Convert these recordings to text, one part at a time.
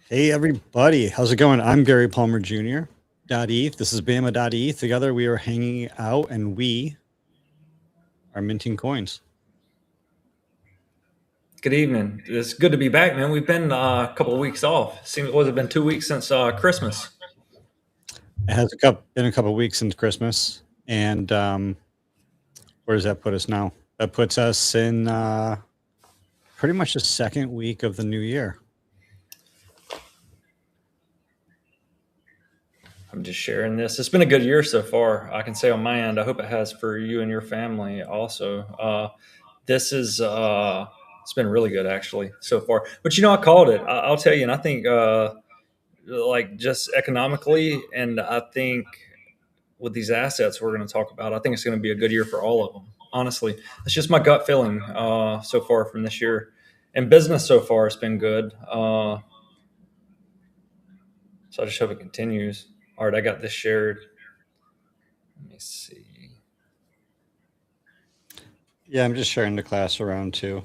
Hey everybody, how's it going? I'm Gary Palmer Jr. .eth. This is Bama.eth. Together we are hanging out and we are minting coins. Good evening. It's good to be back, man. We've been a couple of weeks off. Seems it been 2 weeks since Christmas. It has been a couple of weeks since Christmas, and where does that put us now? That puts us in pretty much the second week of the new year. I'm just sharing this. It's been a good year so far. I can say on my end. I hope it has for you and your family also. This is it's been really good actually so far. But I called it. I'll tell you, and I think like just economically, and I think with these assets we're going to talk about, I think it's going to be a good year for all of them. Honestly, it's just my gut feeling so far from this year. And business so far has been good. So I just hope it continues. All right, I got this shared. Let me see. Yeah, I'm just sharing the class around too.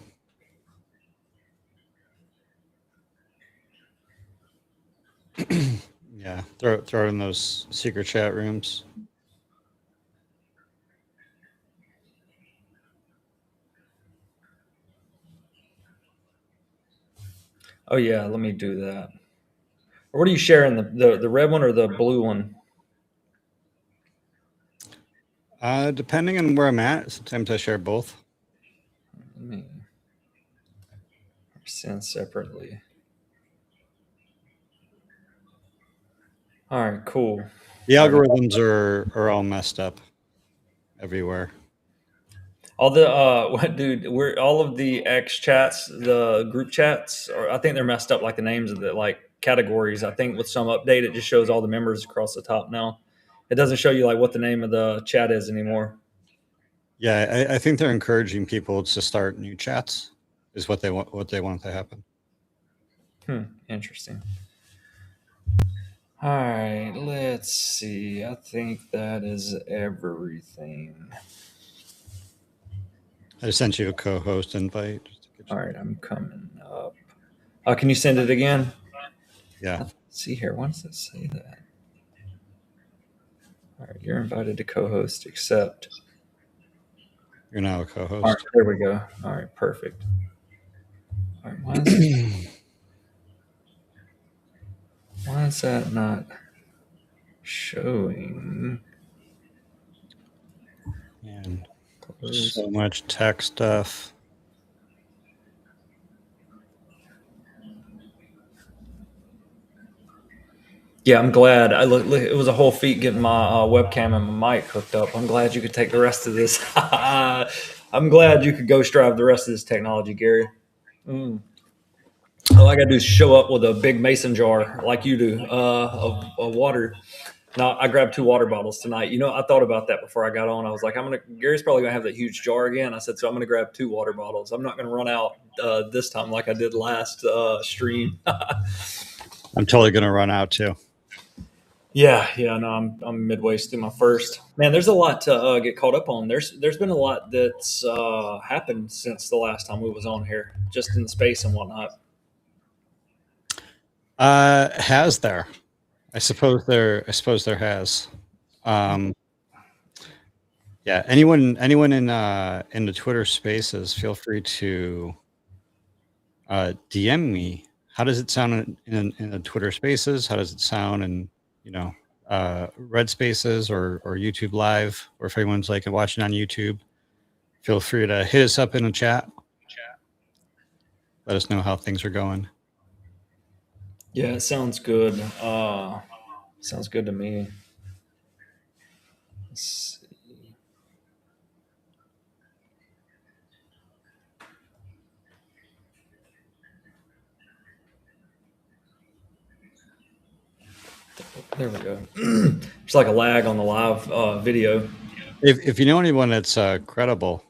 Yeah, throw it in those secret chat rooms. Oh yeah, let me do that. What are you sharing? The red one or the blue one? Depending on where I'm at, sometimes I share both. Let me send separately. All right, cool. The algorithms are all messed up everywhere. All the dude, we're all of the X chats, the group chats, or I think they're messed up, like the names of the like categories. I think with some update, it just shows all the members across the top now. It doesn't show you like what the name of the chat is anymore. Yeah, I think they're encouraging people to start new chats. Is what they want to happen. Interesting. All right, let's see. I think that is everything. I sent you a co-host invite. All right, I'm coming up. Can you send it again? Yeah. Let's see here. Why does it say that? All right, you're invited to co-host. Accept. You're now a co-host. All right, there we go. All right, perfect. All right, why is that not showing? And so much tech stuff. Yeah, I'm glad. It was a whole feat getting my webcam and my mic hooked up. I'm glad you could take the rest of this. I'm glad you could ghost drive the rest of this technology, Gary. All I got to do is show up with a big mason jar like you do of water. Now, I grabbed 2 water bottles tonight. I thought about that before I got on. I was like, Gary's probably going to have that huge jar again. I said, so I'm going to grab 2 water bottles. I'm not going to run out this time like I did last stream. I'm totally going to run out too. Yeah, no, I'm midway through my first. Man, there's a lot to get caught up on. There's been a lot that's happened since the last time we was on here, just in space and whatnot. Has there? I suppose there has. Yeah, anyone in the Twitter Spaces, feel free to DM me. How does it sound in the Twitter Spaces? How does it sound in Red Spaces or YouTube Live? Or if anyone's like watching on YouTube, feel free to hit us up in the chat. Let us know how things are going. Yeah, it sounds good. Sounds good to me. Let's see. There we go. It's like a lag on the live video. If you know anyone that's credible,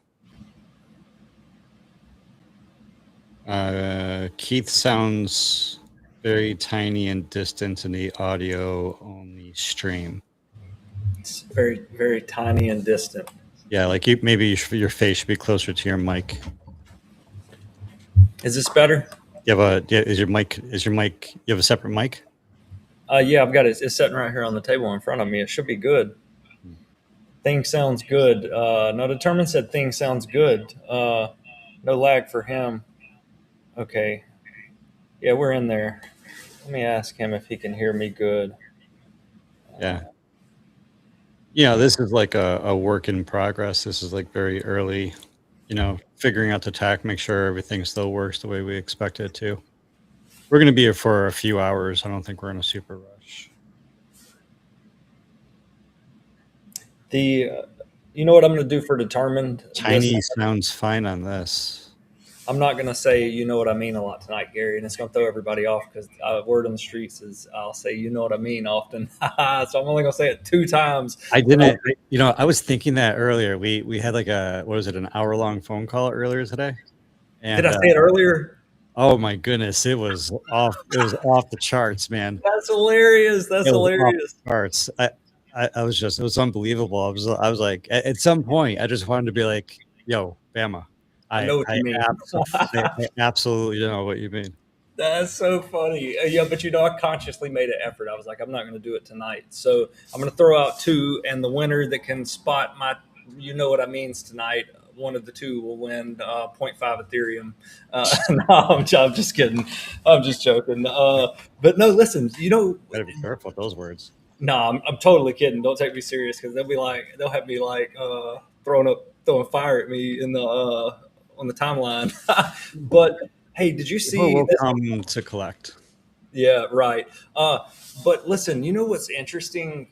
Keith sounds very tiny and distant in the audio only stream. It's very, very tiny and distant. Yeah, like maybe your face should be closer to your mic. Is this better? Is your mic? You have a separate mic? Yeah, I've got it. It's sitting right here on the table in front of me. It should be good. Thing sounds good. No, Determined said thing sounds good. No lag for him. Okay. Yeah, we're in there. Let me ask him if he can hear me good. Yeah. This is like a work in progress. This is like very early, figuring out the tech, make sure everything still works the way we expect it to. We're going to be here for a few hours. I don't think we're in a super rush. You know what I'm going to do for Determined? Tiny sounds fine on this. I'm not going to say, you know what I mean a lot tonight, Gary, and it's going to throw everybody off because word on the streets is I'll say, you know what I mean often. So I'm only going to say it 2 times. I didn't, I was thinking that earlier. We had like an hour-long phone call earlier today. And, did I say it earlier? Oh my goodness. It was off the charts, man. That's hilarious. That's hilarious. Charts. I was it was unbelievable. I was like, at some point, I just wanted to be like, yo, Bama. I know what you mean. I absolutely know what you mean. That's so funny. Yeah, but I consciously made an effort. I was like, I'm not going to do it tonight. So I'm going to throw out 2, and the winner that can spot my, you know what I means tonight, one of the 2 will win 0.5 Ethereum. No, I'm just kidding. I'm just joking. But no, listen, Gotta be careful with those words. No, I'm totally kidding. Don't take me serious because they'll have me throwing fire at me in the on the timeline. But hey, did you see? People will come to collect. Yeah, right. But listen, you know what's interesting?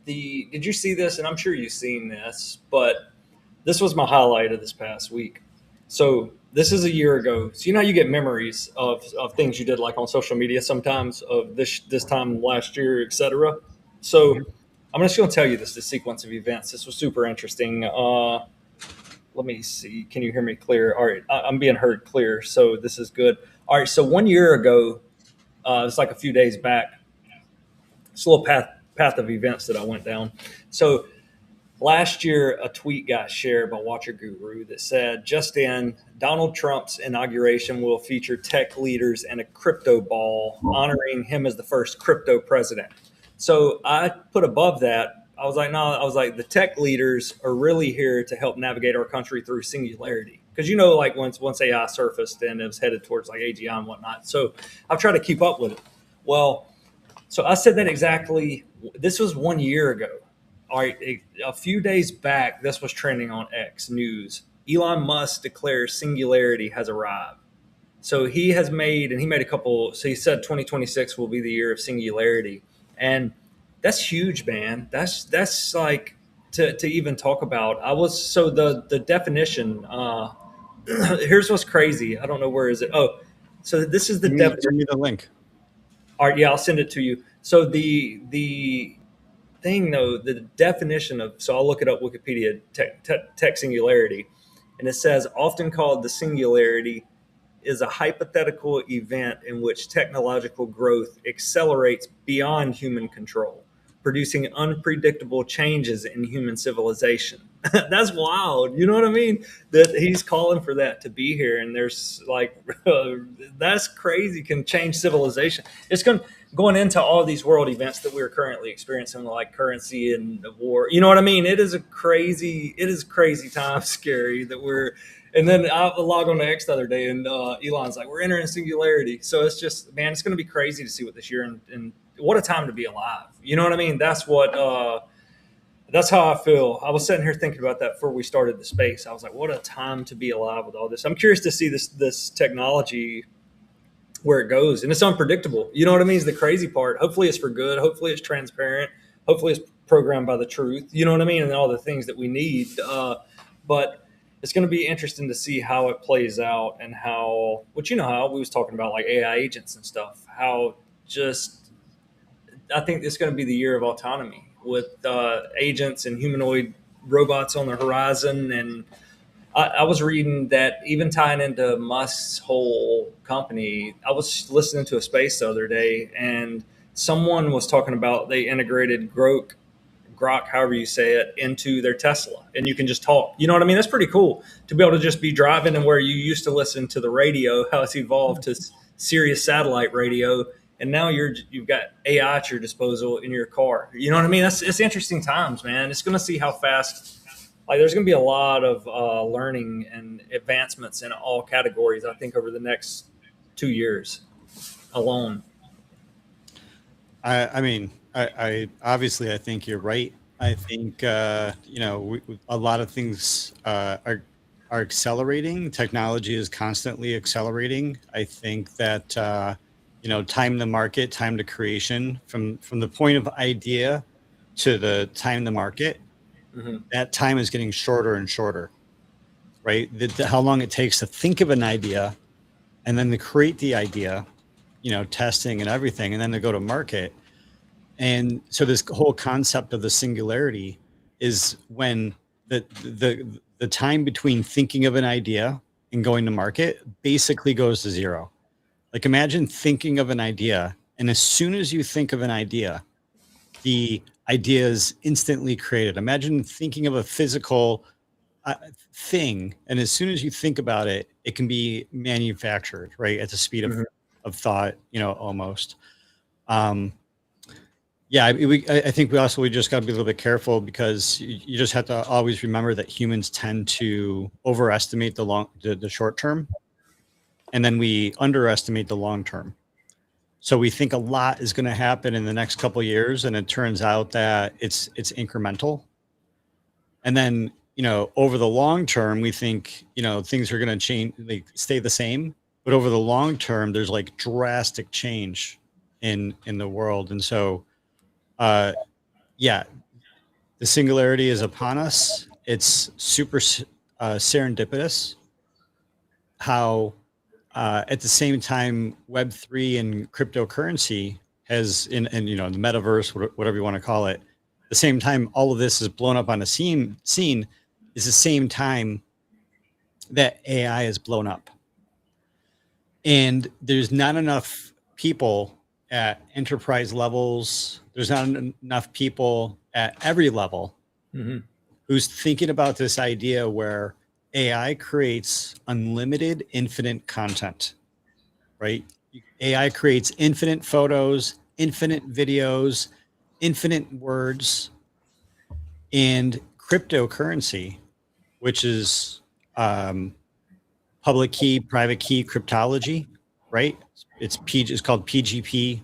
Did you see this? And I'm sure you've seen this, but this was my highlight of this past week. So this is a year ago. So you get memories of things you did like on social media sometimes of this time last year, etc. So I'm just going to tell you the sequence of events. This was super interesting. Let me see. Can you hear me clear? All right. I'm being heard clear. So this is good. All right. So 1 year ago, it's like a few days back, it's a little path of events that I went down. So last year, a tweet got shared by Watcher Guru that said, just in, Donald Trump's inauguration will feature tech leaders and a crypto ball, honoring him as the first crypto president. So I put above that, I was like, the tech leaders are really here to help navigate our country through singularity. Because, like once AI surfaced and it was headed towards like AGI and whatnot. So I've tried to keep up with it. Well, so I said that exactly. This was 1 year ago. All right, a few days back, this was trending on X News. Elon Musk declares singularity has arrived. So he made a couple. So he said 2026 will be the year of singularity, and that's huge, man. That's like to even talk about. The definition. Here's what's crazy. I don't know where is it. Oh, so this is the definition. Send me the link. All right, yeah, I'll send it to you. So the thing though, the definition of, so I'll look it up, Wikipedia, tech singularity, and it says often called the singularity is a hypothetical event in which technological growth accelerates beyond human control, producing unpredictable changes in human civilization. That's wild. You know what I mean? That he's calling for that to be here. And there's like, that's crazy, can change civilization. It's going into all these world events that we're currently experiencing, like currency and the war. You know what I mean? It is crazy time, scary that we're, and then I logged on to X the other day and Elon's like, we're entering singularity. So it's just, man, it's going to be crazy to see what this year and what a time to be alive. You know what I mean? That's how I feel. I was sitting here thinking about that before we started the space. I was like, what a time to be alive with all this. I'm curious to see this technology, where it goes. And it's unpredictable. You know what I mean? Is the crazy part. Hopefully it's for good. Hopefully it's transparent. Hopefully it's programmed by the truth. You know what I mean? And all the things that we need. But it's going to be interesting to see how it plays out and how we was talking about like AI agents and stuff, how I think it's going to be the year of autonomy with agents and humanoid robots on the horizon. And I was reading that even tying into Musk's whole company, I was listening to a space the other day and someone was talking about they integrated Grok Grok, however you say it, into their Tesla, and you can just talk. You know what I mean? That's pretty cool to be able to just be driving, and where you used to listen to the radio, how it's evolved to Sirius satellite radio, and now you've got AI at your disposal in your car. You know what I mean? It's interesting times, man. It's going to see how fast. Like, there's going to be a lot of learning and advancements in all categories, I think, over the next 2 years alone. I mean, I obviously, I think you're right. I think a lot of things are accelerating. Technology is constantly accelerating. I think that time to market, time to creation, from the point of idea to the time to market, that time is getting shorter and shorter. Right? How long it takes to think of an idea, and then to create the idea, testing and everything, and then to go to market. And so this whole concept of the singularity is when the time between thinking of an idea and going to market basically goes to zero. Like, imagine thinking of an idea, and as soon as you think of an idea, the idea is instantly created. Imagine thinking of a physical thing, and as soon as you think about it, it can be manufactured, right, at the speed of thought, almost. Yeah, I think we just got to be a little bit careful, because you just have to always remember that humans tend to overestimate the short term, and then we underestimate the long term. So we think a lot is going to happen in the next couple of years, and it turns out that it's incremental. And then, over the long term, we think, things are going to change, like stay the same. But over the long term, there's like drastic change in the world. And so, the singularity is upon us. It's super serendipitous how, at the same time, Web3 and cryptocurrency has, in the metaverse, whatever you want to call it, the same time all of this is blown up on the scene is the same time that AI is blown up. And there's not enough people at enterprise levels. There's not enough people at every level who's thinking about this idea where AI creates unlimited, infinite content, right? AI creates infinite photos, infinite videos, infinite words, and cryptocurrency, which is public key, private key cryptology, right? It's called PGP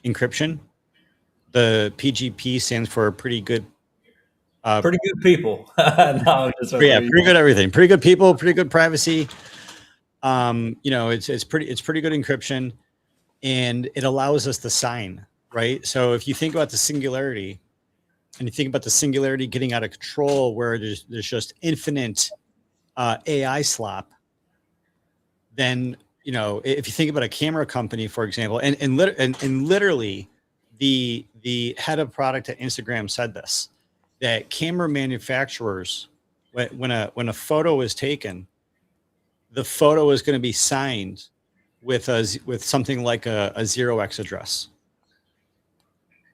encryption. The PGP stands for pretty good people. No, pretty good everything. Pretty good people, pretty good privacy. It's pretty good encryption, and it allows us to sign, right? So if you think about the singularity, and you think about the singularity getting out of control, where there's just infinite AI slop, then if you think about a camera company, for example, and literally the head of product at Instagram said this, that camera manufacturers, when a photo is taken, the photo is going to be signed with something like a 0x address.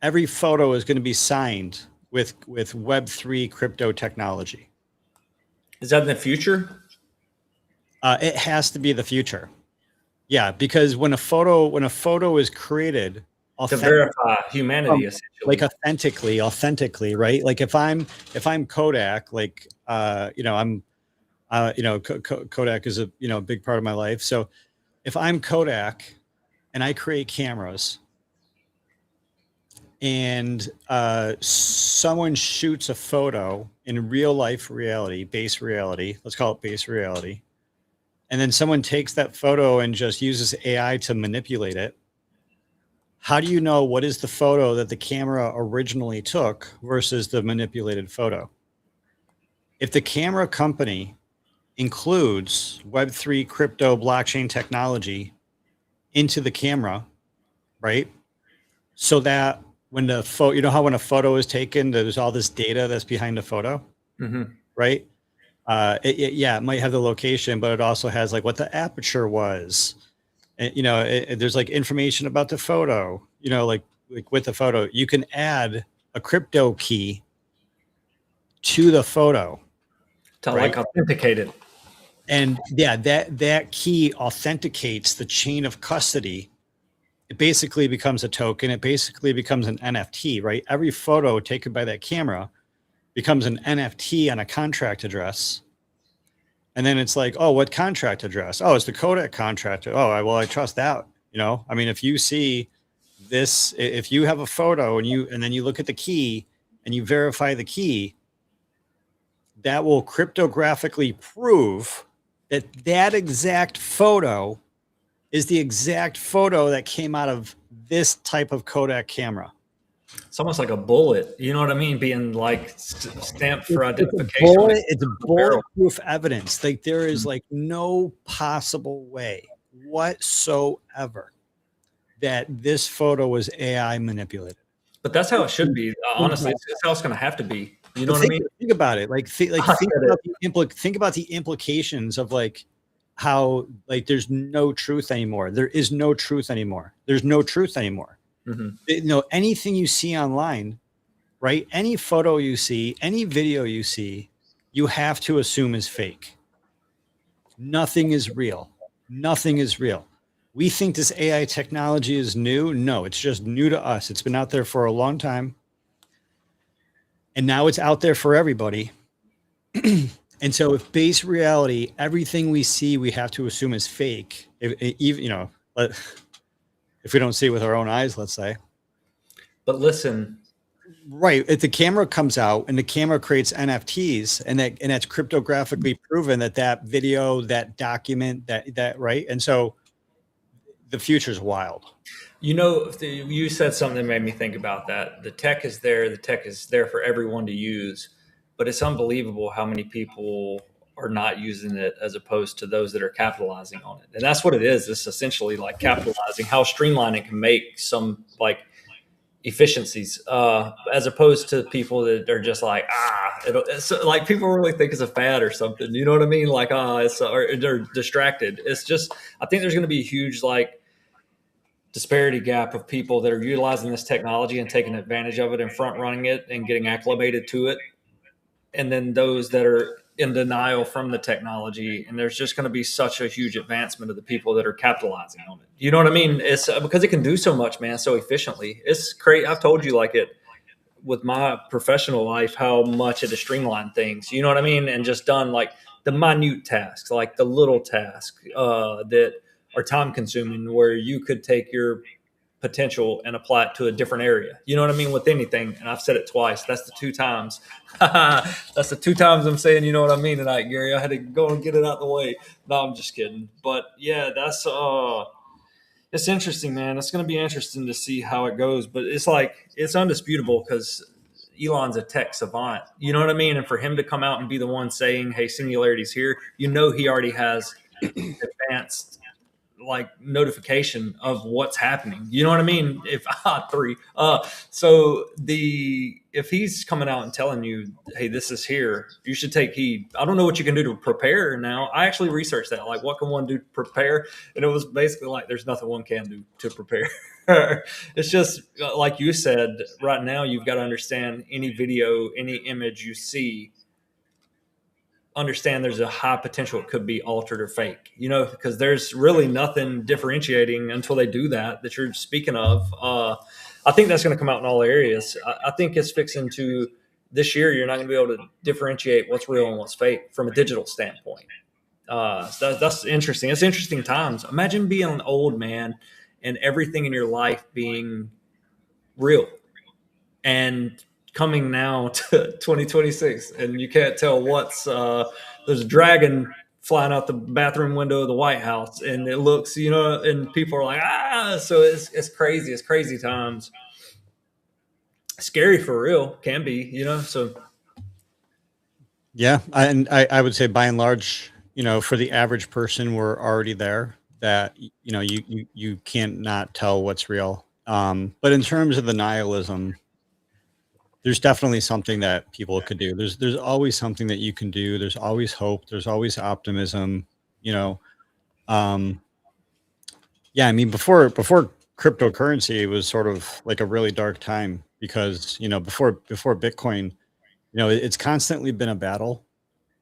Every photo is going to be signed with Web3 crypto technology. Is that in the future? It has to be the future. Yeah, because when a photo is created to verify humanity, essentially, like authentically, right? Like if I'm Kodak, like I'm Kodak is a big part of my life. So if I'm Kodak and I create cameras, and someone shoots a photo in real life reality, base reality, let's call it base reality, and then someone takes that photo and just uses AI to manipulate it, how do you know what is the photo that the camera originally took versus the manipulated photo? If the camera company includes Web3 crypto blockchain technology into the camera, right? So that when the photo, how when a photo is taken, there's all this data that's behind the photo, right? It might have the location, but it also has like what the aperture was. And, there's like information about the photo, like with the photo, you can add a crypto key to the photo. To right? like authenticate it. And yeah, that key authenticates the chain of custody. It basically becomes a token. It basically becomes an NFT, right? Every photo taken by that camera becomes an NFT on a contract address. And then it's like, oh, what contract address? Oh, it's the Kodak contract. Oh, well, I trust that. You know, I mean, if you see this, if you have a photo and then you look at the key and you verify the key, that will cryptographically prove that that exact photo is the exact photo that came out of this type of Kodak camera. It's almost like a bullet. You know what I mean? Being like stamped for identification. It's a bulletproof evidence. Like there is like no possible way whatsoever that this photo was AI manipulated. But that's how it should be. Honestly, it's how it's going to have to be. You know what I mean? Think about it. Think about the implications of like how like there's no truth anymore. There is no truth anymore. There's no truth anymore. You know, anything you see online, right? Any photo you see, any video you see, you have to assume is fake. Nothing is real. Nothing is real. We think this AI technology is new. No, it's just new to us. It's been out there for a long time. And now it's out there for everybody. And so if base reality, everything we see, we have to assume is fake. Even, you know, if we don't see it with our own eyes, let's say. But listen. Right. If the camera comes out and the camera creates NFTs and that's cryptographically proven that video, that document, that right. And so the future's wild. You know, you said something that made me think about that. The tech is there. The tech is there for everyone to use. But it's unbelievable how many people are not using it as opposed to those that are capitalizing on it. And that's what it is. It's essentially like capitalizing, how streamlined it can make some like efficiencies, as opposed to people that are just like, it's like people really think it's a fad or something. You know what I mean? Like, or they're distracted. It's just, I think there's going to be a huge like disparity gap of people that are utilizing this technology and taking advantage of it and front running it and getting acclimated to it. And then those that are in denial from the technology. And there's just going to be such a huge advancement of the people that are capitalizing on it. You know what I mean? It's because it can do so much, man, so efficiently. It's crazy. I've told you like it with my professional life, how much it has streamlined things, you know what I mean? And just done like the minute tasks, like the little tasks that are time consuming, where you could take your potential and apply it to a different area. You know what I mean? With anything. And I've said it twice. That's the 2 times. That's the 2 times I'm saying, you know what I mean tonight, Gary. I had to go and get it out the way. No, I'm just kidding. But yeah, that's it's interesting, man. It's going to be interesting to see how it goes. But it's like, it's undisputable because Elon's a tech savant. You know what I mean? And for him to come out and be the one saying, hey, singularity's here, you know, he already has advanced like notification of what's happening. You know what I mean? If if he's coming out and telling you, hey, this is here, you should take heed. I don't know what you can do to prepare now. I actually researched that. Like, what can one do to prepare? And it was basically like, there's nothing one can do to prepare. It's just like you said, right now, you've got to understand any video, any image you see, understand there's a high potential it could be altered or fake, you know, because there's really nothing differentiating until they do that you're speaking of. I think that's going to come out in all areas. I think it's fixing to this year. You're not going to be able to differentiate what's real and what's fake from a digital standpoint. So that's interesting. It's interesting times. Imagine being an old man and everything in your life being real and coming now to 2026 and you can't tell what's there's a dragon flying out the bathroom window of the White House and it looks, you know, and people are like, so it's crazy times. Scary for real, can be, you know. So yeah, I would say by and large, you know, for the average person, we're already there, that you know, you can't not tell what's real. But in terms of the nihilism, there's definitely something that people could do. There's always something that you can do. There's always hope. There's always optimism, you know. Yeah, I mean, before cryptocurrency, it was sort of like a really dark time. because before Bitcoin, it's constantly been a battle,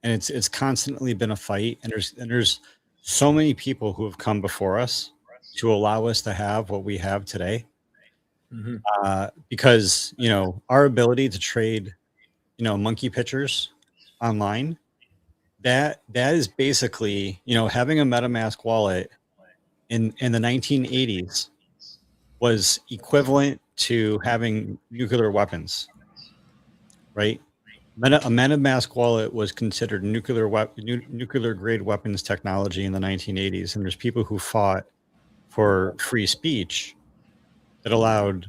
and it's constantly been a fight, and there's so many people who have come before us to allow us to have what we have today. Hmm. Because our ability to trade monkey pictures online, that is basically having a MetaMask wallet in the 1980s was equivalent to having nuclear weapons, right? A MetaMask wallet was considered nuclear grade weapons technology in the 1980s, and there's people who fought for free speech that allowed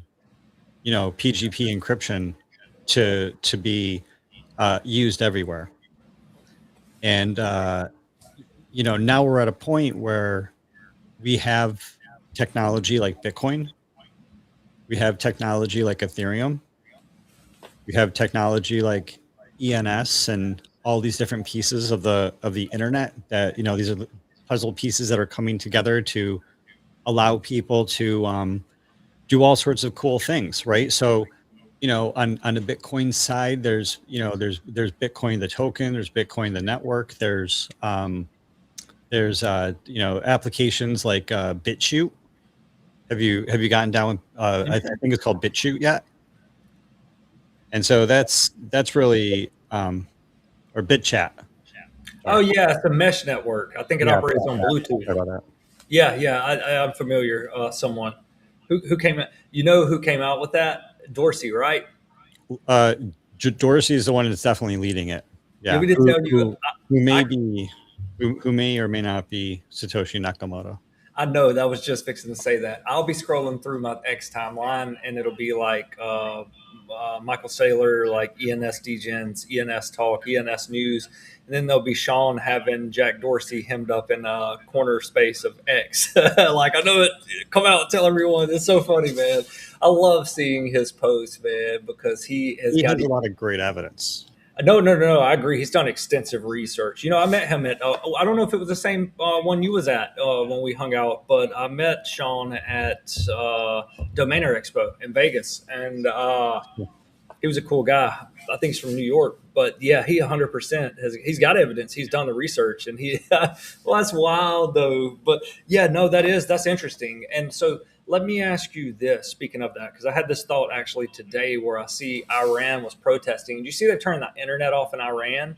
PGP encryption to be used everywhere. And now we're at a point where we have technology like Bitcoin, we have technology like Ethereum, we have technology like ENS, and all these different pieces of the internet that these are the puzzle pieces that are coming together to allow people to do all sorts of cool things, right? So on the Bitcoin side, there's Bitcoin the token, there's Bitcoin the network, there's applications like BitChute. Have you gotten down with I think it's called BitChute yet? And so that's really or BitChat. Oh Sorry. yeah, it's a mesh network. I think it Yeah, operates on BitChat. Bluetooth. Sorry about Yeah, yeah, I'm familiar. Someone who came out. You know who came out with that? Dorsey, right? that. Dorsey is the one that's definitely leading it. You Yeah, want me to tell you? who may I be who may or may not be Satoshi Nakamoto. I know that was just fixing to say that. I'll be scrolling through my X timeline, and it'll be like Michael Saylor, like ENS Degens, ENS Talk, ENS News, and then there'll be Sean having Jack Dorsey hemmed up in a corner space of X. Like I know it. Come out and tell everyone. It's so funny, man. I love seeing his posts, man, because he has He got. has a lot of great evidence. No, no, no, no. I agree. He's done extensive research. I met him at. I don't know if it was the same one you was at when we hung out, but I met Sean at Domainer Expo in Vegas, and he was a cool guy. I think he's from New York, but yeah, he 100% has. He's got evidence. He's done the research, and he. Well, that's wild though. But yeah, no, that's interesting. And so let me ask you this. Speaking of that, because I had this thought actually today, where I see Iran was protesting. Did you see they turned the internet off in Iran,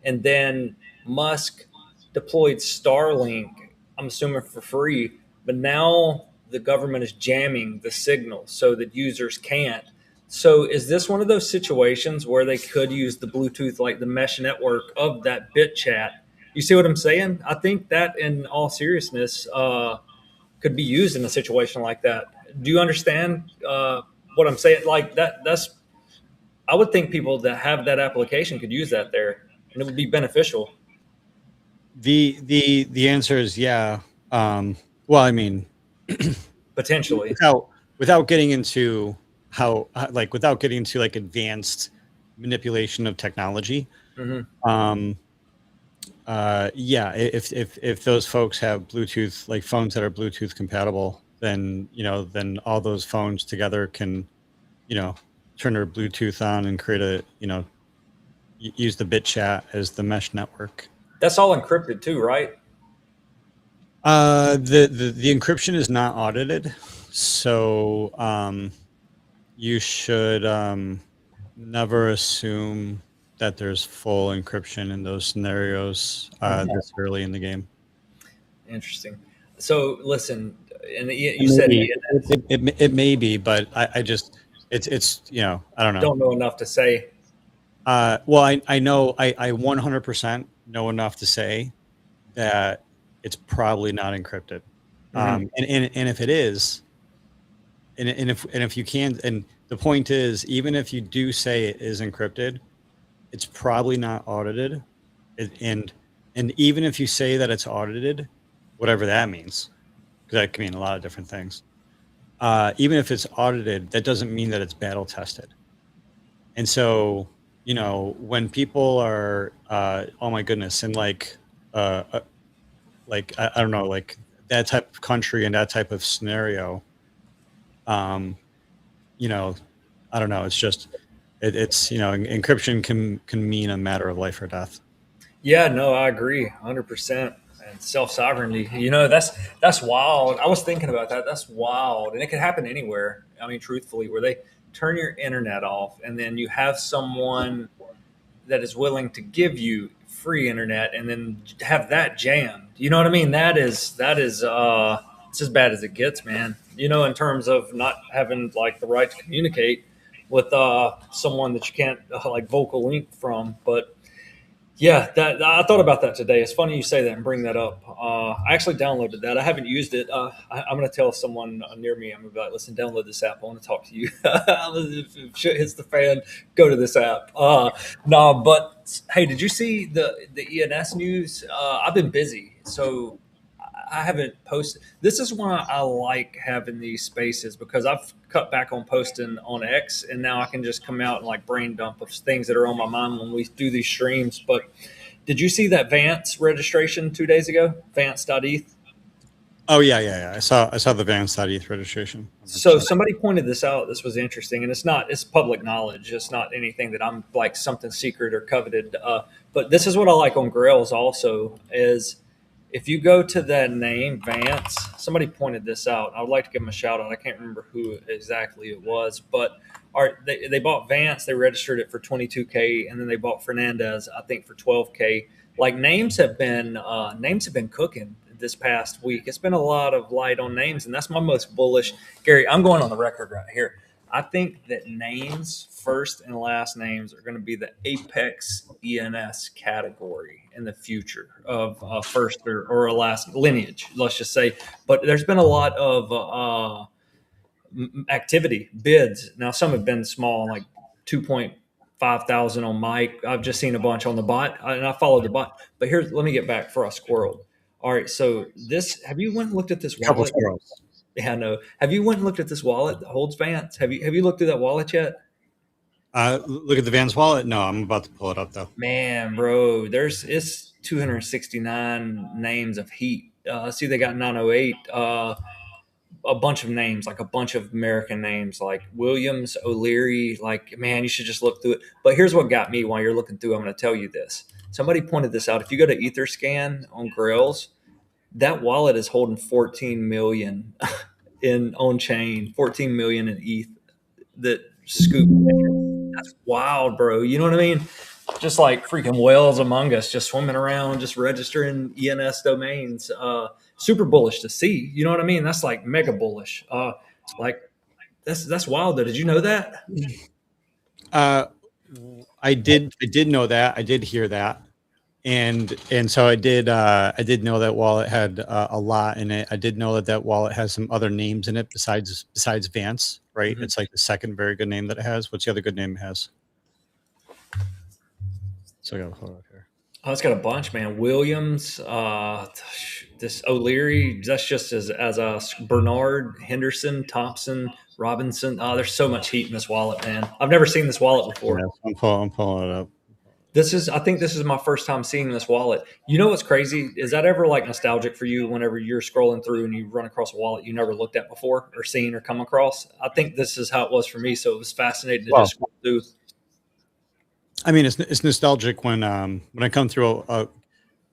and then Musk deployed Starlink? I'm assuming for free, but now the government is jamming the signal so that users can't. So is this one of those situations where they could use the Bluetooth, like the mesh network of that bit chat? You see what I'm saying? I think that, in all seriousness, could be used in a situation like that. Do you understand what I'm saying? Like that. I would think people that have that application could use that there, and it would be beneficial. The answer is yeah. Well, I mean, Potentially. without getting into without getting into like advanced manipulation of technology. Hmm. Um, yeah, if those folks have Bluetooth, like phones that are Bluetooth compatible, then all those phones together can turn their Bluetooth on and create use the bit chat as the mesh network. That's all encrypted too, right? The encryption is not audited, so you should never assume that there's full encryption in those scenarios this early in the game. Interesting. So listen, and you said Maybe it may be, but I just it's I don't know. don't know enough to say. Well, I know I 100% know enough to say that it's probably not encrypted. Hmm. And if it is, and if you can, and the point is, even if you do say it is encrypted, it's probably not audited. And even if you say that it's audited, whatever that means, because that can mean a lot of different things. Even if it's audited, that doesn't mean that it's battle tested. And so, when people are, oh my goodness, and I don't know, like that type of country and that type of scenario, um, you know, I don't know. It's just it's encryption can mean a matter of life or death. Yeah, no, I agree, 100%. And self sovereignty, that's wild. I was thinking about that. That's wild, and it could happen anywhere. I mean, truthfully, where they turn your internet off, and then you have someone that is willing to give you free internet, and then have that jammed. You know what I mean? That is it's as bad as it gets, man. In terms of not having like the right to communicate with someone that you can't like vocal link from, but yeah, that I thought about that today. It's funny you say that and bring that up. I actually downloaded that. I haven't used it. I'm going to tell someone near me. I'm going to be like, "Listen, download this app. I want to talk to you. If shit hits the fan, go to this app." No, but hey, did you see the ENS news? I've been busy, so I haven't posted. This is why I like having these spaces, because I've cut back on posting on X, and now I can just come out and like brain dump of things that are on my mind when we do these streams. But did you see that Vance registration 2 days ago? Vance.eth. Oh yeah. I saw the Vans.eth registration. So 100%. somebody pointed this out. This was interesting, and it's public knowledge. It's not anything that I'm like something secret or coveted. But this is what I like on Grails also is if you go to that name Vance. Somebody pointed this out. I would like to give them a shout out. I can't remember who exactly it was, but they bought Vance. They registered it for 22K, and then they bought Fernandez, I think, for 12K. Like names have been cooking this past week. It's been a lot of light on names, and that's my most bullish. Gary, I'm going on the record right here. I think that names, first and last names, are going to be the apex ENS category in the future of first or a last lineage, let's just say. But there's been a lot of activity, bids. Now, some have been small, like 2.5 thousand on Mike. I've just seen a bunch on the bot, and I followed the bot. But let me get back for a squirrel. All right, so have you went and looked at this Couple wallet? squirrels. Yeah, no. Have you went and looked at this wallet that holds Vance? Have you looked at that wallet yet? Look at the Vans wallet. No, I'm about to pull it up though. Man, bro, it's 269 names of heat. See, they got 908. A bunch of names, like a bunch of American names, like Williams, O'Leary. Like, man, you should just look through it. But here's what got me while you're looking through. I'm going to tell you this. Somebody pointed this out. If you go to Etherscan on Grails, that wallet is holding 14 million in on chain, 14 million in ETH that scoop. That's wild, bro. You know what I mean? Just like freaking whales among us, just swimming around, just registering ENS domains. Super bullish to see. You know what I mean? That's like mega bullish. Like that's wild though. Did you know that? Uh, I did know that. I did hear that. And so I did know that wallet had a lot in it. I did know that wallet has some other names in it besides Vance, right? Mhm. It's like the second very good name that it has. What's the other good name it has? So I got to hold up here. Oh, it's got a bunch, man. Williams, this O'Leary. That's just as Bernard, Henderson, Thompson, Robinson. Oh, there's so much heat in this wallet, man. I've never seen this wallet before. Yeah, I'm pulling it up. I think this is my first time seeing this wallet. You know what's crazy? Is that ever like nostalgic for you whenever you're scrolling through and you run across a wallet you never looked at before or seen or come across? I think this is how it was for me. So it was fascinating to Well, just scroll through. I mean, it's nostalgic when I come through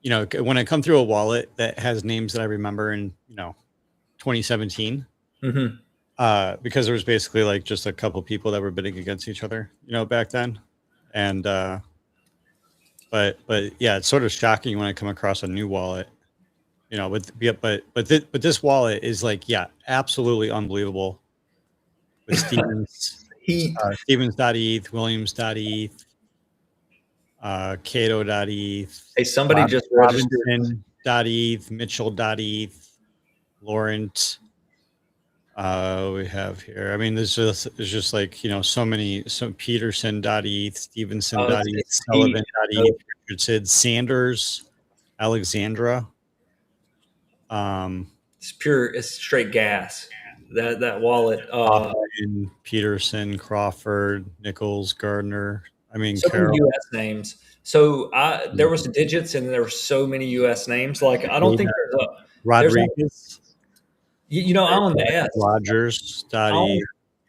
when I come through a wallet that has names that I remember in 2017. Mm-hmm. Because there was basically like just a couple people that were bidding against each other, back then, and but yeah, it's sort of shocking when I come across a new wallet, but this wallet is like, yeah, absolutely unbelievable with Heat. Stevens.eth, Williams.eth, Cato.eth, Hey, somebody just registered. Robinson.eth, Mitchell.eth, Laurent. We have here. I mean, there's just like some Peterson.eth, Stevenson.eth, It's heat. Sullivan.eth, Richardson, Sanders, Alexandra. It's straight gas. That wallet. Hoffman, Peterson, Crawford, Nichols, Gardner. I mean, So many Carroll. U.S. names. So there was digits and there were so many U.S. names. Like I don't think there's Rodriguez, I own the S. I own Rogers.eth.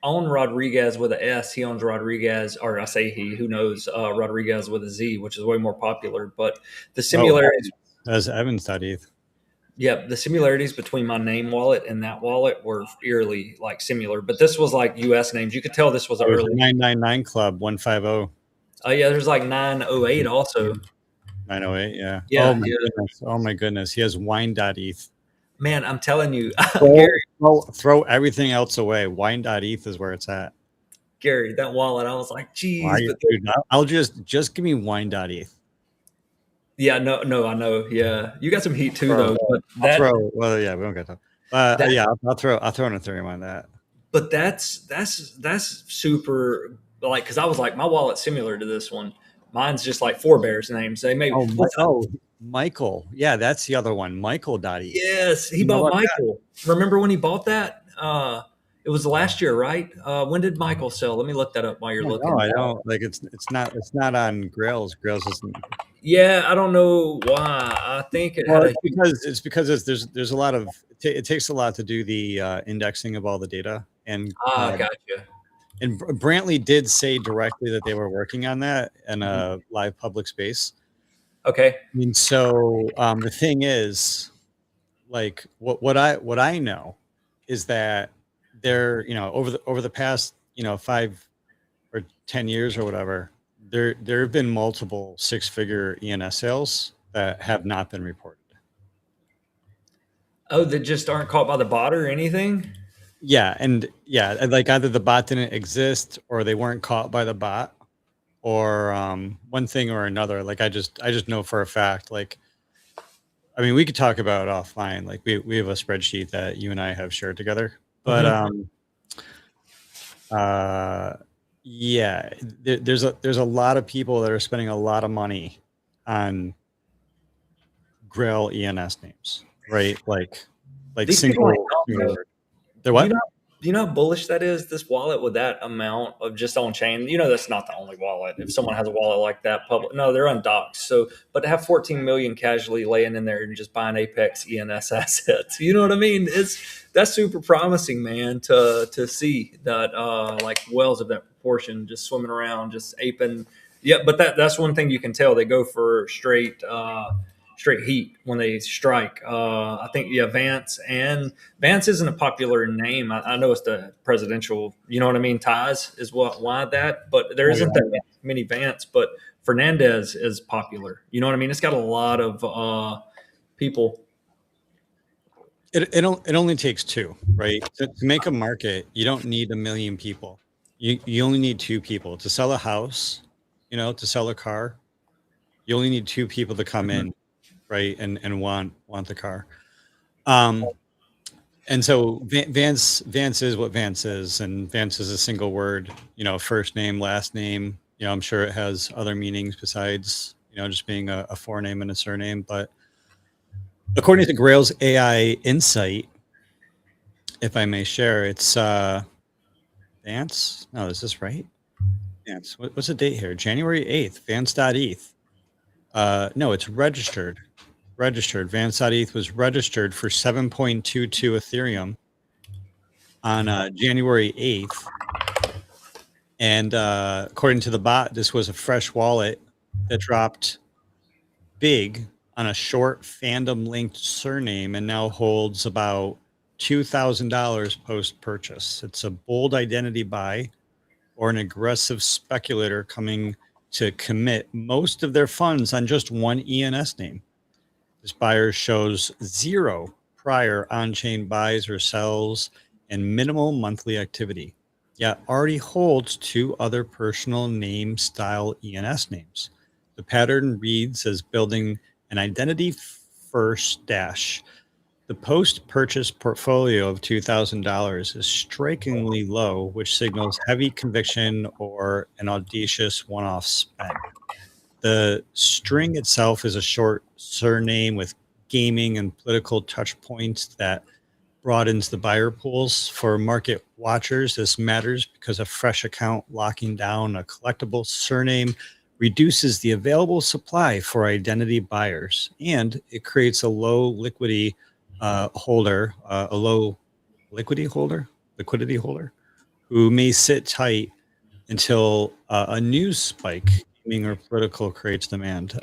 own Rodriguez with an S. He owns Rodriguez, or I say he, who knows, Rodriguez with a Z, which is way more popular. But the Oh, similarities, that's Evans.eth. yeah, the similarities between my name wallet and that wallet were eerily like similar. But this was like U.S. names. You could tell this was an There's early. 999 Club 150. Oh yeah, there's like 908 also. 908, yeah. Oh Yeah, my yeah. goodness. Oh my goodness. He has wine.eth. Man, I'm telling you, Throw, Gary, throw everything else away. Wine.eth is where it's at. Gary, that wallet. I was like, Why, geez, but dude, I'll just give me wine.eth. yeah, no, no, I know. Yeah, you got some heat too, Bro, though. But I'll throw, well, yeah, we don't get to. that, Yeah, I'll throw an Ethereum on that. but that's super. Like, because I was like, my wallet's similar to this one. Mine's just like forebears names. They may. Well, Michael. Yeah, that's the other one. Michael.eth. yes, he You know bought about Michael. Remember when he bought that? It was last year, right? When did Michael sell? Let me look that up while you're that? No, looking. I don't. Like it's not on Grails. Grails isn't. Yeah, I don't know why. I think it Well, had a. it's because there's a lot of it takes a lot to do the indexing of all the data, Gotcha. and Brantley did say directly that they were working on that in a live public space. Okay. I mean, so the thing is, like what I know is that they're over the past 5 or 10 years or whatever, there have been multiple six-figure ENS sales that have not been reported. Oh, that just aren't caught by the bot or anything? And like either the bot didn't exist or they weren't caught by the bot, or one thing or another. Like I just know for a fact. Like, I mean, we could talk about it offline. Like we have a spreadsheet that you and I have shared together, but yeah, there's a lot of people that are spending a lot of money on Grail ENS names, right? Like These people ain't single dumb, though. word. They're Do you what? know? Do you know how bullish that is? This wallet with that amount of just on chain. You know, that's not the only wallet. If someone has a wallet like that, public, no, they're undocked. So, but to have 14 million casually laying in there and just buying Apex ENS assets, you know what I mean? That's super promising, man. To see that like whales of that proportion just swimming around, just aping. Yeah, but that's one thing you can tell. They go for straight heat when they strike. I think Vance isn't a popular name. I know it's the presidential, you know what I mean? Ties is why that, but there Oh, yeah. isn't that many Vance. But Fernandez is popular. You know what I mean? It's got a lot of people. It only takes two, right? To make a market, you don't need a million people. You only need two people to sell a house, to sell a car. You only need two people to come in, right, and want the car. And so Vance is what Vance is, and Vance is a single word, first name, last name. I'm sure it has other meanings besides just being a forename and a surname. But according to Grail's AI Insight, if I may share, it's Vance. No, is this right? Vance. What's the date here? January 8th. Vance.eth. No, it's registered. Vance.eth was registered for 7.22 Ethereum on January 8th. And according to the bot, this was a fresh wallet that dropped big on a short fandom linked surname and now holds about $2,000 post purchase. It's a bold identity buy or an aggressive speculator coming to commit most of their funds on just one ENS name. This buyer shows zero prior on-chain buys or sells and minimal monthly activity, yet already holds two other personal name style ENS names. The pattern reads as building an identity first stash. The post-purchase portfolio of $2,000 is strikingly low, which signals heavy conviction or an audacious one-off spend. The string itself is a short surname with gaming and political touch points that broadens the buyer pools. For market watchers, this matters because a fresh account locking down a collectible surname reduces the available supply for identity buyers, and it creates a low liquidity holder, liquidity holder. who may sit tight until a news spike, gaming or political, creates demand.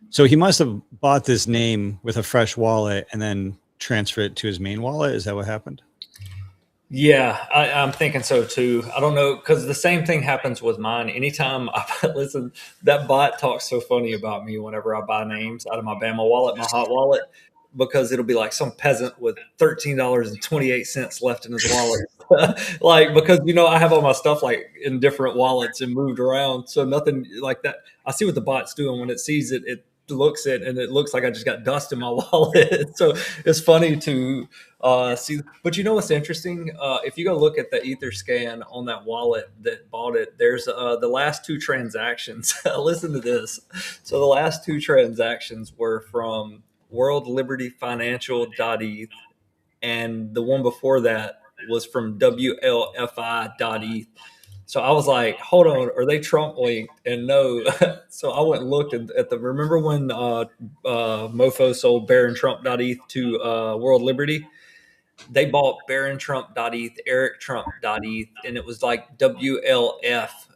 So he must have bought this name with a fresh wallet and then transferred it to his main wallet. Is that what happened? Yeah, I'm thinking so too. I don't know because the same thing happens with mine. Anytime I listen, that bot talks so funny about me whenever I buy names out of my Bama wallet, my hot wallet, because it'll be like some peasant with $13.28 left in his wallet. Like because I have all my stuff like in different wallets and moved around, so nothing like that. I see what the bot's doing when it sees it. It looks it and it looks like I just got dust in my wallet. So it's funny to see, but what's interesting? If you go look at the Ether scan on that wallet that bought it, there's the last two transactions. Listen to this. So the last two transactions were from World Liberty Financial.eth, and the one before that was from WLFI.eth. So I was like, hold on, are they Trump linked? And no. So I went and looked at the, remember when Mofo sold BaronTrump.eth to World Liberty? They bought BaronTrump.eth, EricTrump.eth, and it was like WLF.eth,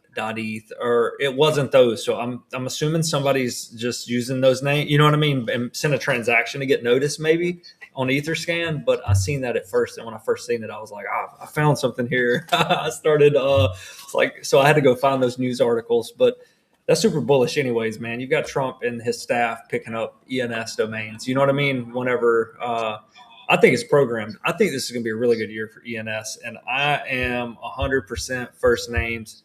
or it wasn't those. So I'm assuming somebody's just using those names, you know what I mean, and send a transaction to get noticed maybe on EtherScan. But I seen that at first, and when I first seen it, I was like, I found something here. I started so I had to go find those news articles, but that's super bullish anyways, man. You've got Trump and his staff picking up ENS domains. You know what I mean? Whenever I think it's programmed. I think this is going to be a really good year for ENS, and I am 100% first names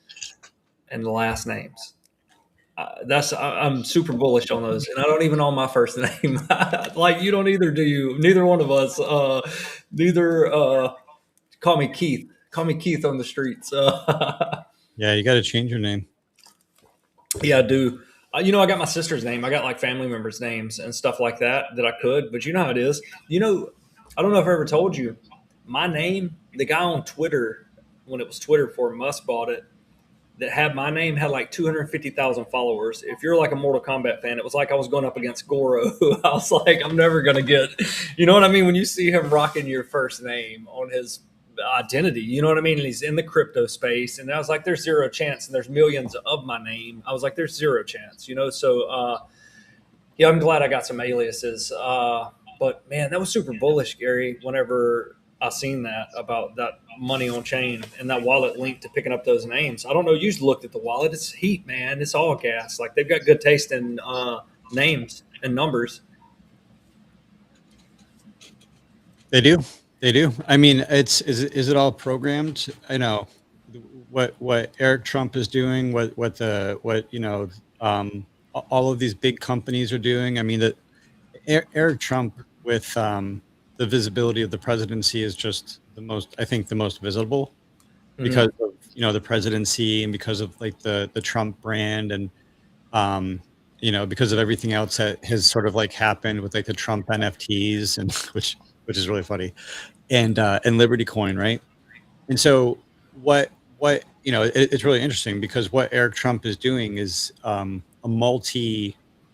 and last names. I'm super bullish on those, and I don't even know my first name. Like you don't either, do you? Neither one of us. Neither. Call me Keith. Call me Keith on the streets. Yeah, you got to change your name. Yeah, I do. I got my sister's name. I got like family members' names and stuff like that I could. But you know how it is. I don't know if I ever told you. My name, the guy on Twitter, when it was Twitter before Musk bought it, that had my name had like 250,000 followers. If you're like a Mortal Kombat fan, it was like I was going up against Goro. I was like, I'm never going to get, you know what I mean? When you see him rocking your first name on his identity, you know what I mean? And he's in the crypto space. And I was like, there's zero chance. And there's millions of my name. I was like, there's zero chance, So, yeah, I'm glad I got some aliases. But man, that was super bullish, Gary, whenever I seen that about that money on chain and that wallet linked to picking up those names. I don't know. You just looked at the wallet. It's heat, man. It's all gas. Like they've got good taste in names and numbers. They do. They do. I mean, is it all programmed? I know what Eric Trump is doing, all of these big companies are doing. I mean, that Eric Trump with the visibility of the presidency is just I think the most visible because of the presidency and because of like the Trump brand and because of everything else that has sort of like happened with like the Trump NFTs and which is really funny and Liberty Coin, right? And so it's really interesting because what Eric Trump is doing is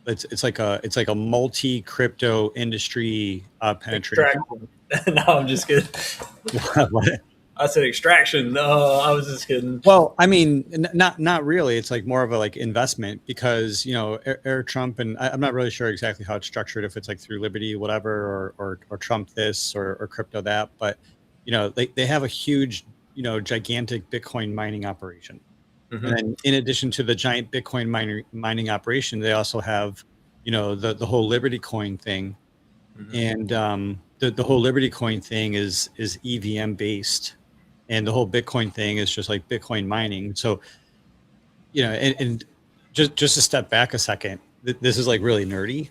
it's like a multi crypto industry penetration. No, I'm just kidding. What? I said extraction. No, I was just kidding. Well, I mean, not really. It's like more of a like investment because Eric Trump and I'm not really sure exactly how it's structured. If it's like through Liberty, whatever, or Trump this or crypto that, but they have a huge gigantic Bitcoin mining operation. Mm-hmm. And then in addition to the giant Bitcoin mining operation, they also have the whole Liberty Coin thing, mm-hmm. And the whole Liberty Coin thing is EVM based. And the whole Bitcoin thing is just like Bitcoin mining. So, and just to step back a second, this is like really nerdy,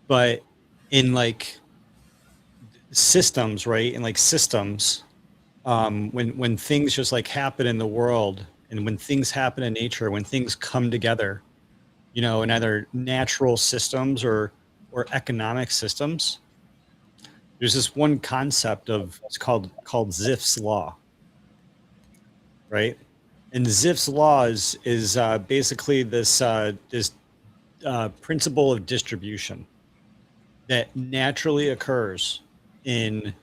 but in like systems, right? In like systems, when things just like happen in the world and when things happen in nature, when things come together, in either natural systems or economic systems, there's this one concept it's called Zipf's law, right? And Zipf's law is basically this principle of distribution that naturally occurs in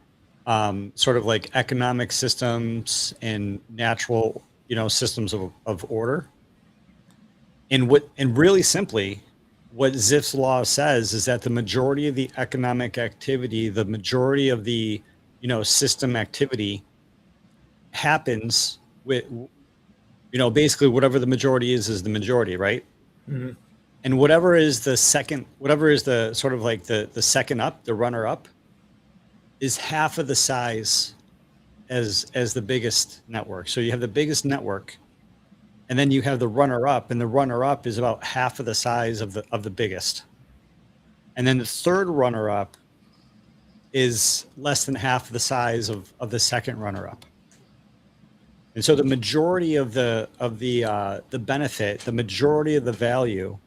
sort of like economic systems and natural, systems of order. And really simply, what Zipf's law says is that the majority of the economic activity, the majority of the, system activity happens with, basically whatever the majority is the majority, right? Mm-hmm. And whatever is the sort of like the second up, the runner up, is half of the size as the biggest network. So you have the biggest network, and then you have the runner up, and the runner up is about half of the size of the biggest. And then the third runner up is less than half the size of the second runner up. And so the majority of the benefit, the majority of the value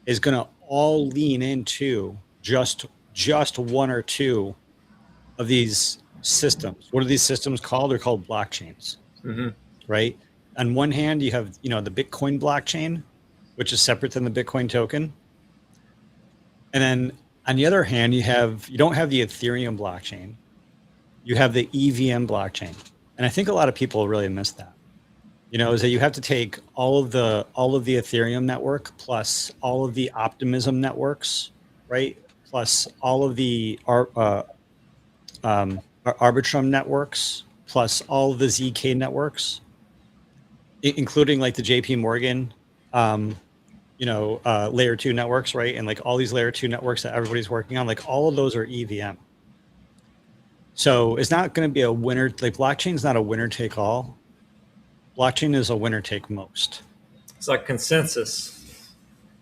is going to all lean into just one or two of these systems. What are these systems called? They're called blockchains, Mm-hmm. right? On one hand, you have, the Bitcoin blockchain, which is separate than the Bitcoin token. And then on the other hand, you don't have the Ethereum blockchain. You have the EVM blockchain. And I think a lot of people really miss that. Is that you have to take all of the Ethereum network plus all of the Optimism networks, right? Plus all of the Arbitrum networks, plus all of the ZK networks, including like the JP Morgan, layer 2 networks, right? And like all these layer 2 networks that everybody's working on, like all of those are EVM. So it's not going to be a winner, like blockchain's not a winner take all. Blockchain is a winner take most. It's like consensus.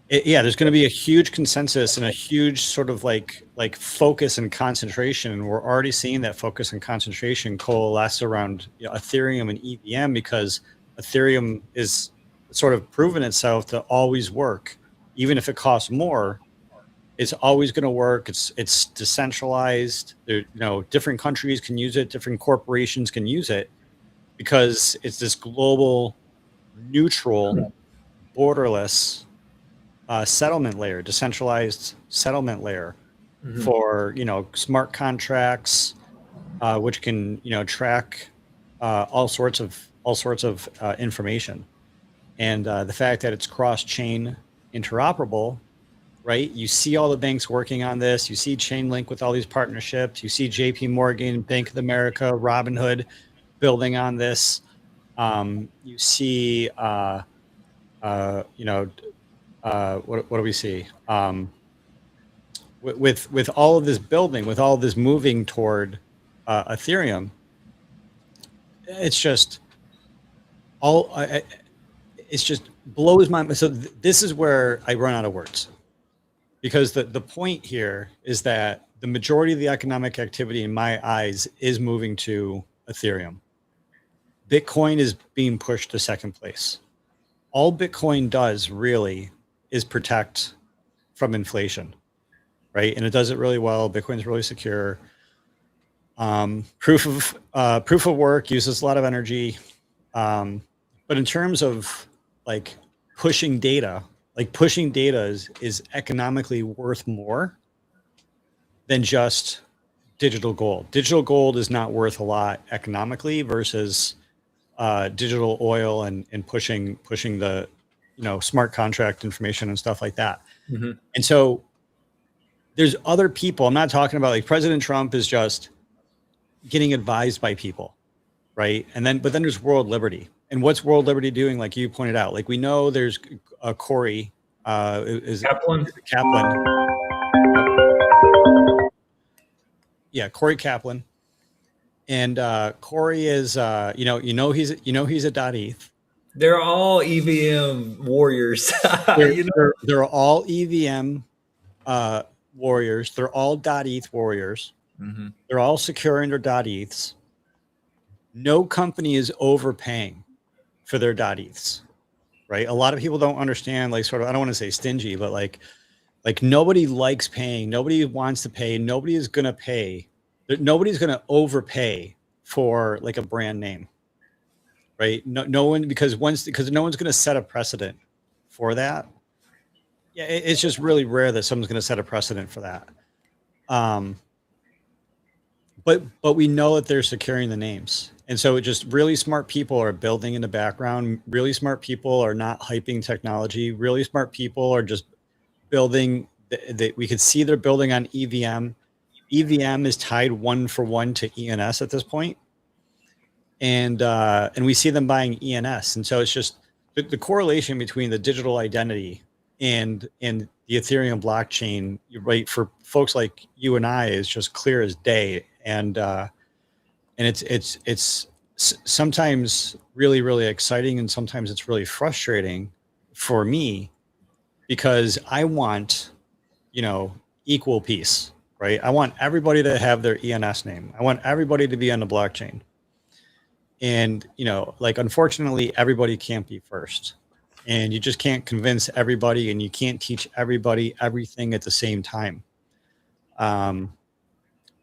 There's going to be a huge consensus and a huge sort of like focus and concentration. And we're already seeing that focus and concentration coalesce around Ethereum and EVM, because Ethereum is sort of proven itself to always work, even if it costs more. It's always going to work. It's decentralized. Different countries can use it. Different corporations can use it, because it's this global, neutral, borderless settlement layer, decentralized settlement layer for smart contracts, which can track all sorts of information. And the fact that it's cross-chain interoperable, right? You see all the banks working on this. You see Chainlink with all these partnerships. You see JP Morgan, Bank of America, Robinhood building on this. You see, what do we see? With all of this building, with all of this moving toward Ethereum, it's just it's just blows my mind. So this is where I run out of words, because the point here is that the majority of the economic activity in my eyes is moving to Ethereum. Bitcoin is being pushed to second place. All Bitcoin does really is protect from inflation, right? And it does it really well. Bitcoin's really secure. Proof of work uses a lot of energy. But in terms of like pushing data is economically worth more than just digital gold. Digital gold is not worth a lot economically versus digital oil and pushing the smart contract information and stuff like that. Mm-hmm. And so there's other people. I'm not talking about like President Trump is just getting advised by people, right? But then there's world liberty. And what's world liberty doing? Like you pointed out, like we know there's Corey Kaplan. Yeah, Corey Kaplan. And Corey is, he's a .eth. They're all EVM warriors. They're all EVM warriors. They're all .eth warriors. Mm-hmm. They're all securing their .eths. No company is overpaying for their .eths, right? A lot of people don't understand, like sort of, I don't want to say stingy, but like nobody likes paying. Nobody wants to pay. Nobody is going to pay. Nobody's going to overpay for like a brand name, right? No one, because no one's going to set a precedent for that. Yeah, it's just really rare that someone's going to set a precedent for that. but we know that they're securing the names. And so it just really smart people are building in the background. Really smart people are not hyping technology. Really smart people are just building. We could see they're building on EVM. EVM is tied 1-for-1 to ENS at this point, and we see them buying ENS. And so it's just the correlation between the digital identity and the Ethereum blockchain, right, for folks like you and I is just clear as day. And it's sometimes really really exciting, and sometimes it's really frustrating for me because I want, equal peace, right? I want everybody to have their ENS name. I want everybody to be on the blockchain. And, like, unfortunately, everybody can't be first. And you just can't convince everybody, and you can't teach everybody everything at the same time. Um,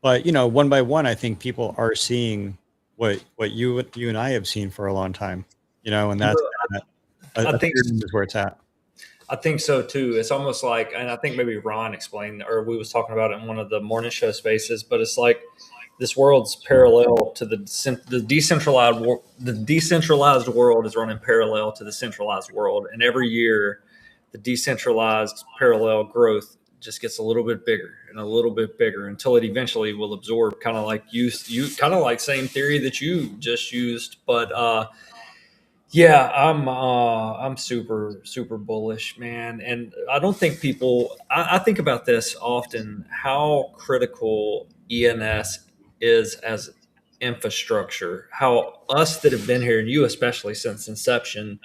but, one by one, I think people are seeing what you and I have seen for a long time, and You that's know, that I think Ethereum is where it's at. I think so too. It's almost like, and I think maybe Ron explained, or we was talking about it in one of the morning show spaces. But it's like this world's parallel to the decentralized the decentralized world is running parallel to the centralized world, and every year the decentralized parallel growth just gets a little bit bigger and a little bit bigger until it eventually will absorb, kind of like you kind of like same theory that you just used. But yeah, I'm super bullish, man. And I don't think people I think about this often, how critical ENS is as infrastructure. How us that have been here, and you especially since inception,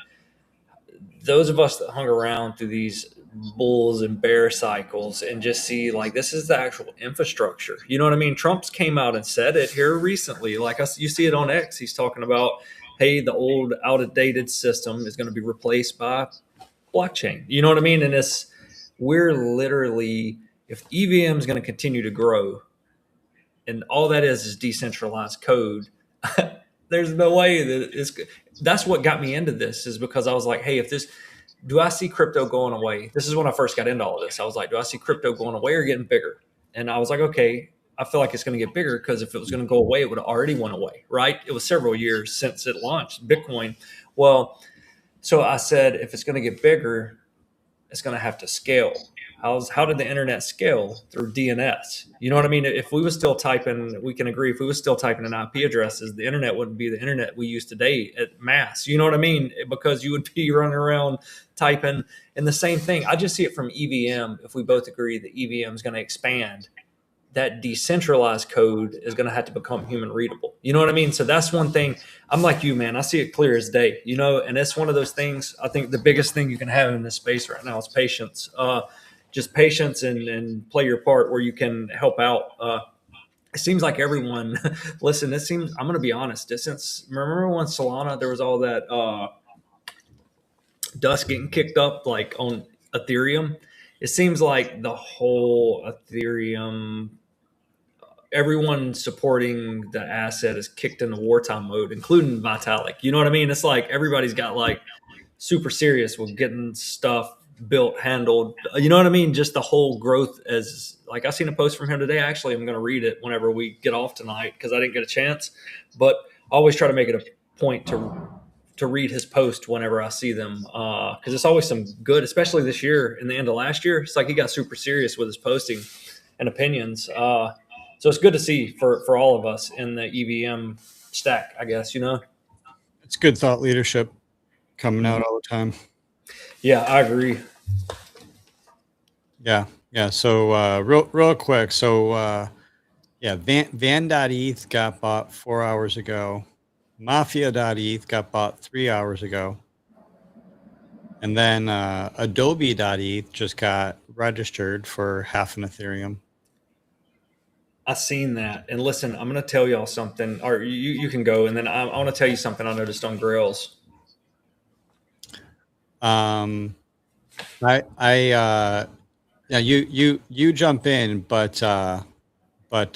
those of us that hung around through these bulls and bear cycles and just see like this is the actual infrastructure. You know what I mean? Trump's came out and said it here recently. Like us, you see it on X. He's talking about, hey, the old outdated system is going to be replaced by blockchain. You know what I mean? And it's we're literally, if EVM is going to continue to grow, and all that is decentralized code. There's no way that it's. That's what got me into this, is because I was like, hey, if this, do I see crypto going away? This is when I first got into all of this. I was like, do I see crypto going away or getting bigger? And I was like, okay, I feel like it's going to get bigger, because if it was going to go away, it would have already went away, right? It was several years since it launched Bitcoin. Well, so I said, if it's going to get bigger, it's going to have to scale. How did the internet scale? Through DNS. You know what I mean? If we was still typing, we can agree, if we was still typing in IP addresses, the internet wouldn't be the internet we use today at mass. You know what I mean? Because you would be running around typing. And the same thing, I just see it from EVM. If we both agree that EVM is going to expand, that decentralized code is going to have to become human readable. You know what I mean? So that's one thing. I'm like you, man. I see it clear as day, and it's one of those things. I think the biggest thing you can have in this space right now is patience. Just patience, and play your part where you can help out. It seems like everyone, listen, it seems, I'm going to be honest. Since, remember when Solana, there was all that dust getting kicked up like on Ethereum? It seems like the whole Ethereum, everyone supporting the asset is kicked into wartime mode, including Vitalik. You know what I mean? It's like everybody's got like super serious with getting stuff built, handled. You know what I mean? Just the whole growth. As like I seen a post from him today. Actually, I'm going to read it whenever we get off tonight because I didn't get a chance. But I always try to make it a point to read his post whenever I see them, because it's always some good, especially this year. In the end of last year, it's like he got super serious with his posting and opinions. So it's good to see for all of us in the EVM stack, I guess, It's good thought leadership coming out all the time. Yeah, I agree. Yeah. So real quick. So yeah, Van.eth got bought 4 hours ago. Mafia.eth got bought 3 hours ago. And then Adobe.eth just got registered for half an Ethereum. I seen that. And listen, I'm going to tell y'all something, or you can go, and then I want to tell you something I noticed on Grails. Yeah, you jump in, but let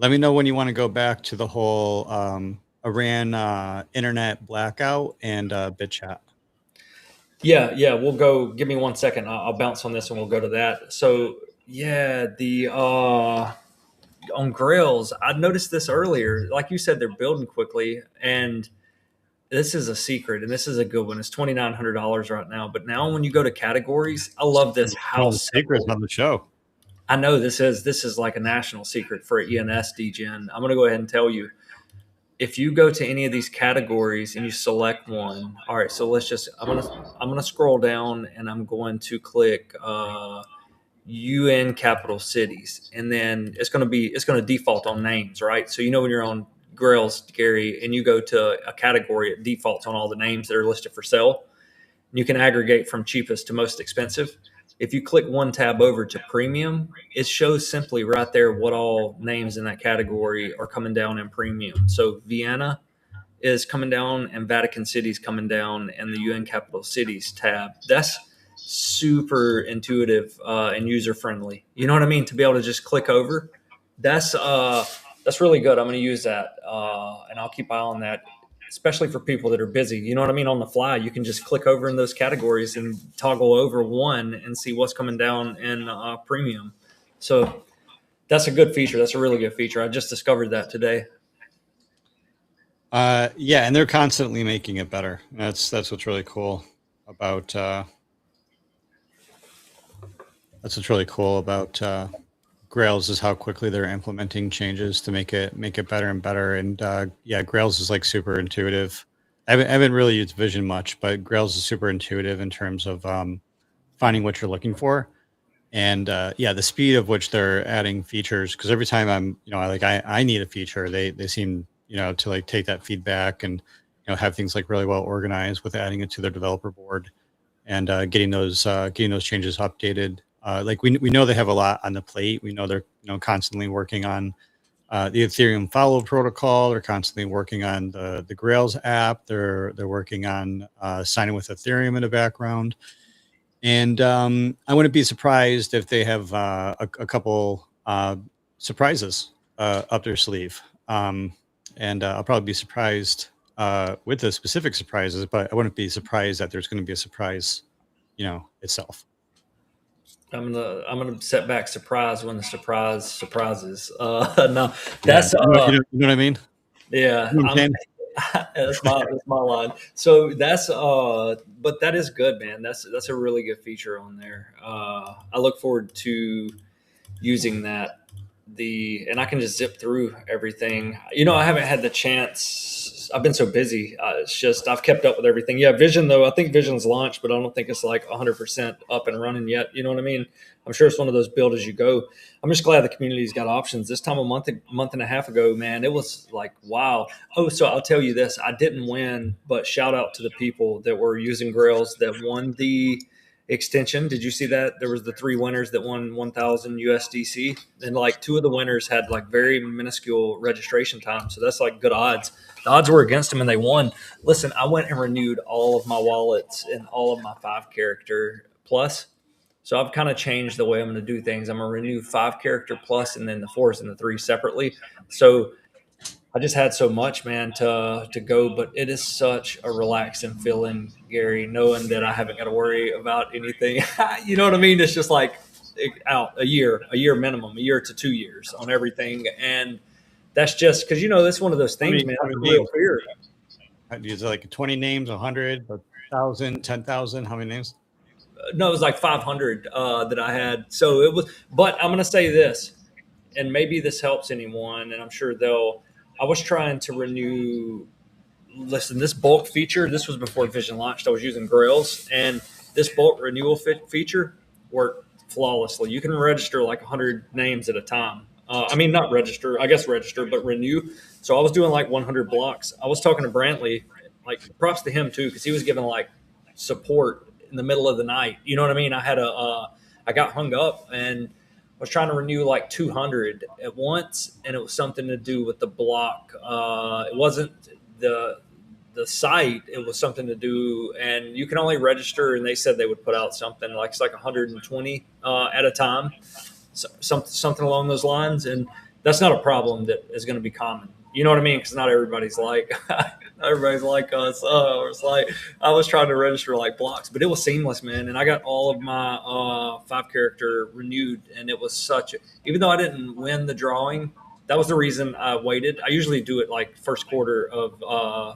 me know when you want to go back to the whole Iran internet blackout and BitChat. Yeah, we'll go. Give me 1 second. I'll bounce on this and we'll go to that. So yeah, the on Grails, I noticed this earlier. Like you said, they're building quickly, and this is a secret, and this is a good one. It's $2,900 right now. But now, when you go to categories, I love this. How Well, secrets simple. on the show. I know this is like a national secret for ENS DGen. I'm going to go ahead and tell you. If you go to any of these categories and you select one, all right. So let's just. I'm gonna scroll down, and I'm going to click UN capital cities, and then it's going to default on names, right? So when you're on Grails, Gary, and you go to a category, it defaults on all the names that are listed for sale. And you can aggregate from cheapest to most expensive. If you click one tab over to premium, it shows simply right there what all names in that category are coming down in premium. So Vienna is coming down, and Vatican City is coming down, and the UN capital cities tab. That's super intuitive and user friendly. You know what I mean? To be able to just click over, that's really good. I'm going to use that, and I'll keep eye on that, especially for people that are busy. You know what I mean? On the fly, you can just click over in those categories and toggle over one and see what's coming down in premium. So that's a good feature. That's a really good feature. I just discovered that today. Yeah, and they're constantly making it better. That's what's really cool about Grails is how quickly they're implementing changes to make it better and better. And yeah, Grails is like super intuitive. I haven't really used Vision much, but Grails is super intuitive in terms of finding what you're looking for. And yeah, the speed of which they're adding features, because every time I need a feature, they seem to like take that feedback and have things like really well organized with adding it to their developer board and getting those changes updated. Like we know they have a lot on the plate. We know they're constantly working on the Ethereum follow protocol. They're constantly working on the Grails app. They're working on signing with Ethereum in the background. And I wouldn't be surprised if they have a couple surprises up their sleeve. And I'll probably be surprised with the specific surprises, but I wouldn't be surprised that there's going to be a surprise, itself. I'm gonna set back surprise when the surprise surprises. No, Yeah, that's you know what I mean? yeah. You know what I'm saying? That's my line. So but that is good, man. That's a really good feature on there. I look forward to using that. And I can just zip through everything. I haven't had the chance. I've been so busy. It's just I've kept up with everything. Yeah, Vision though. I think Vision's launched, but I don't think it's like 100% up and running yet. You know what I mean? I'm sure it's one of those build as you go. I'm just glad the community's got options. This time a month and a half ago, man, it was like wow. Oh, so I'll tell you this: I didn't win, but shout out to the people that were using Grails that won the extension. Did you see that? There was the three winners that won 1,000 USDC, and like two of the winners had like very minuscule registration time. So that's like good odds. The odds were against them, and they won. Listen, I went and renewed all of my wallets and all of my 5-character plus. So I've kind of changed the way I'm going to do things. I'm going to renew 5-character plus, and then the 4s and the 3s separately. So I just had so much, man, to go, but it is such a relaxing feeling, Gary, knowing that I haven't got to worry about anything. You know what I mean? It's just like out a year minimum, a year to 2 years on everything, and that's just because that's one of those things, man. That's a real fear. Is it like 20 names, 100, 1,000, 10,000? How many names? No, it was like 500 that I had. So it was, but I'm going to say this, and maybe this helps anyone, and I'm sure I was trying to renew. Listen, this bulk feature, this was before Vision launched. I was using Grails, and this bulk renewal feature worked flawlessly. You can register like 100 names at a time. Not register, I guess register, but renew. So I was doing like 100 blocks. I was talking to Brantley, like props to him too, because he was giving like support in the middle of the night. You know what I mean? I got hung up and was trying to renew like 200 at once, and it was something to do with the block. It wasn't the site. It was something to do, and you can only register. And they said they would put out something like it's like 120 at a time, something along those lines. And that's not a problem that is going to be common. You know what I mean? Because not everybody's like Everybody's like us. It's like I was trying to register like blocks, but it was seamless, man. And I got all of my 5 character renewed, and it was such. Even though I didn't win the drawing, that was the reason I waited. I usually do it like first quarter of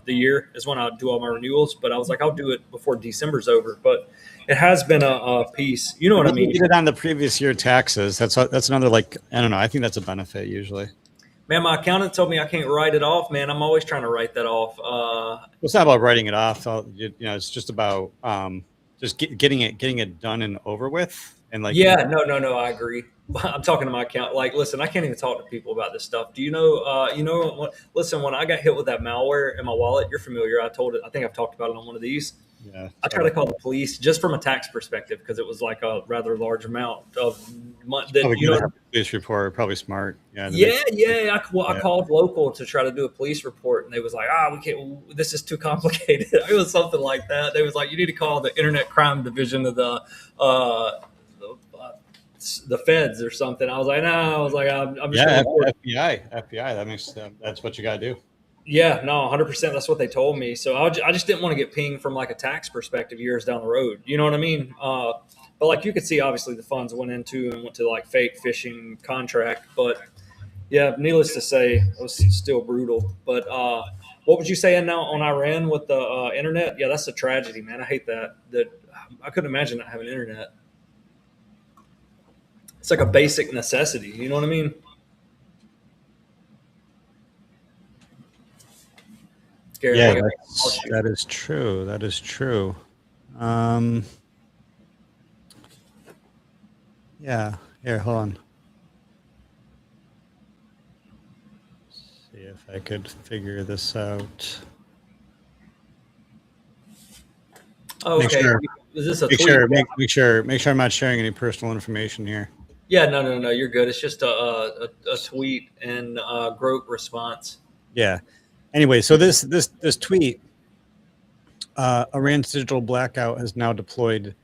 the year is when I do all my renewals, but I was like, I'll do it before December's over. But it has been a piece. You know what I mean? You did it on the previous year taxes. That's another, like, I don't know. I think that's a benefit usually. Man, my accountant told me I can't write it off, man. I'm always trying to write that off. It's not about writing it off. It's just about just getting it done and over with. And like, Yeah, no, I agree. I'm talking to my account. Like, listen, I can't even talk to people about this stuff. Do you know? Listen, when I got hit with that malware in my wallet, you're familiar. I think I've talked about it on one of these. yeah, I tried to call the police just from a tax perspective because it was like a rather large amount of money. That, probably have a police report. Probably smart. Yeah. I called local to try to do a police report, and they was like, we can't. This is too complicated. It was something like that. They was like, you need to call the Internet Crime Division of the feds or something. I was like, no. I was like, I'm just FBI. That's what you got to do. Yeah, no, 100%. That's what they told me. So I just didn't want to get pinged from like a tax perspective years down the road. You know what I mean? But like you could see, obviously the funds went to like fake phishing contract. But yeah, needless to say, it was still brutal. But what would you say now on Iran with the internet? Yeah, that's a tragedy, man. I hate that. I couldn't imagine not having internet. It's like a basic necessity. You know what I mean? Gary, Yeah, that is true. That is true. Yeah. Here, hold on. See if I could figure this out. Oh, okay. Is this a tweet? Make sure I'm not sharing any personal information here. Yeah, no. You're good. It's just a tweet and a Grote response. Yeah. Anyway, so this tweet, Iran's digital blackout has now deployed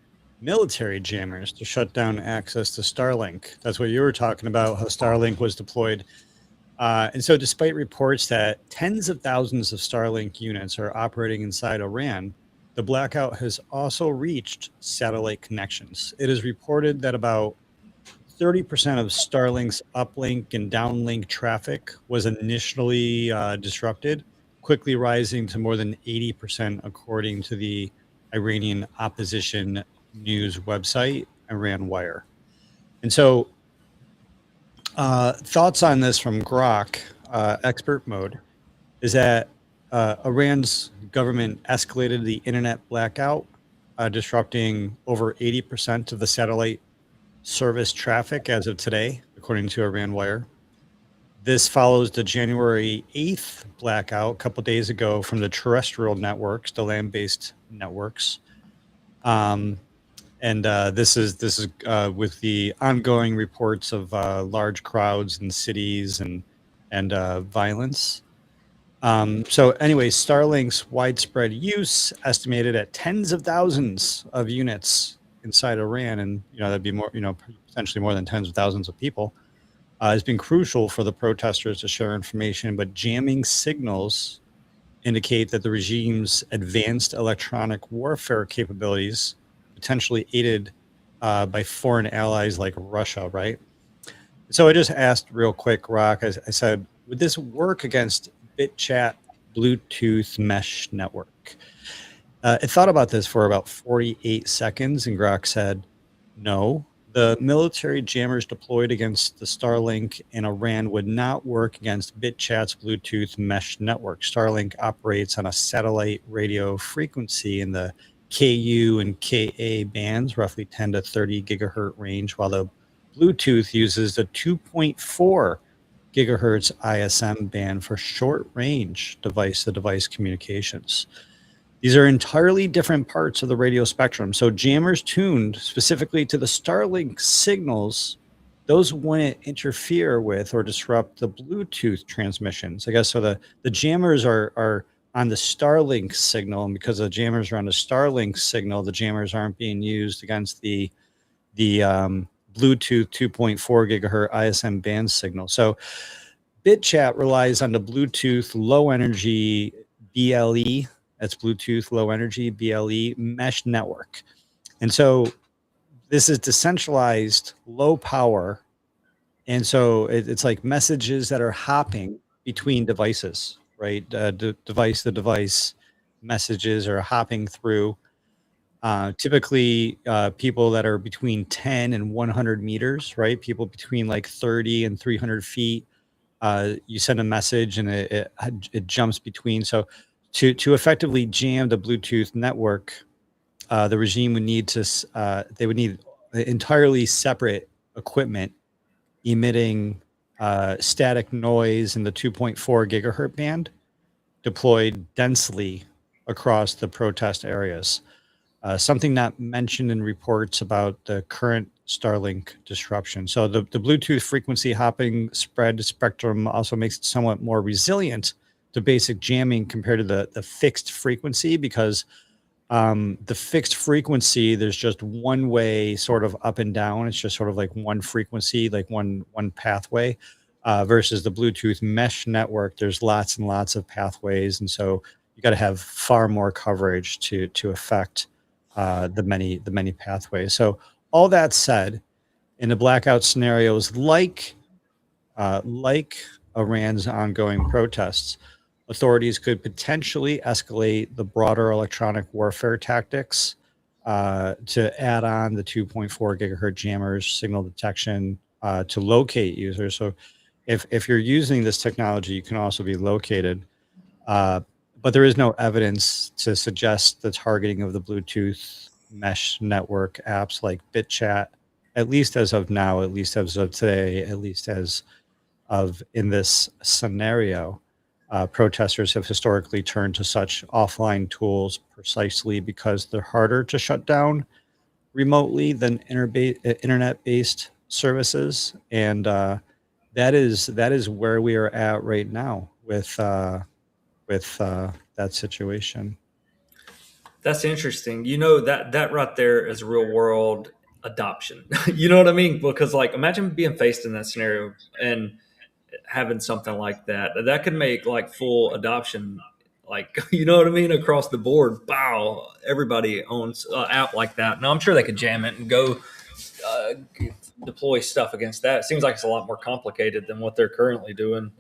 military jammers to shut down access to Starlink. That's what you were talking about, how Starlink was deployed. And so despite reports that tens of thousands of Starlink units are operating inside Iran, the blackout has also reached satellite connections. It is reported that about 30% of Starlink's uplink and downlink traffic was initially disrupted, quickly rising to more than 80% according to the Iranian opposition news website, Iran Wire. And so thoughts on this from Grok, expert mode, is that Iran's government escalated the internet blackout, disrupting over 80% of the satellite service traffic as of today, according to Iran Wire. This follows the January 8th blackout a couple days ago from the terrestrial networks, the land-based networks. And this is with the ongoing reports of large crowds in cities and violence. So anyway, Starlink's widespread use, estimated at tens of thousands of units inside Iran, and that'd be more, potentially more than tens of thousands of people, has been crucial for the protesters to share information. But jamming signals indicate that the regime's advanced electronic warfare capabilities, potentially aided by foreign allies like Russia, right? So I just asked real quick, Rock, I said, would this work against BitChat Bluetooth mesh network? I thought about this for about 48 seconds, and Grok said, no, the military jammers deployed against the Starlink in Iran would not work against BitChat's Bluetooth mesh network. Starlink operates on a satellite radio frequency in the KU and KA bands, roughly 10 to 30 gigahertz range, while the Bluetooth uses the 2.4 gigahertz ISM band for short range device-to-device communications. These are entirely different parts of the radio spectrum. So jammers tuned specifically to the Starlink signals, those wouldn't interfere with or disrupt the Bluetooth transmissions. I guess so the jammers are on the Starlink signal, and because the jammers are on the Starlink signal, the jammers aren't being used against the Bluetooth 2.4 gigahertz ISM band signal. So BitChat relies on the Bluetooth low energy BLE, that's Bluetooth Low Energy, BLE mesh network. And so this is decentralized, low power. And so it's like messages that are hopping between devices, right? Device to device messages are hopping through. Typically, people that are between 10 and 100 meters, right? People between like 30 and 300 feet. You send a message and it jumps between. So to effectively jam the Bluetooth network, the regime would need they would need entirely separate equipment emitting static noise in the 2.4 gigahertz band deployed densely across the protest areas. Something not mentioned in reports about the current Starlink disruption. So the Bluetooth frequency hopping spread spectrum also makes it somewhat more resilient to basic jamming compared to the fixed frequency, because the fixed frequency, there's just one way sort of up and down. It's just sort of like one frequency, like one pathway, versus the Bluetooth mesh network. There's lots and lots of pathways. And so you got to have far more coverage to affect the many pathways. So all that said, in the blackout scenarios like Iran's ongoing protests, authorities could potentially escalate the broader electronic warfare tactics to add on the 2.4 gigahertz jammers signal detection to locate users. So if you're using this technology, you can also be located. But there is no evidence to suggest the targeting of the Bluetooth mesh network apps like BitChat, at least as of now, at least as of today, at least as of in this scenario. Protesters have historically turned to such offline tools precisely because they're harder to shut down remotely than internet-based services, and that is where we are at right now with that situation. That's interesting. You know, that right there is real world adoption. You know what I mean? Because like imagine being faced in that scenario and having something like that. That could make like full adoption, like you know what I mean, across the board. Wow, everybody owns an app like that. Now I'm sure they could jam it and go uh, deploy stuff against that. It seems like it's a lot more complicated than what they're currently doing.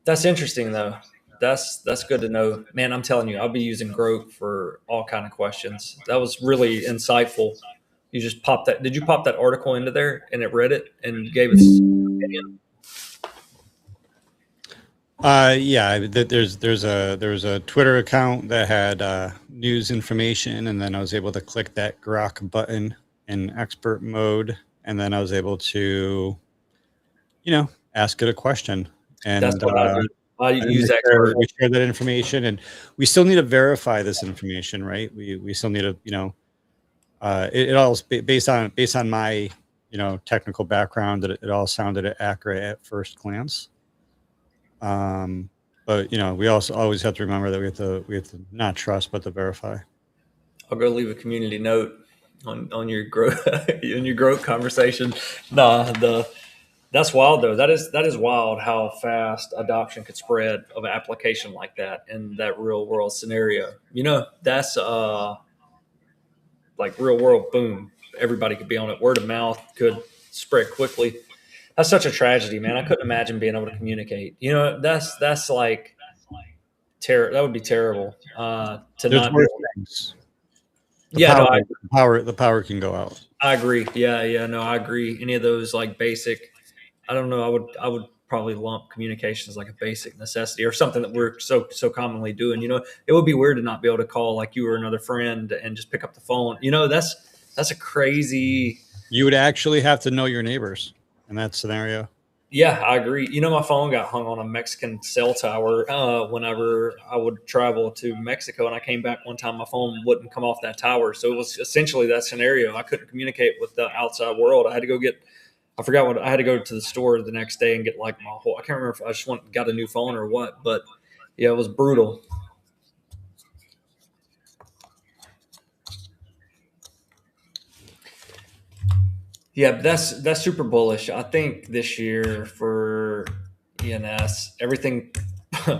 That's interesting though. That's good to know, man. I'm telling you, I'll be using Grok for all kind of questions. That was really insightful. You just popped that. Did you pop that article into there and it read it and gave its opinion? Yeah, there was a Twitter account that had news information, and then I was able to click that Grok button in expert mode, and then I was able to, ask it a question, That's and what I do. I and use expert. we share that information, and we still need to verify this information, right? We still need to, it all is based on my, technical background, that it all sounded accurate at first glance. But we also always have to remember that we have to not trust, but to verify. I'll go leave a community note on your growth in your growth conversation. Nah, that's wild though. That is wild how fast adoption could spread of an application like that in that real world scenario. You know, that's like real world boom. Everybody could be on it. Word of mouth could spread quickly. That's such a tragedy, man. I couldn't imagine being able to communicate. You know, that's like that would be terrible to There's not be. worse things. The Yeah, no, power, the power can go out. I agree. Yeah, no, I agree. Any of those like basic, I don't know. I would probably lump communication as like a basic necessity or something that we're so commonly doing. You know, it would be weird to not be able to call like you or another friend and just pick up the phone. You know, that's a crazy. You would actually have to know your neighbors in that scenario. Yeah, I agree. You know, my phone got hung on a Mexican cell tower whenever I would travel to Mexico, and I came back one time. My phone wouldn't come off that tower, so it was essentially that scenario. I couldn't communicate with the outside world. I had to go get. I forgot what I had to go to the store the next day and get like my whole. I can't remember if I just got a new phone or what, but yeah, it was brutal. Yeah, but that's super bullish. I think this year for ENS, everything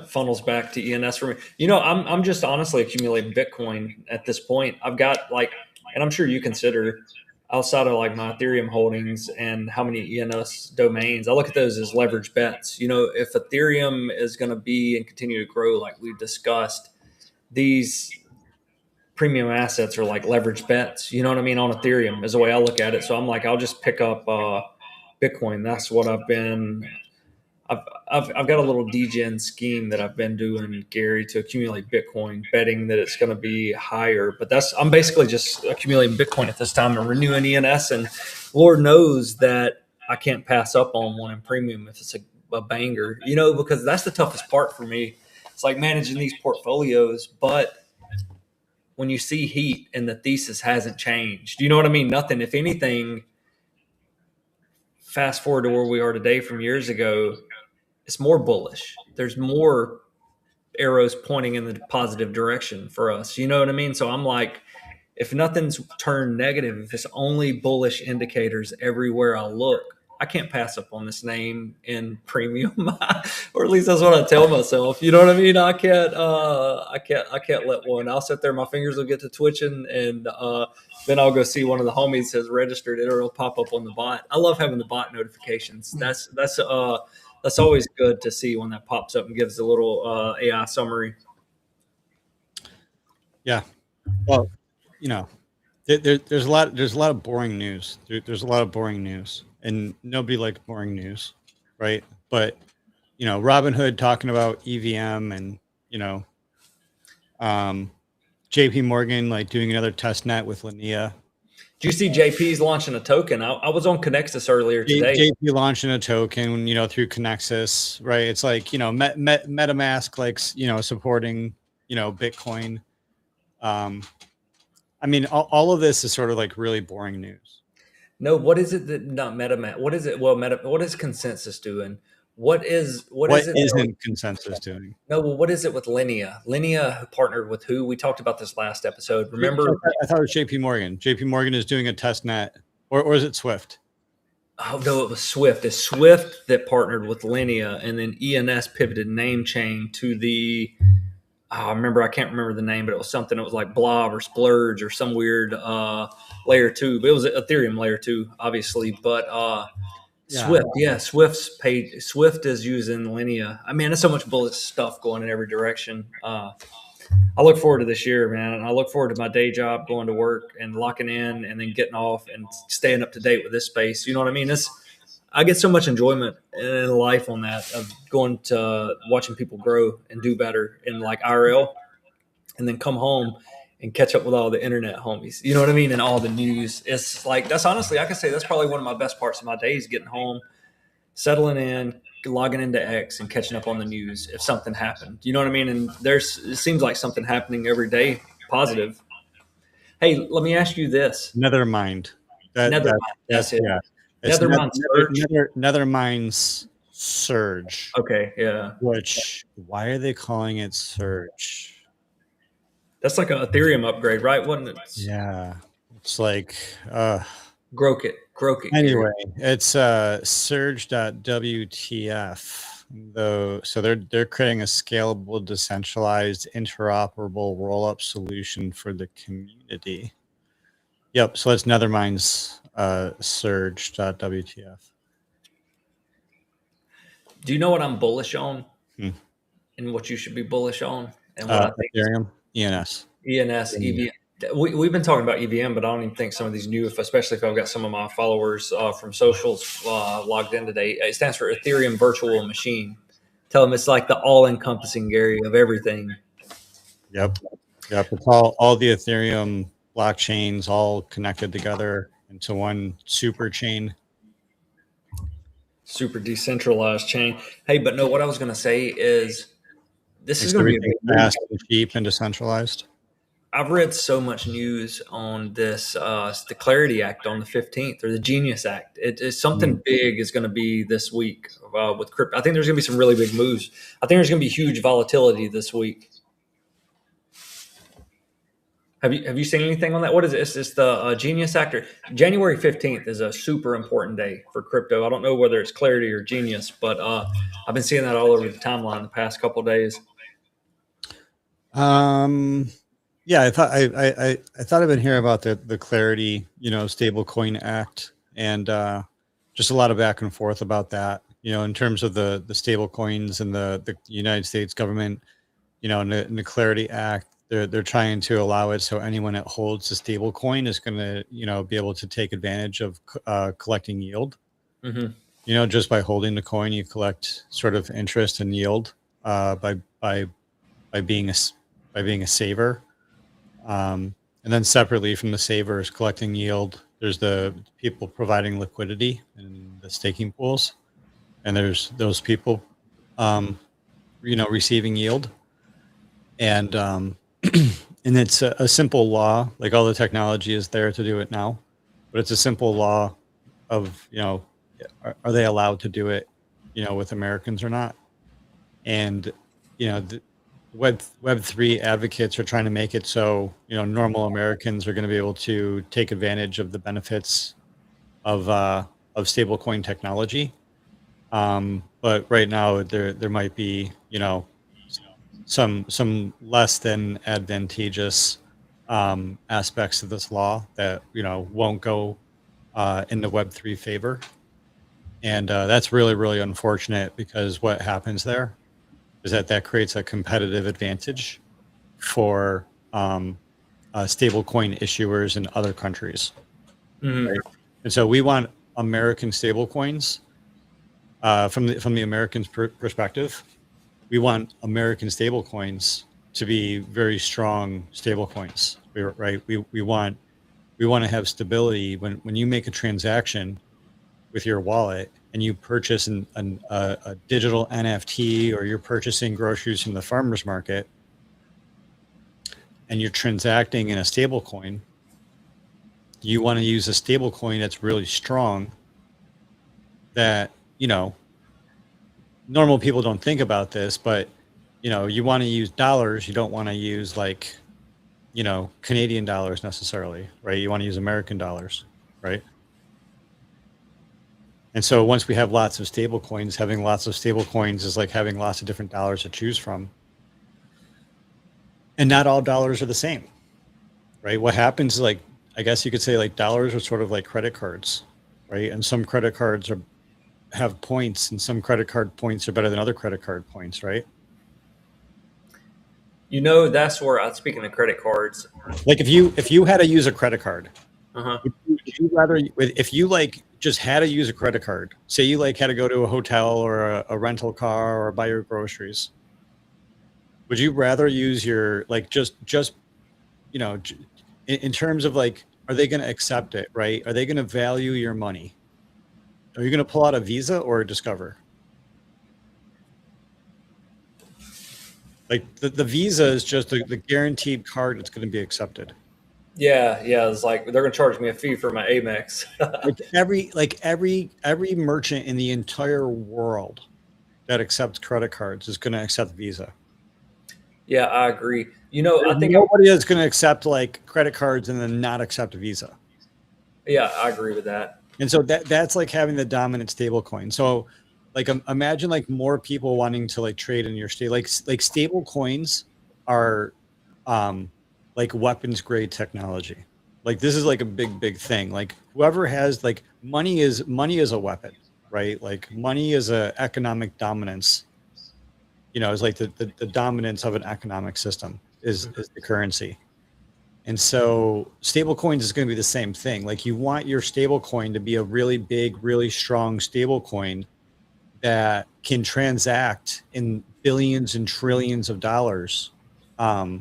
funnels back to ENS for me. I'm just honestly accumulating Bitcoin at this point. I've got and I'm sure you consider outside of like my Ethereum holdings and how many ENS domains, I look at those as leverage bets. If Ethereum is going to be and continue to grow like we've discussed, these premium assets are like leverage bets. You know what I mean? On Ethereum is the way I look at it. So I'm like, I'll just pick up Bitcoin. That's what I've got a little degen scheme that I've been doing, Gary, to accumulate Bitcoin, betting that it's going to be higher. But I'm basically just accumulating Bitcoin at this time and renewing ENS. And Lord knows that I can't pass up on one in premium if it's a banger, because that's the toughest part for me. It's like managing these portfolios, but when you see heat and the thesis hasn't changed, you know what I mean? Nothing. If anything, fast forward to where we are today from years ago, it's more bullish. There's more arrows pointing in the positive direction for us. You know what I mean? So I'm like, if nothing's turned negative, if it's only bullish indicators everywhere I look, I can't pass up on this name in premium, or at least that's what I tell myself. You know what I mean? I can't let one. I'll sit there, my fingers will get to twitching, and then I'll go see one of the homies has registered it, or it'll pop up on the bot. I love having the bot notifications. That's always good to see when that pops up and gives a little AI summary. Yeah. Well, there's a lot of boring news. There's a lot of boring news, and nobody likes boring news, right? But Robinhood talking about EVM, and JP Morgan like doing another test net with Linea. Do you see JP's launching a token? I was on Connexus earlier today. JP launching a token, through Connexus, right? It's like MetaMask, like supporting Bitcoin. I mean, all of this is sort of like really boring news. No, what is it that not MetaMask? What is it? Well, what is Consensus doing? What isn't Consensus doing? No, well, what is it with Linea? Linea partnered with who? We talked about this last episode. Remember? I thought it was JP Morgan. JP Morgan is doing a test net, or is it Swift? Oh no, it was Swift. It's Swift that partnered with Linea, and then ENS pivoted name chain to the. I can't remember the name, but it was something. It was like Blob or Splurge or some weird layer 2. But it was Ethereum layer 2, obviously. But Swift, Swift is using Linea. I mean, there's so much bullet stuff going in every direction. I look forward to this year, man. And I look forward to my day job, going to work and locking in, and then getting off and staying up to date with this space. You know what I mean? I get so much enjoyment in life on that, of going to watching people grow and do better in like IRL, and then come home and catch up with all the internet homies. You know what I mean? And all the news. It's like, that's honestly, I can say that's probably one of my best parts of my days, getting home, settling in, logging into X and catching up on the news if something happened. You know what I mean? And it seems like something happening every day, positive. Hey, let me ask you this. Nethermind. That's it. Yeah. Nethermind's Surge. Okay, yeah. Why are they calling it Surge? That's like an Ethereum upgrade, right? Wasn't it? Yeah. It's like Grok it. Anyway, it's surge.wtf. Though, so they're creating a scalable, decentralized, interoperable roll-up solution for the community. Yep. So that's Nethermind's surge.wtf. Do you know what I'm bullish on, and what you should be bullish on, and what I think? Ethereum, ENS, EVM. We've been talking about EVM, but I don't even think some of these new, especially if I've got some of my followers from socials logged in today. It stands for Ethereum Virtual Machine. Tell them it's like the all-encompassing, Gary, of everything. Yep. It's all the Ethereum blockchains all connected together into one super chain. Super decentralized chain. Hey, but no, what I was going to say is this is going to be fast and cheap and decentralized. I've read so much news on this, the Clarity Act on the 15th, or the Genius Act. It's something big is going to be this week with crypto. I think there's going to be some really big moves. I think there's going to be huge volatility this week. Have you seen anything on that? What is it? It's the Genius Actor. January 15th is a super important day for crypto. I don't know whether it's Clarity or Genius, but I've been seeing that all over the timeline the past couple of days. Um, yeah, I thought I've been hearing about the Clarity, Stablecoin Act, and just a lot of back and forth about that. In terms of the stable coins and the United States government, in the Clarity Act, they're trying to allow it so anyone that holds a stable coin is going to be able to take advantage of collecting yield. Hmm. Just by holding the coin, you collect sort of interest and yield by being a saver. And then separately from the savers collecting yield, there's the people providing liquidity in the staking pools, and there's those people, receiving yield. And and it's a simple law. Like, all the technology is there to do it now, but it's a simple law of are they allowed to do it, with Americans or not? And the Web3 advocates are trying to make it so normal Americans are going to be able to take advantage of the benefits of stablecoin technology. But right now there might be some less than advantageous aspects of this law that won't go in the Web3 favor, and that's really, really unfortunate, because what happens there is that creates a competitive advantage for stablecoin issuers in other countries. Hmm. Right? And so we want American stablecoins, from the Americans' perspective. We want American stablecoins to be very strong stablecoins. Right? We want to have stability when you make a transaction with your wallet and you purchase a digital NFT, or you're purchasing groceries from the farmer's market and you're transacting in a stable coin. You want to use a stable coin that's really strong, that normal people don't think about this, but you want to use dollars. You don't want to use Canadian dollars necessarily, right? You want to use American dollars, right? And so once we have lots of stable coins, having lots of stable coins is like having lots of different dollars to choose from. And not all dollars are the same, right? What happens is, like, I guess you could say, like, dollars are sort of like credit cards, right? And some credit cards have points, and some credit card points are better than other credit card points, right? That's where, speaking of credit cards. Like, if you had to use a credit card, Uh-huh. would you rather, if you just had to use a credit card, say you had to go to a hotel or a rental car or buy your groceries, would you rather use your just in terms of, are they going to accept it, right? Are they going to value your money? Are you going to pull out a Visa or a Discover? Like, the Visa is just the guaranteed card that's going to be accepted. Yeah, it's like they're going to charge me a fee for my Amex. Every merchant in the entire world that accepts credit cards is going to accept Visa. Yeah, I agree. I think Nobody is going to accept credit cards and then not accept Visa. yeah, I agree with that. And so that's like having the dominant stable coin. So imagine more people wanting to trade in your state. Like stable coins are weapons grade technology. This is a big thing. Whoever has money is a weapon, right? Money is a economic dominance. It's the dominance of an economic system is the currency. And so stable coins is going to be the same thing. You want your stable coin to be a really big, really strong stable coin that can transact in billions and trillions of dollars, of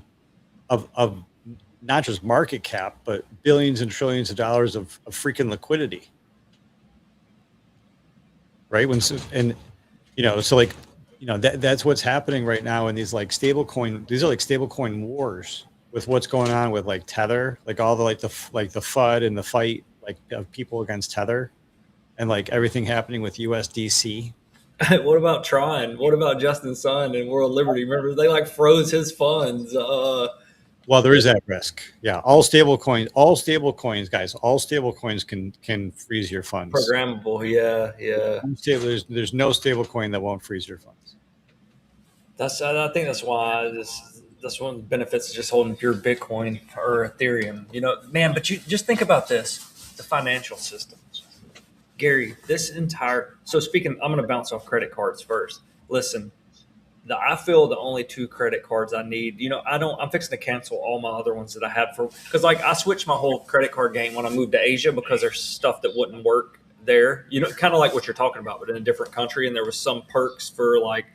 not just market cap, but billions and trillions of dollars of freaking liquidity. Right? That's what's happening right now in these stable coin. These are stable coin wars with what's going on with Tether, all the the FUD and the fight of people against Tether, and everything happening with USDC. What about Tron? What about Justin Sun and World Liberty? Remember, they froze his funds. Well, there is that risk. Yeah, all stable coins, guys, all stable coins can freeze your funds. Programmable, yeah. There's no stable coin that won't freeze your funds. I think that's why that's one of the benefits of just holding pure Bitcoin or Ethereum. Man, but you just think about this: the financial system, Gary. This entire speaking, I'm going to bounce off credit cards first. Listen, I feel the only two credit cards I need. I'm fixing to cancel all my other ones that I had because like I switched my whole credit card game when I moved to Asia because there's stuff that wouldn't work there. Kind of like what you're talking about, but in a different country, and there was some perks for like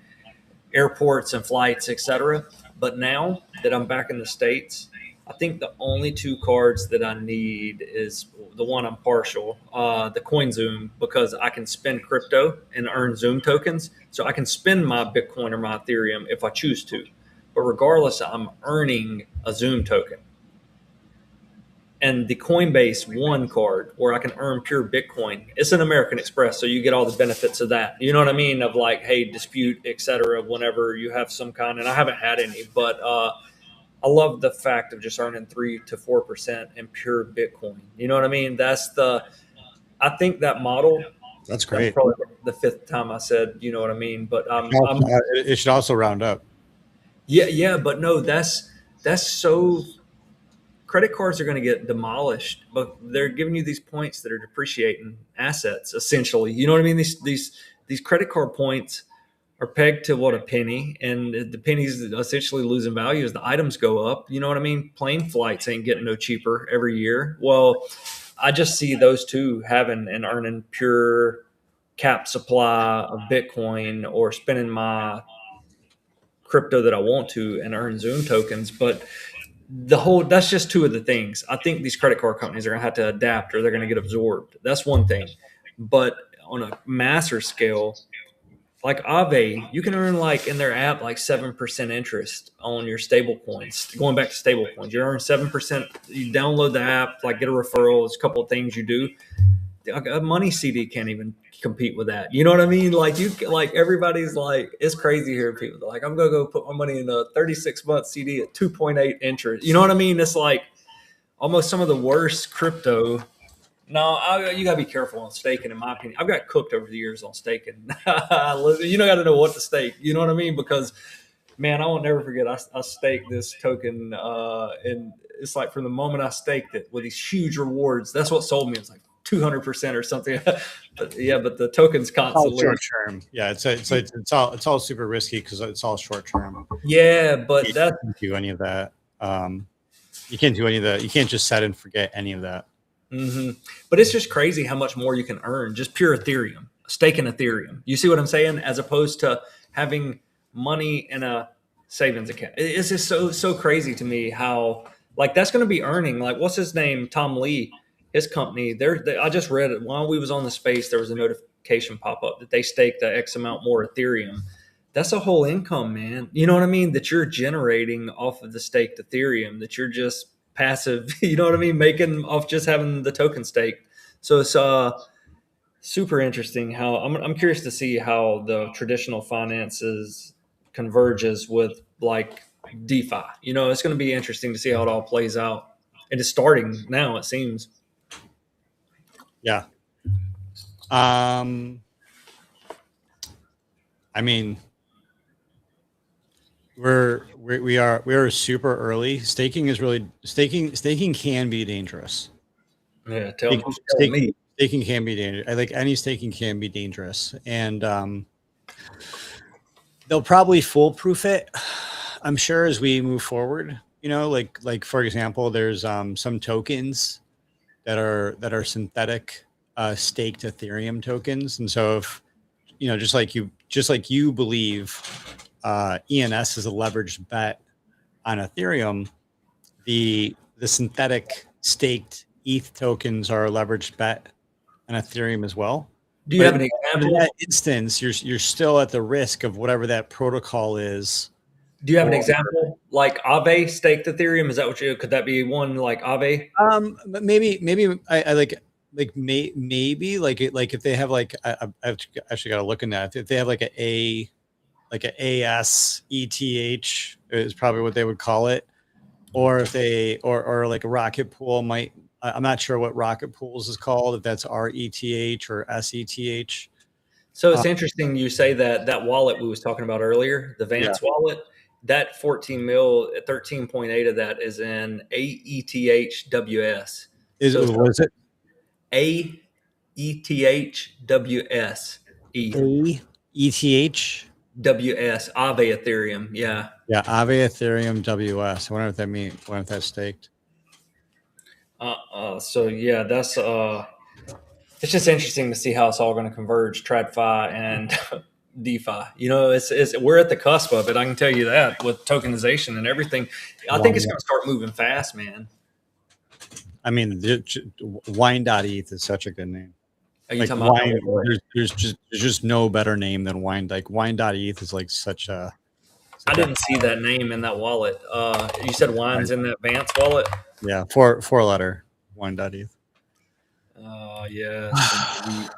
airports and flights, etc. But now that I'm back in the States, I think the only two cards that I need is the one I'm partial, the CoinZoom, because I can spend crypto and earn Zoom tokens. So I can spend my Bitcoin or my Ethereum if I choose to. But regardless, I'm earning a Zoom token. And the Coinbase One card, where I can earn pure Bitcoin, it's an American Express, so you get all the benefits of that. You know what I mean? Of like, hey, dispute, etc. Whenever you have some kind, and I haven't had any, but I love the fact of just earning 3 to 4% in pure Bitcoin. You know what I mean? I think that model. That's great. Probably the fifth time I said, you know what I mean? But it should also round up. Yeah, but no, that's so. Credit cards are going to get demolished, but they're giving you these points that are depreciating assets, essentially. You know what I mean? These credit card points are pegged to what, a penny, and the penny's essentially losing value as the items go up. You know what I mean? Plane flights ain't getting no cheaper every year. Well, I just see those two having and earning pure cap supply of Bitcoin, or spending my crypto that I want to and earn Zoom tokens. But that's just two of the things. I think these credit card companies are going to have to adapt, or they're going to get absorbed. That's one thing. But on a massive scale, like Aave, you can earn like in their app like 7% interest on your stable coins. Going back to stable coins, you earn 7%. You download the app, like get a referral. There's a couple of things you do. A money CD can't even compete with that. You know what I mean? Like everybody's like, it's crazy here. People are like, I'm gonna go put my money in a 36-month CD at 2.8 interest. You know what I mean? It's like almost some of the worst crypto. No, you gotta be careful on staking. In my opinion, I've got cooked over the years on staking. You got to know what to stake. You know what I mean? Because man, I won't never forget. I staked this token, and it's like from the moment I staked it with these huge rewards. That's what sold me. It's like 200% or something. But the tokens constantly short term. Yeah, it's all super risky because it's all short term. Yeah, but you can't do any of that. You can't do any of that. You can't just set and forget any of that. Mm-hmm. But it's just crazy how much more you can earn just pure Ethereum, staking Ethereum. You see what I'm saying? As opposed to having money in a savings account. It's just so crazy to me how like that's going to be earning. Like what's his name? Tom Lee, his company. I just read it while we was on the space. There was a notification pop up that they staked the X amount more Ethereum. That's a whole income, man. You know what I mean? That you're generating off of the staked Ethereum. That you're just passive. You know what I mean? Making off just having the token staked. So it's super interesting how I'm curious to see how the traditional finances converges with like DeFi. It's going to be interesting to see how it all plays out. And it's starting now, it seems. Yeah. I mean, we are super early. Staking can be dangerous. Yeah, tell me. Staking can be dangerous. I think any staking can be dangerous, and they'll probably foolproof it, I'm sure, as we move forward. Like for example, there's some tokens that are synthetic staked Ethereum tokens, and so if just like you believe ENS is a leveraged bet on Ethereum, the synthetic staked ETH tokens are a leveraged bet on Ethereum as well. Do you have an example? In that instance, you're still at the risk of whatever that protocol is. Do you have an example? Like Aave staked Ethereum? Is that could that be one like Aave? Maybe I maybe if they have I've actually got to look in that. If they have like an ASETH is probably what they would call it. or if they or like a rocket pool might. I'm not sure what rocket pools is called. If that's RETH or SETH. So it's interesting you say that that wallet we was talking about earlier, the Yeah. Vance wallet, that 14 mil, 13.8 of that is in AETHWS. Is So it's was it AETHWS, ETH, AETH? WS, Aave Ethereum. Yeah. Yeah, Aave Ethereum WS. I wonder if that means. I wonder if that's staked. So yeah, that's it's just interesting to see how it's all going to converge, TradFi and DeFi. You know, it's we're at the cusp of it. I can tell you that with tokenization and everything. I think it's Wow. going to start moving fast, man. I mean, wine.eth is such a good name. Are you Like talking about that wine, wallet? there's just no better name than wine. Like wine.eth is like I such a didn't see that name in that wallet. You said Wine's in that Vance wallet. yeah, four letter wine.eth. Yes, indeed.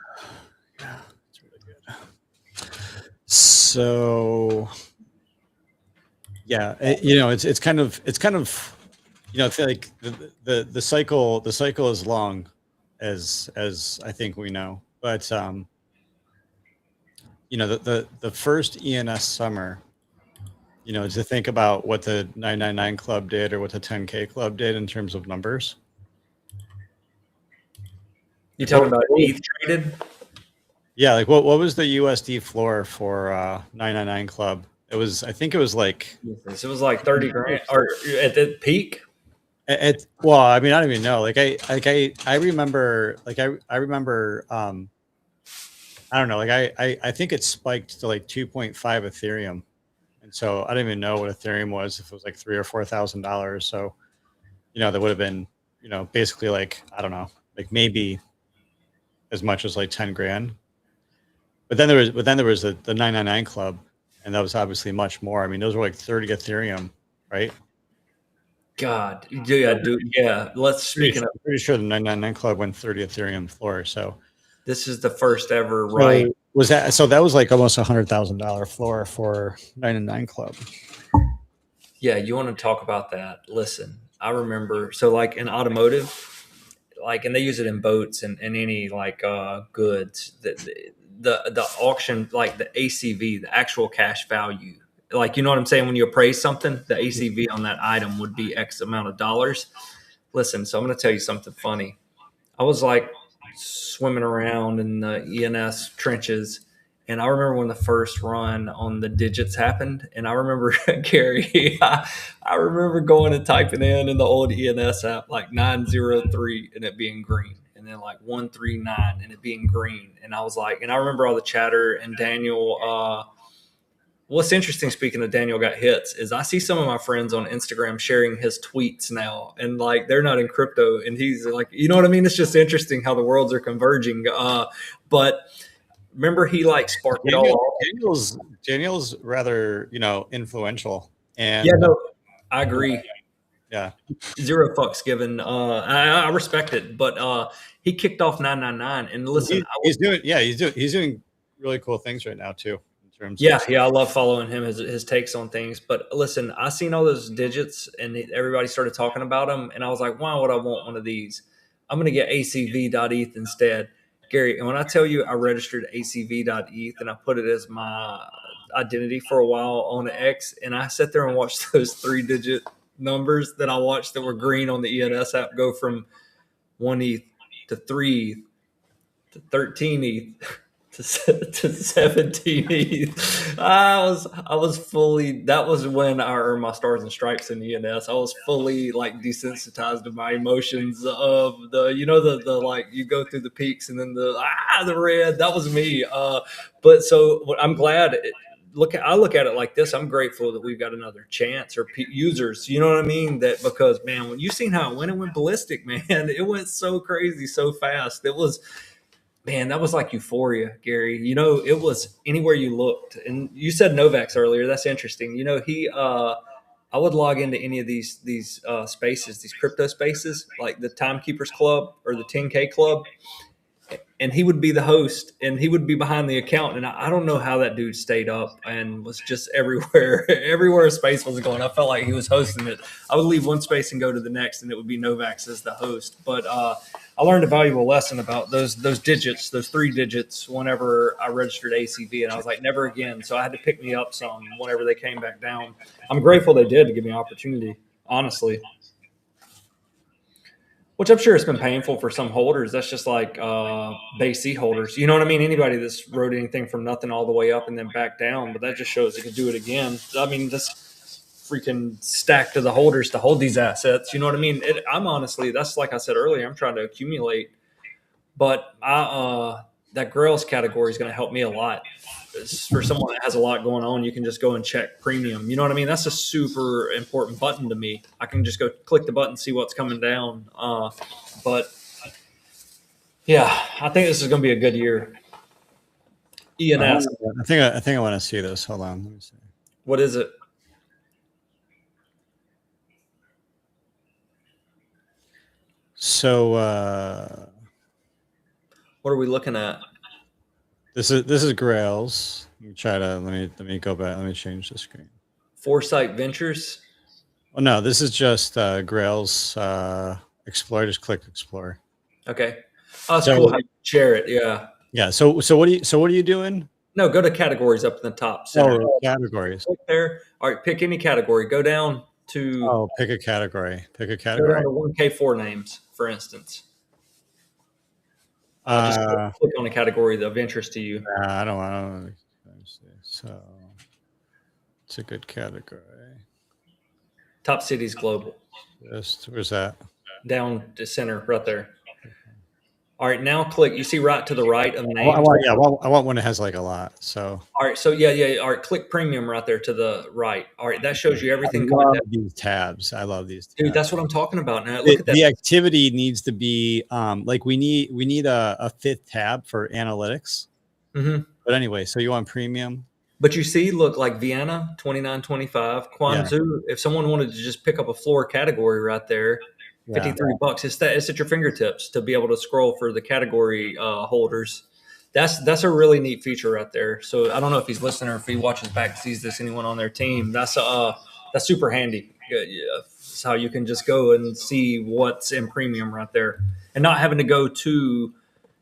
Yeah, it's really good. So yeah, it's kind of I feel like the cycle is long, as I think we know, but the first ENS summer, to think about what the 999 club did or what the 10K club did in terms of numbers. You Like talking about ETH traded? yeah, like what was the USD floor for 999 club? I think it was like It was like 30 grand, or at the peak. well, I mean, I don't even know. I remember I don't know, like I think it spiked to like 2.5 Ethereum. And so I don't even know what Ethereum was, if it was like $3,000 or $4,000. So, that would have been, basically like, I don't know, like maybe as much as like 10 grand. But then there was the 999 club, and that was obviously much more. I mean, those were like 30 Ethereum, right? God, yeah, dude, yeah. Let's speaking of, Pretty sure the 999 club went 30 Ethereum floor. So, this is the first ever right. that was like almost $100,000 floor for 999 club. Yeah, you want to talk about that? Listen, I remember. So, like in automotive, like, and they use it in boats and any like goods. The auction, like the ACV, the actual cash value. Like, you know what I'm saying? When you appraise something, the ACV on that item would be X amount of dollars. Listen, so I'm going to tell you something funny. I was like swimming around in the ENS trenches. And I remember when the first run on the digits happened. And I remember, Gary, I remember going and typing in the old ENS app like 903 and it being green. And then like 139 and it being green. And I was like, and I remember all the chatter and Daniel. What's interesting, speaking of Daniel got hits, is I see some of my friends on Instagram sharing his tweets now, and like they're not in crypto, and he's like, you know what I mean? It's just interesting how the worlds are converging. But remember, he like sparked it all Daniel, off. Daniel's rather, influential, Yeah, and no, I agree. yeah, Zero fucks given. I respect it, but he kicked off 999, and listen, he's doing really cool things right now too, in terms of yeah, I love following him, his takes on things. But listen, I seen all those digits, and everybody started talking about them, and I was like, why would I want one of these? I'm going to get ACV.ETH instead, Gary. And when I tell you, I registered ACV.ETH and I put it as my identity for a while on X, and I sat there and watched those 3-digit numbers that I watched that were green on the ENS app go from 1 ETH to 3 ETH to 13 ETH to 17 ETH. I was fully, that was when I earned my stars and stripes in the ENS. I was fully like desensitized to my emotions of the like you go through the peaks and then the red. That was me. But so I'm glad. I look at it like this. I'm grateful that we've got another chance or users. You know what I mean? That because man, when you seen how it went ballistic, man. It went so crazy, so fast. It was, man, that was like euphoria, Gary. It was anywhere you looked. And you said Novak's earlier. That's interesting. I would log into any of these spaces, these crypto spaces, like the Timekeepers Club or the 10K Club, and he would be the host, and he would be behind the account. And I don't know how that dude stayed up and was just everywhere, everywhere a space was going. I felt like he was hosting it. I would leave one space and go to the next, and it would be Novax as the host. But I learned a valuable lesson about those digits, those 3 digits, whenever I registered ACV, and I was like, never again. So I had to pick me up some whenever they came back down. I'm grateful they did to give me an opportunity, honestly. Which I'm sure it's been painful for some holders. That's just like base C holders. You know what I mean? Anybody that's wrote anything from nothing all the way up and then back down, but that just shows they could do it again. I mean, this freaking stack to the holders to hold these assets. You know what I mean? I'm honestly, that's like I said earlier, I'm trying to accumulate. But that Grails category is going to help me a lot. For someone that has a lot going on, you can just go and check premium. You know what I mean? That's a super important button to me. I can just go click the button, see what's coming down. But yeah, I think this is going to be a good year. ENS. I think I want to see this. Hold on, let me see. What is it? So what are we looking at? This is Grails. Let me go back. Let me change the screen. Foresight Ventures. Oh no, this is just Grails Explore. Just click Explore. Okay. Oh, that's cool how you share it. Yeah. Yeah. So what are you doing? No, go to categories up in the top center. Oh, categories. Click there. All right, pick any category. Go down to pick a category. Pick a go category. down to 1K4 names, for instance. Just click on a category of interest to you. I don't want to. So it's a good category. Top cities global. Where's that? Down to center, right there. All right, now click. You see right to the right of the name. I want one that has like a lot. So all right, so yeah. All right, click premium right there to the right. All right, that shows you everything. I love these tabs. I love these tabs. Dude, that's what I'm talking about now. Look at that. The activity needs to be like we need a 5th tab for analytics. Mm-hmm. But anyway, so you want premium. But you see, look, like Vienna, 29.25. Quanzu, if someone wanted to just pick up a floor category right there, $53. It's at your fingertips to be able to scroll for the category holders. That's a really neat feature right there. So I don't know if he's listening or if he watches back, sees this, anyone on their team. That's super handy. It's how you can just go and see what's in premium right there and not having to go to,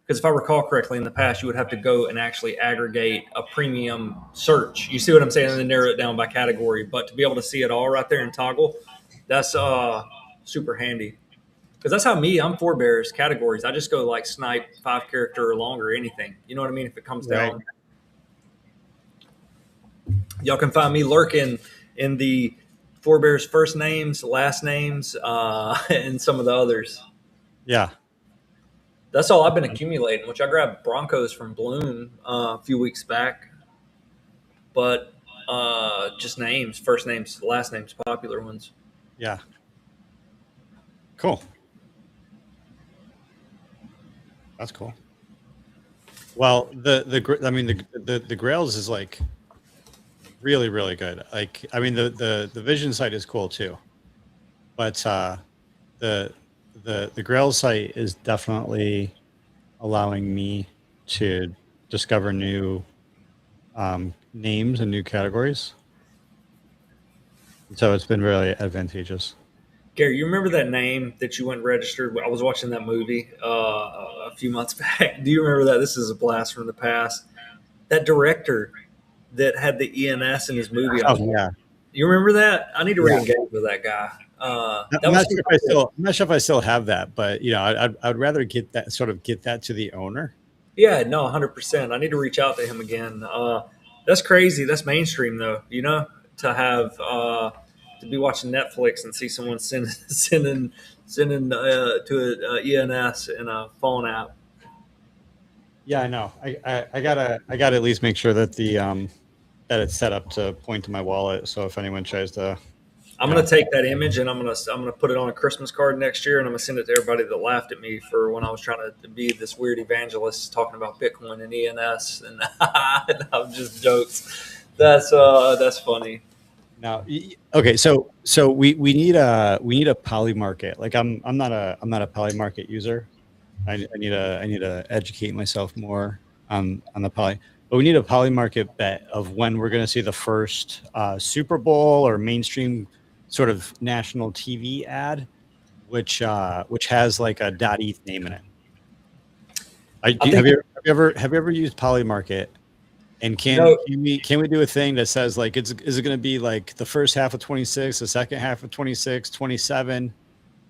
because if I recall correctly, in the past, you would have to go and actually aggregate a premium search. You see what I'm saying? And then narrow it down by category. But to be able to see it all right there in toggle, that's super handy. Because that's how I'm forebears categories. I just go like snipe 5 character or longer, anything. You know what I mean? If it comes down. Y'all can find me lurking in the forebears first names, last names, and some of the others. Yeah. That's all I've been accumulating, which I grabbed Broncos from Bloom a few weeks back. But just names, first names, last names, popular ones. Yeah. Cool. That's cool. Well, the Grails is like really, really good. Like, I mean, the Vision site is cool too, but the Grails site is definitely allowing me to discover new names and new categories. So it's been really advantageous. Gary, you remember that name that you went and registered? I was watching that movie a few months back. Do you remember that? This is a blast from the past. That director that had the ENS in his movie. Oh, yeah. You remember that? I need to re-engage with that guy. I'm not sure if I still have that, but I'd rather get that to the owner. Yeah, no, 100%. I need to reach out to him again. That's crazy. That's mainstream though, to have to be watching Netflix and see someone sending to an ENS in a phone app. Yeah, I know. I gotta at least make sure that that it's set up to point to my wallet. So if anyone tries to, I'm gonna take that image and I'm gonna put it on a Christmas card next year, and I'm gonna send it to everybody that laughed at me for when I was trying to be this weird evangelist talking about Bitcoin and ENS, and I'm just jokes. That's funny. Now, okay, so we need a poly market. Like I'm not a poly market user, I need to educate myself more on the poly. But we need a poly market bet of when we're going to see the first Super Bowl or mainstream sort of national TV ad, which has like a .eth name in it. I think Have you ever used Poly Market? And no. can we do a thing that says like is it going to be like the first half of 26, the second half of 26, 27?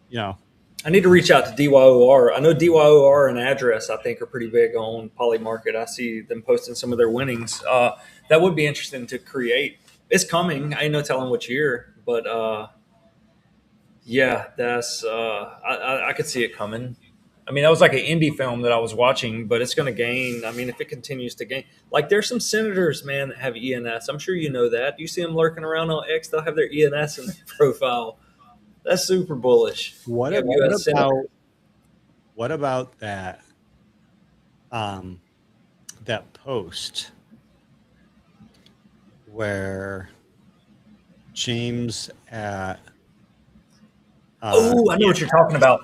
You know, I need to reach out to DYOR. I know DYOR and Address, I think, are pretty big on Poly Market. I see them posting some of their winnings. That would be interesting to create. It's coming. I ain't no telling which year, but yeah, that's I could see it coming. I mean, that was like an indie film that I was watching, but it's going to gain. I mean, if it continues to gain, like there's some senators, man, that have ENS. I'm sure you know that. You see them lurking around on X. They'll have their ENS in their profile. That's super bullish. what You have ab- U.S. senators. what about that that post where James at Oh, I know what you're talking about.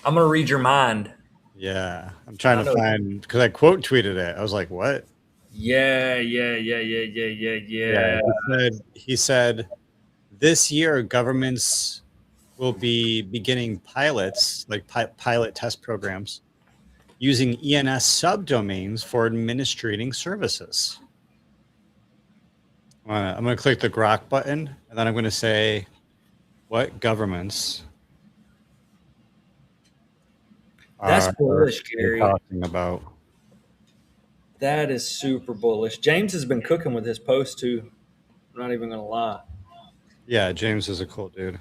I'm going to read your mind. yeah, I'm trying I to know. find because I quote tweeted it. I was like, what? Yeah, yeah, yeah, yeah, yeah, yeah, Yeah, yeah. he said this year governments will be beginning pilots, like pilot test programs, using ENS subdomains for administrating services. I'm going to click the Grok button, and then I'm going to say, what governments That's are bullish, they Gary. talking about? That is super bullish. James has been cooking with his post too. I'm not even going to lie. Yeah, James is a cool dude.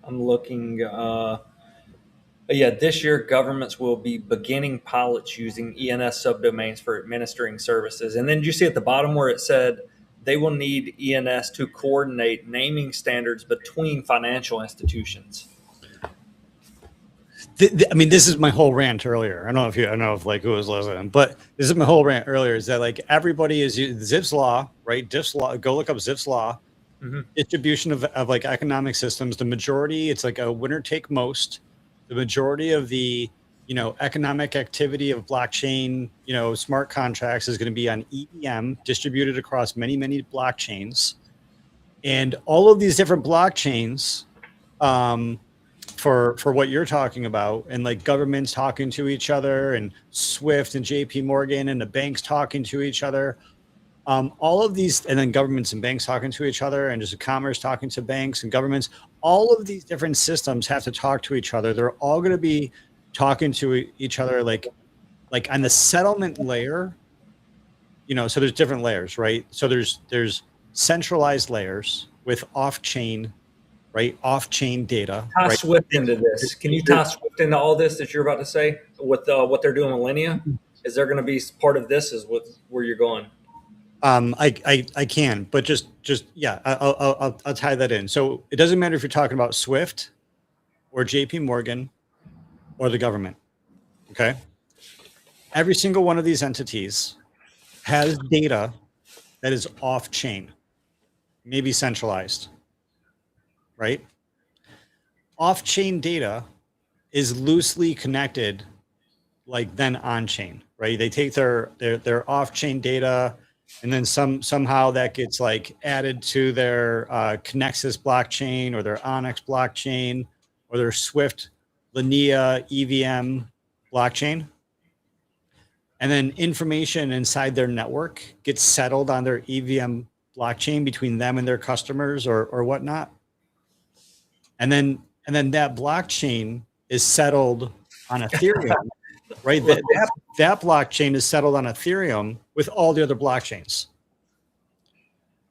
I'm looking. Yeah, this year governments will be beginning pilots using ENS subdomains for administering services. And then did you see at the bottom where it said they will need ENS to coordinate naming standards between financial institutions? I mean, this is my whole rant earlier. I don't know if like who was listening, but this is my whole rant earlier. Is that like everybody is Zipf's law, right? Diff's law. Go look up Zipf's law. Mm-hmm. Distribution of like economic systems. The majority, it's like a winner take most. The majority of the economic activity of blockchain, smart contracts is going to be on EVM, distributed across many blockchains, and all of these different blockchains. For what you're talking about, and like governments talking to each other, and Swift and JP Morgan and the banks talking to each other, all of these, and then governments and banks talking to each other, and just commerce talking to banks and governments, all of these different systems have to talk to each other. They're all going to be talking to each other like on the settlement layer, so there's different layers, right? So there's centralized layers with off-chain, right? Off-chain data, Tie right? Swift into this. Can you tie Swift into all this that you're about to say with what they're doing with Linea? Is there going to be part of this? Is what where you're going? I can, but just yeah, I'll tie that in. So it doesn't matter if you're talking about Swift or JP Morgan or the government. Okay. Every single one of these entities has data that is off chain, maybe centralized, right? Off chain data is loosely connected, like then on chain, right? They take their off chain data, and then somehow that gets like added to their Connexus blockchain or their Onyx blockchain or their Swift Linea EVM blockchain. And then information inside their network gets settled on their EVM blockchain between them and their customers or whatnot. And then that blockchain is settled on Ethereum, right? That blockchain is settled on Ethereum with all the other blockchains.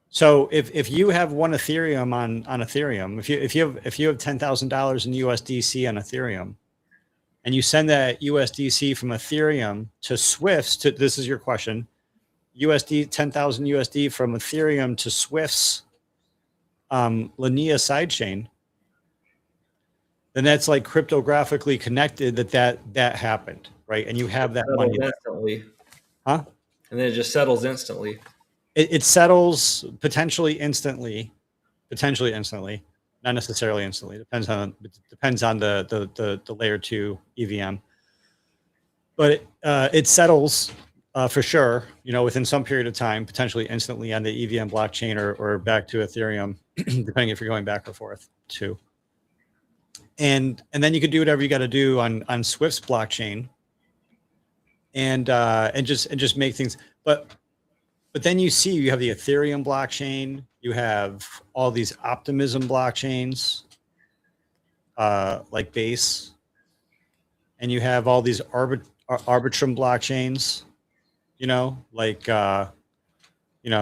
So if you have one Ethereum on Ethereum, if you have $10,000 in USDC on Ethereum, and you send that USDC from Ethereum to Swift's, this is your question, 10,000 USD from Ethereum to Swift's Linea sidechain, then that's like cryptographically connected that happened, right? And you have that money instantly, huh? And then it just settles instantly. It settles potentially instantly, not necessarily instantly. Depends on the layer 2 EVM, but it settles for sure. Within some period of time, potentially instantly on the EVM blockchain or back to Ethereum, depending if you're going back or forth too. And then you can do whatever you got to do on Swift's blockchain, and just make things. But then you have the Ethereum blockchain, you have all these optimism blockchains, like Base, and you have all these Arbitrum blockchains,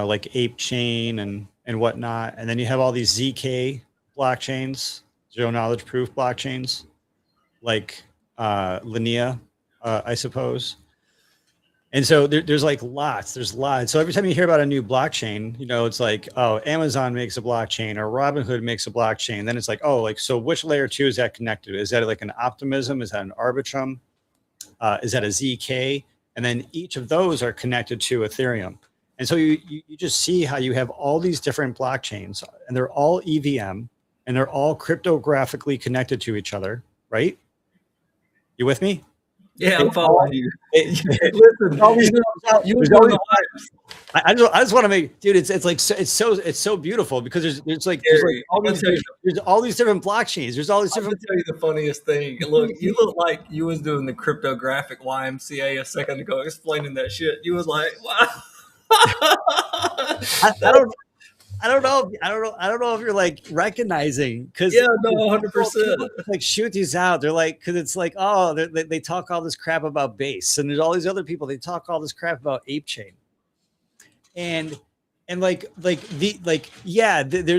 like Ape Chain and whatnot. And then you have all these ZK blockchains, zero knowledge proof blockchains, like Linea, I suppose. And so there's lots. So every time you hear about a new blockchain, it's like, oh, Amazon makes a blockchain or Robinhood makes a blockchain. Then it's like, oh, so which layer 2 is that connected to? Is that like an Optimism? Is that an Arbitrum? Is that a ZK? And then each of those are connected to Ethereum. And so you just see how you have all these different blockchains, and they're all EVM, and they're all cryptographically connected to each other, right? You with me? Yeah, I'm following you. Listen, I just want to make, dude. It's so beautiful because there's all these different blockchains. There's all these different. I'll tell you the funniest thing. Look, you look like you was doing the cryptographic YMCA a second ago, explaining that shit. You was like, wow. I don't know if you're like recognizing, because 100%. Like shoot these out. They're like, because it's like, oh, they talk all this crap about Base, and there's all these other people. They talk all this crap about Ape Chain, and there's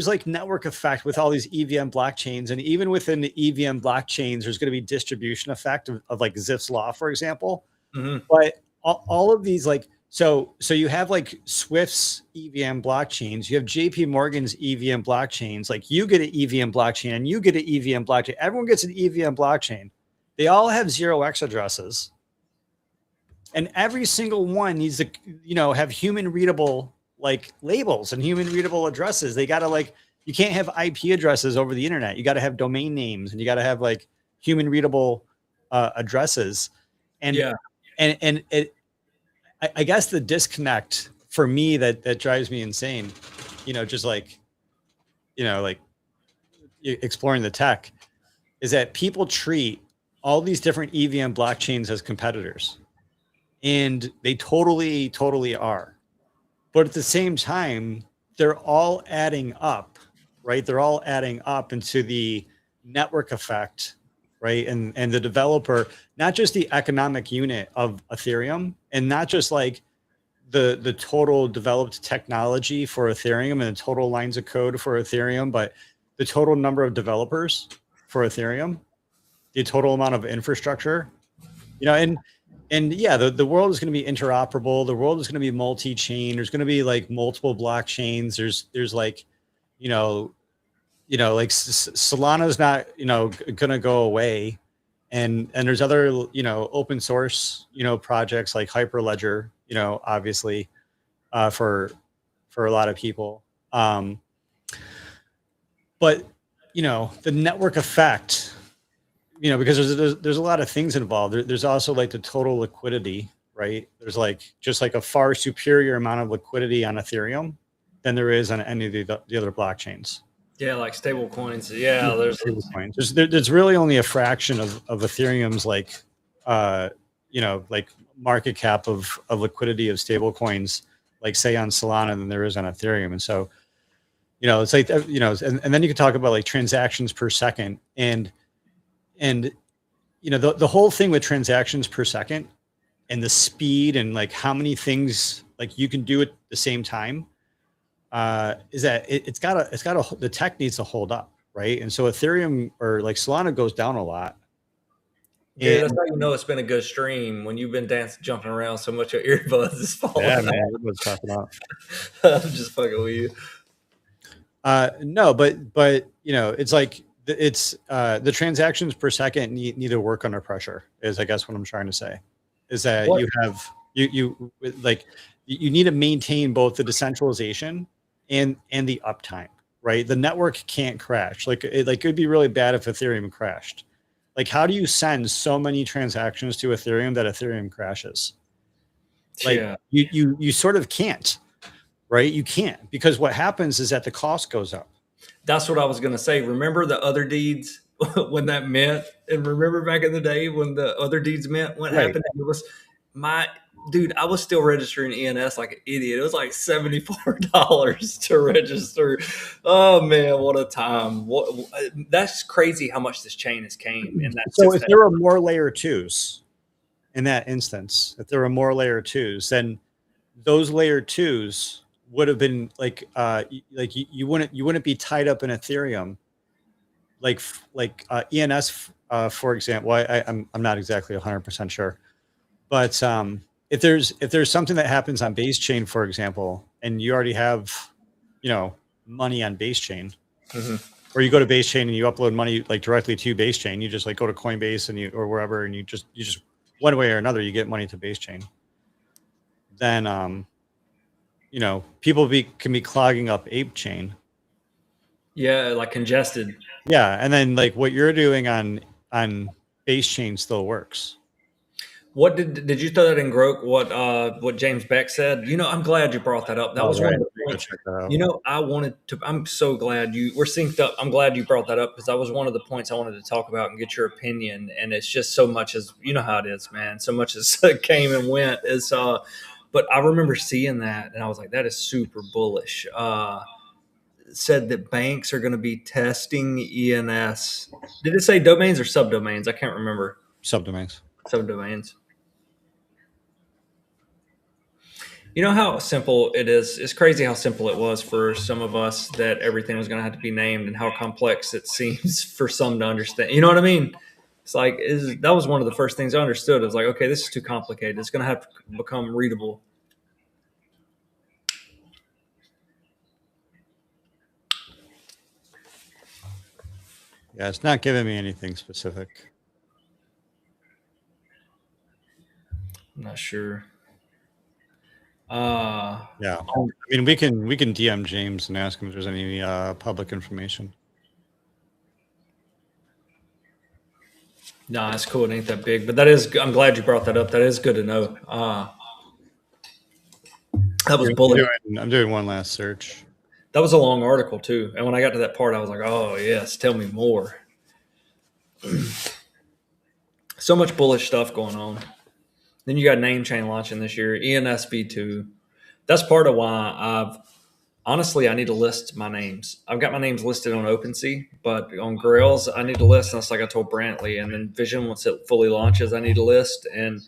like network effect with all these EVM blockchains, and even within the EVM blockchains, there's going to be distribution effect of like Zipf's law, for example. Mm-hmm. But all of these So you have like Swift's EVM blockchains, you have JP Morgan's EVM blockchains, like you get an EVM blockchain and you get an EVM blockchain. Everyone gets an EVM blockchain. They all have 0x addresses. And every single one needs to, have human readable like labels and human readable addresses. They got to you can't have IP addresses over the internet. You got to have domain names, and you got to have like human readable addresses. And I guess the disconnect for me that drives me insane, just exploring the tech, is that people treat all these different EVM blockchains as competitors, and they totally are. But at the same time, they're all adding up, right? They're all adding up into the network effect, right? And the developer, not just the economic unit of Ethereum, and not just like the total developed technology for Ethereum and the total lines of code for Ethereum, but the total number of developers for Ethereum, the total amount of infrastructure, the world is going to be interoperable. The world is going to be multi-chain. There's going to be like multiple blockchains. There's like, like Solana's not, going to go away. And there's other, open source, projects like Hyperledger, obviously, for a lot of people. But, the network effect, because there's a lot of things involved. There's also like the total liquidity, right? There's just a far superior amount of liquidity on Ethereum than there is on any of the other blockchains. Yeah, like stable coins. Yeah, there's really only a fraction of Ethereum's market cap of liquidity of stable coins, like say on Solana, than there is on Ethereum. And so, it's like, and then you can talk about like transactions per second, and the whole thing with transactions per second and the speed and like how many things like you can do at the same time, is that the tech needs to hold up, right? And so Ethereum or like Solana goes down a lot. Yeah, that's how it's been a good stream, when you've been jumping around so much, your earbuds is falling out. Yeah, man, earbuds popping out. I'm just fucking with you. No, but it's like the transactions per second need to work under pressure, is I guess what I'm trying to say, is that you need to maintain both the decentralization and the uptime, right? The network can't crash. Like it would be really bad if Ethereum crashed. Like, how do you send so many transactions to Ethereum that Ethereum crashes? Like Yeah. you sort of can't, right? You can't, because what happens is that the cost goes up. That's what I was going to say. Remember the other deeds when that meant, and remember back in the day when the other deeds meant what Right. happened? It was my dude. I was still registering ENS like an idiot. It was like $74 to register. Oh man, what a time! What that's crazy how much this chain has came in that. So if there were more layer twos in that instance, if there were more layer twos, then those layer twos would have been like you wouldn't be tied up in Ethereum like ENS for example. I'm not exactly 100% sure, but if there's something that happens on base chain, for example, and you already have money on base chain, or you go to base chain and you upload money like directly to base chain, you just like go to Coinbase and or wherever, and you just one way or another you get money to base chain, then people can be clogging up ape chain. Yeah, like congested. Yeah, and then like what you're doing on base chain still works. What did you throw that in Grok? What James Beck said? I'm glad you brought that up. That was one of the points. I wanted to. I'm so glad we're synced up. I'm glad you brought that up because that was one of the points I wanted to talk about and get your opinion. And it's just so much as how it is, man. So much as came and went. But I remember seeing that and I was like, that is super bullish. Said that banks are going to be testing ENS. Did it say domains or subdomains? I can't remember. Subdomains. Subdomains. You know how simple it is? It's crazy how simple it was for some of us that everything was going to have to be named and how complex it seems for some to understand. You know what I mean? It's like, that was one of the first things I understood. It was like, okay, this is too complicated. It's going to have to become readable. Yeah, it's not giving me anything specific. I'm not sure. Yeah, I mean, we can DM James and ask him if there's any public information. No, it's cool. It ain't that big, but I'm glad you brought that up. That is good to know. That was bullet. I'm doing one last search. That was a long article too. And when I got to that part, I was like, oh yes, tell me more. So much bullish stuff going on. Then you got name chain launching this year, ENS v2. That's part of why I need to list my names. I've got my names listed on OpenSea, but on Grails, I need to list. And that's like I told Brantley. And then Vision, once it fully launches, I need to list. And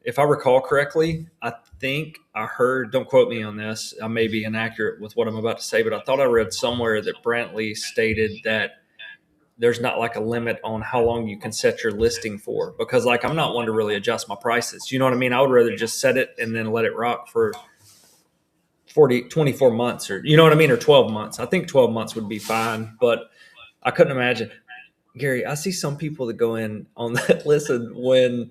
if I recall correctly, I think I heard, don't quote me on this, I may be inaccurate with what I'm about to say, but I thought I read somewhere that Brantley stated that there's not like a limit on how long you can set your listing for, because like I'm not one to really adjust my prices. You know what I mean? I would rather just set it and then let it rock for 24 months or, you know what I mean? Or 12 months. I think 12 months would be fine, but I couldn't imagine. Gary, I see some people that go in on that. Listen, when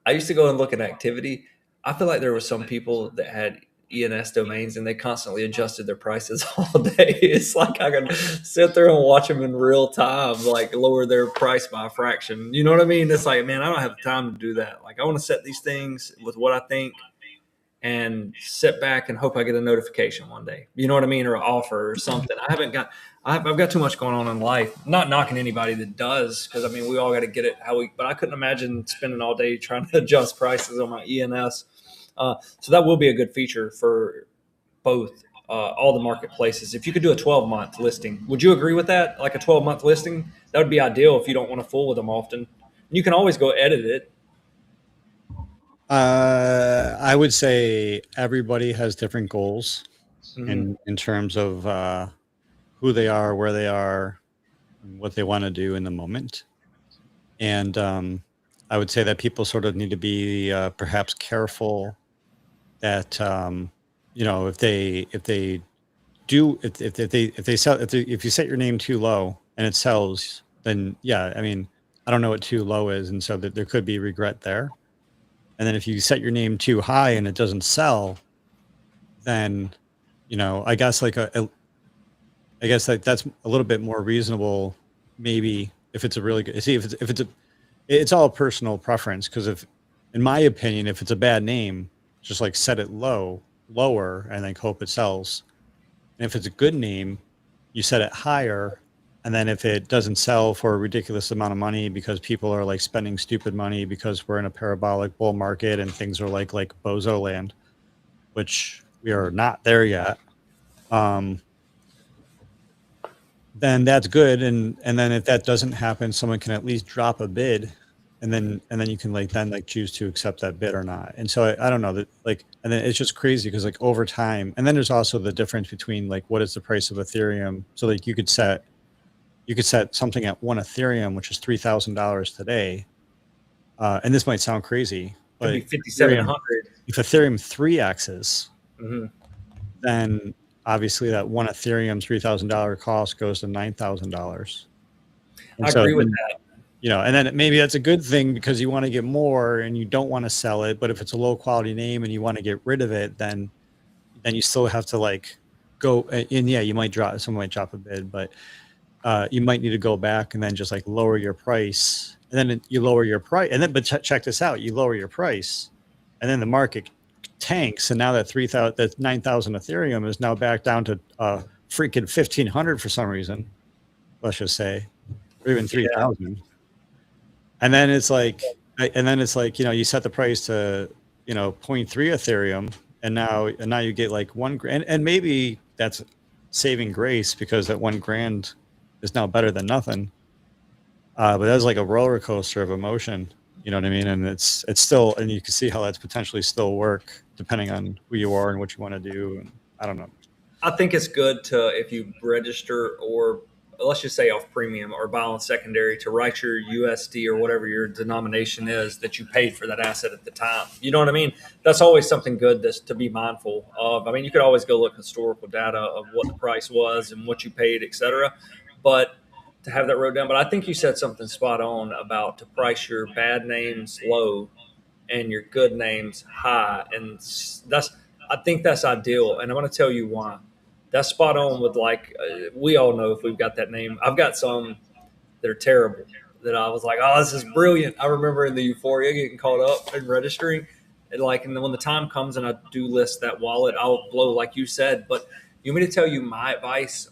I used to go and look at activity, I feel like there were some people that had ENS domains and they constantly adjusted their prices all day. It's like I can sit there and watch them in real time, like lower their price by a fraction. You know what I mean? It's like, man, I don't have time to do that. Like I want to set these things with what I think and sit back and hope I get a notification one day. You know what I mean? Or an offer or something. I've got too much going on in life. Not knocking anybody that does, because I mean, we all got to get it but I couldn't imagine spending all day trying to adjust prices on my ENS. So that will be a good feature for both all the marketplaces. If you could do a 12-month listing, would you agree with that? Like a 12-month listing, that would be ideal if you don't want to fool with them often. You can always go edit it. I would say everybody has different goals in terms of who they are, where they are, and what they want to do in the moment. And I would say that people sort of need to be perhaps careful that if you set your name too low and it sells, then yeah, I mean, I don't know what too low is, and so that there could be regret there. And then if you set your name too high and it doesn't sell, then I guess like I guess that's a little bit more reasonable, maybe, if it's a really good. See, it's all personal preference, because if, in my opinion, if it's a bad name, just like set it lower, and like hope it sells. And if it's a good name, you set it higher, and then if it doesn't sell for a ridiculous amount of money because people are like spending stupid money because we're in a parabolic bull market and things are like bozo land, which we are not there yet. Then that's good. And then if that doesn't happen, someone can at least drop a bid, and then you can then choose to accept that bid or not. And so I don't know that, like, and then it's just crazy because like over time, and then there's also the difference between like what is the price of Ethereum. So like you could set something at 1 Ethereum, which is $3,000 today. And this might sound crazy, but It'd be 5,700. If Ethereum 3x's, Mm-hmm. then obviously that 1 Ethereum $3,000 cost goes to $9,000. I agree with that. You know, and then maybe that's a good thing because you want to get more and you don't want to sell it. But if it's a low quality name and you want to get rid of it, then you still have to like go. And yeah, someone might drop a bid, but you might need to go back and then just like lower your price. And then you lower your price, and then but check this out: you lower your price, and then the market tanks, and now that 9,000 Ethereum is now back down to freaking 1,500 for some reason. Let's just say, or even 3,000. And then it's like, you know, you set the price to, you know, 0.3 Ethereum, and now you get like $1,000, and maybe that's saving grace because that $1,000 is now better than nothing. But that's like a roller coaster of emotion. You know what I mean? And it's still, and you can see how that's potentially still work depending on who you are and what you want to do. And I don't know. I think it's good to, if you register or let's just say off premium or buy on secondary, to write your USD or whatever your denomination is that you paid for that asset at the time. You know what I mean? That's always something good to be mindful of. I mean, you could always go look historical data of what the price was and what you paid, et cetera. But to have that wrote down. But I think you said something spot on about to price your bad names low and your good names high. And I think that's ideal. And I'm going to tell you why. That's spot on with like, we all know if we've got that name. I've got some that are terrible that I was like, oh, this is brilliant. I remember in the euphoria getting caught up and registering. And then when the time comes and I do list that wallet, I'll blow like you said. But you want me to tell you my advice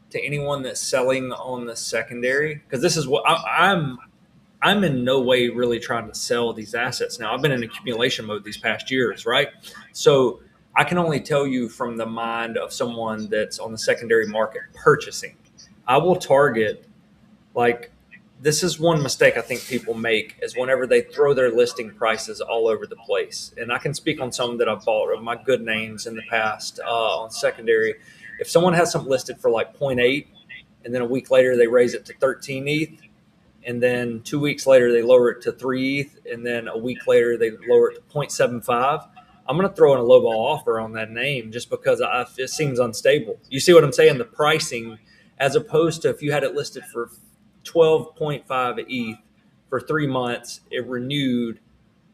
to anyone that's selling on the secondary? Because this is what I'm in no way really trying to sell these assets now. I've been in accumulation mode these past years, right? So I can only tell you from the mind of someone that's on the secondary market purchasing. I will target, like, this is one mistake I think people make is whenever they throw their listing prices all over the place. And I can speak on some that I've bought of my good names in the past on secondary. If someone has something listed for like 0.8 and then a week later they raise it to 13 ETH, and then 2 weeks later they lower it to 3 ETH, and then a week later they lower it to 0.75, I'm going to throw in a lowball offer on that name just because it seems unstable. You see what I'm saying? The pricing, as opposed to if you had it listed for 12.5 ETH for 3 months, it renewed,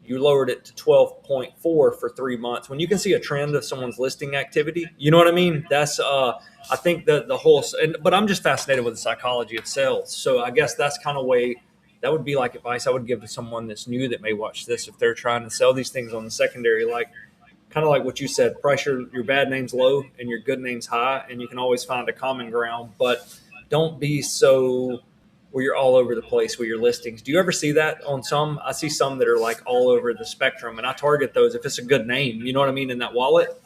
you lowered it to 12.4 for 3 months. When you can see a trend of someone's listing activity, you know what I mean? That's, I think that the whole, but I'm just fascinated with the psychology of sales. So I guess that's kind of that would be like advice I would give to someone that's new that may watch this if they're trying to sell these things on the secondary, like kind of like what you said, price your bad names low and your good names high, and you can always find a common ground, but don't be so where you're all over the place with your listings. Do you ever see that on some? I see some that are like all over the spectrum, and I target those if it's a good name, you know what I mean, in that wallet.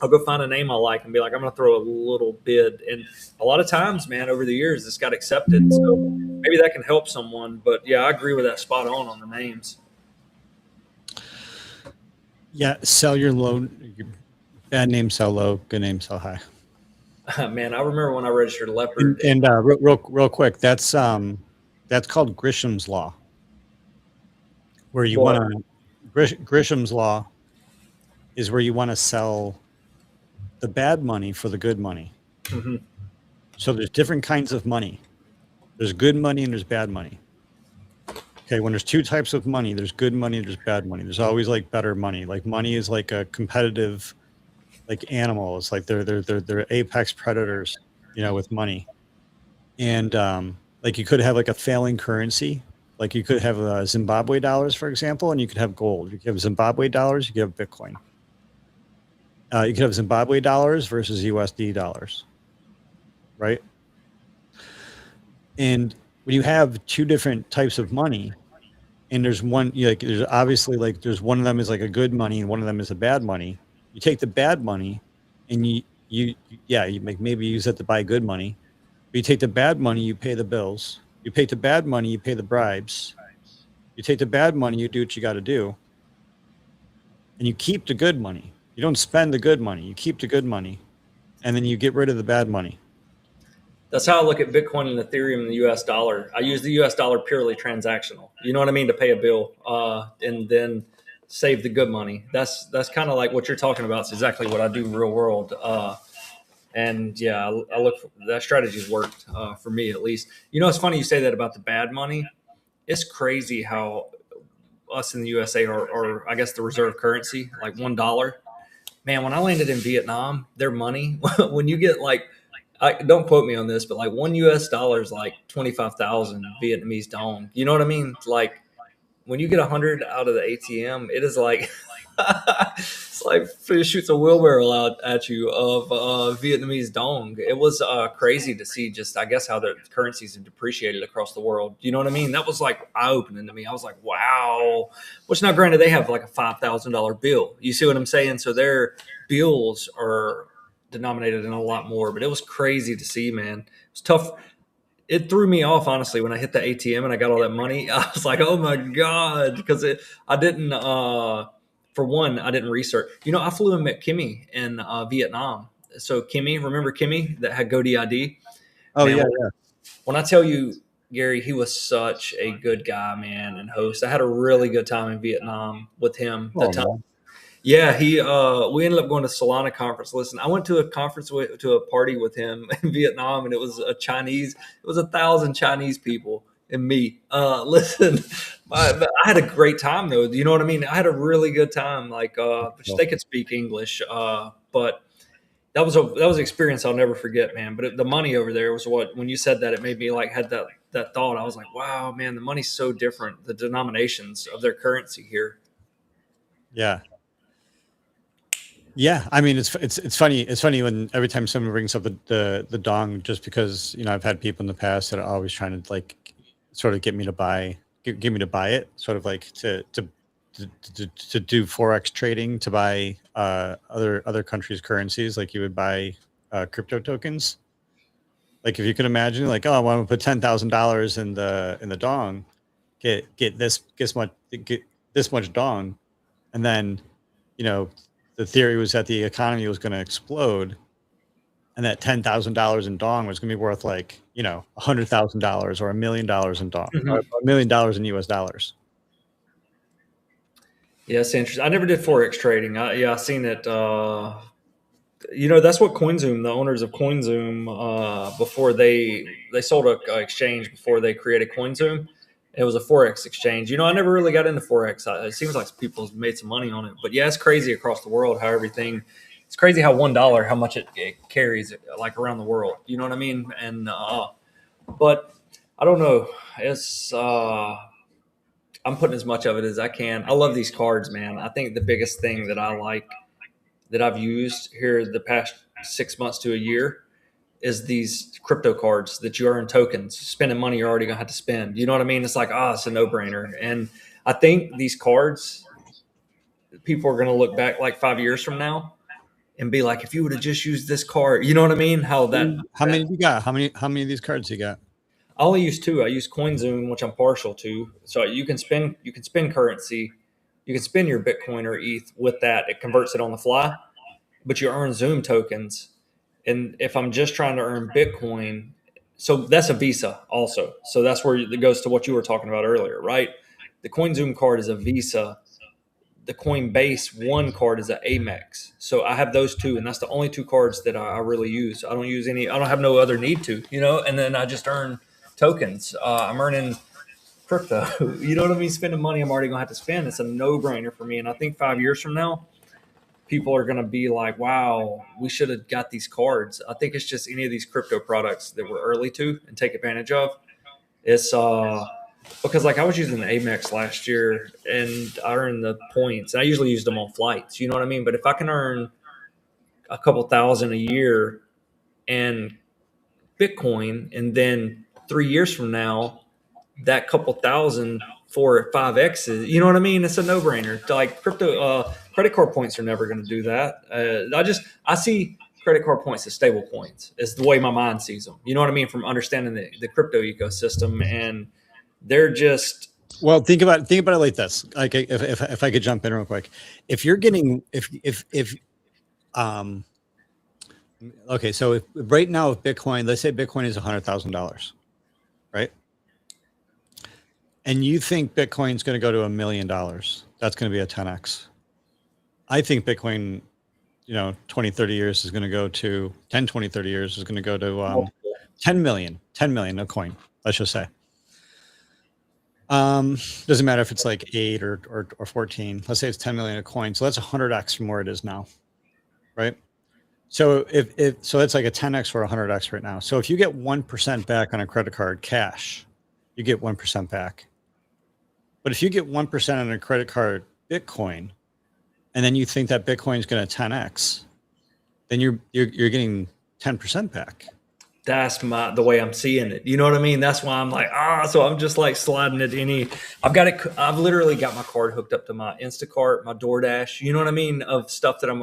I'll go find a name I like and be like, I'm going to throw a little bid. And a lot of times, man, over the years, this got accepted. So maybe that can help someone. But yeah, I agree with that spot on the names. Yeah, sell your low. Your bad name sell low, good name sell high. Man, I remember when I registered Leopard. And real quick, that's called Grisham's law, where you want to. Grisham's law is where you want to sell the bad money for the good money. Mm-hmm. So there's different kinds of money. There's good money and there's bad money. Okay, when there's two types of money, there's good money and there's bad money. There's always like better money. Like money is like a competitive, like animal. It's like they're apex predators. with money. And like you could have like a failing currency. Like you could have Zimbabwe dollars, for example, and you could have gold. You could have Zimbabwe dollars, you could have Bitcoin. You could have Zimbabwe dollars versus USD dollars, right? And when you have two different types of money, and there's one, like there's obviously like there's one of them is like a good money and one of them is a bad money. You take the bad money, and you make maybe use it to buy good money. But you take the bad money, you pay the bills. You pay the bad money, you pay the bribes. You take the bad money, you do what you got to do, and you keep the good money. You don't spend the good money. You keep the good money, and then you get rid of the bad money. That's how I look at Bitcoin and Ethereum and the US dollar. I use the US dollar purely transactional. You know what I mean? To pay a bill and then save the good money. That's kind of like what you're talking about. It's exactly what I do real world. And yeah, I look for that strategy's worked for me at least. It's funny you say that about the bad money. It's crazy how us in the USA or I guess the reserve currency, like $1. Man, when I landed in Vietnam, their money, when you get like, don't quote me on this, but like $1 is like 25,000 Vietnamese dong. You know what I mean? Like when you get 100 out of the ATM, it is like it's like it shoots a wheelbarrow out at you of Vietnamese dong. It was crazy to see just I guess how the currencies have depreciated across the world. You know what I mean? That was like eye opening to me. I was like, wow. Which now, granted, they have like a $5,000 bill. You see what I'm saying? So their bills are denominated in a lot more. But it was crazy to see, man. It was tough. It threw me off honestly when I hit the ATM and I got all that money. I was like, "Oh my god!" Because I didn't. For one, I didn't research. I flew and met Kimmy in Vietnam. So Kimmy, remember Kimmy that had GoDaddy? Oh Man, yeah, when I tell you, Gary, he was such a good guy, man, and host. I had a really good time in Vietnam with him. yeah. Oh, man. Yeah, we ended up going to Solana conference. Listen, I went to a conference to a party with him in Vietnam, and it was a Chinese. It was 1,000 Chinese people and me. Listen, I had a great time though. You know what I mean? I had a really good time. Like, they could speak English, but that was an experience I'll never forget, man. But the money over there was what when you said that, it made me like had that thought. I was like, wow, man, the money's so different. The denominations of their currency here. Yeah. Yeah, I mean it's funny. It's funny when every time someone brings up the dong, just because I've had people in the past that are always trying to like sort of get me to get me to buy it, sort of like to do forex trading to buy other countries' currencies, like you would buy crypto tokens. Like if you could imagine, like I want to put $10,000 in the dong, get this much dong, and then the theory was that the economy was going to explode, and that $10,000 in dong was going to be worth like $100,000 or $1 million in dong, or $1 million in US dollars. Yeah, it's interesting. I never did forex trading. I seen it. That's what CoinZoom, the owners of CoinZoom, before they sold a exchange before they created CoinZoom. It was a forex exchange. I never really got into forex. It seems like people made some money on it, but yeah, it's crazy across the world how everything. It's crazy how $1 how much it carries like around the world. You know what I mean? And but I don't know. It's I'm putting as much of it as I can. I love these cards, man. I think the biggest thing that I like that I've used here the past 6 months to a year is these crypto cards that you earn tokens. Spending money you're already gonna have to spend. You know what I mean? It's like, it's a no-brainer. And I think these cards, people are gonna look back like 5 years from now and be like, if you would have just used this card, you know what I mean? How many you got? How many of these cards you got? I only use two. I use CoinZoom, which I'm partial to. So you can spend currency. You can spend your Bitcoin or ETH with that. It converts it on the fly, but you earn Zoom tokens. And if I'm just trying to earn Bitcoin, so that's a Visa also. So that's where it goes to what you were talking about earlier, right? The CoinZoom card is a Visa. The Coinbase One card is an Amex. So I have those two, and that's the only two cards that I really use. I don't use any. I don't have no other need to, And then I just earn tokens. I'm earning crypto. You know what I mean? Spending money I'm already gonna have to spend. It's a no-brainer for me. And I think 5 years from now, people are going to be like, wow, we should have got these cards. I think it's just any of these crypto products that we're early to and take advantage of. It's because like I was using the Amex last year and I earned the points. I usually used them on flights, you know what I mean? But if I can earn a couple thousand a year and Bitcoin, and then 3 years from now, that couple thousand 4 or 5 X's, you know what I mean? It's a no brainer. Like crypto, credit card points are never going to do that. I see credit card points as stable coins. It's the way my mind sees them. You know what I mean? From understanding the crypto ecosystem, and they're just Well, think about it like this. Like if I could jump in real quick, if you're getting if um okay, so if right now if Bitcoin, let's say Bitcoin is $100,000, right? And you think Bitcoin's going to go to $1 million, that's going to be a 10x. I think Bitcoin, 20, 30 years is going to go to 10, 20, 30 years is going to go to 10 million a coin, let's just say. Doesn't matter if it's like 8 or 14. Let's say it's 10 million a coin. So that's 100x from where it is now, right? So so that's like a 10x or 100x right now. So if you get 1% back on a credit card cash, you get 1% back. But if you get 1% on a credit card Bitcoin, and then you think that Bitcoin is going to 10x, then you're getting 10% back. that's the way I'm seeing it. You know what I mean? That's why I'm like, so I'm just like sliding it I've literally got my card hooked up to my Instacart, my DoorDash, you know what I mean? Of stuff that I'm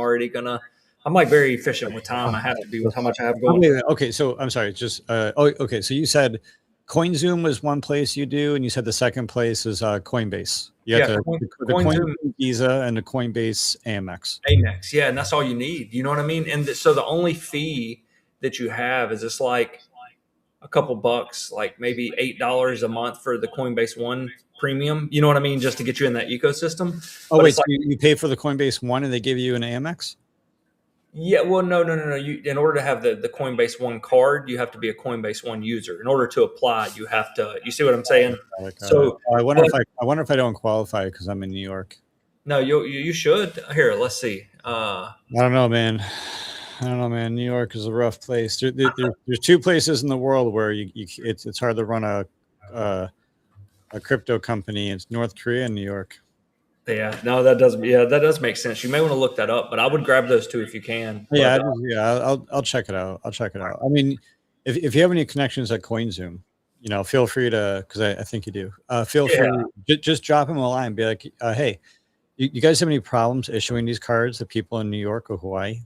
like very efficient with time. I have to be with how much I have going. Okay. So I'm sorry. Okay. So you said CoinZoom was one place you do, and you said the second place is Coinbase. You got the CoinZoom Visa and the Coinbase Amex. Amex, yeah, and that's all you need. You know what I mean? And so the only fee that you have is just like a couple bucks, like maybe $8 a month for the Coinbase One premium. You know what I mean? Just to get you in that ecosystem. Oh, but wait, so you pay for the Coinbase One and they give you an Amex? Yeah, well, no. You, in order to have the Coinbase One card, you have to be a Coinbase One user. In order to apply, you have to. You see what I'm saying? So I wonder if I don't qualify because I'm in New York. No, you should. Here, let's see. I don't know, man. New York is a rough place. There's two places in the world where it's hard to run a crypto company. It's North Korea and New York. Yeah, no, that does make sense. You may want to look that up, but I would grab those two if you can. Yeah, I'll check it out. I mean, if you have any connections at CoinZoom, feel free to, because I think you do. Feel free, just drop them a line and be like, hey, you guys have any problems issuing these cards to people in New York or Hawaii?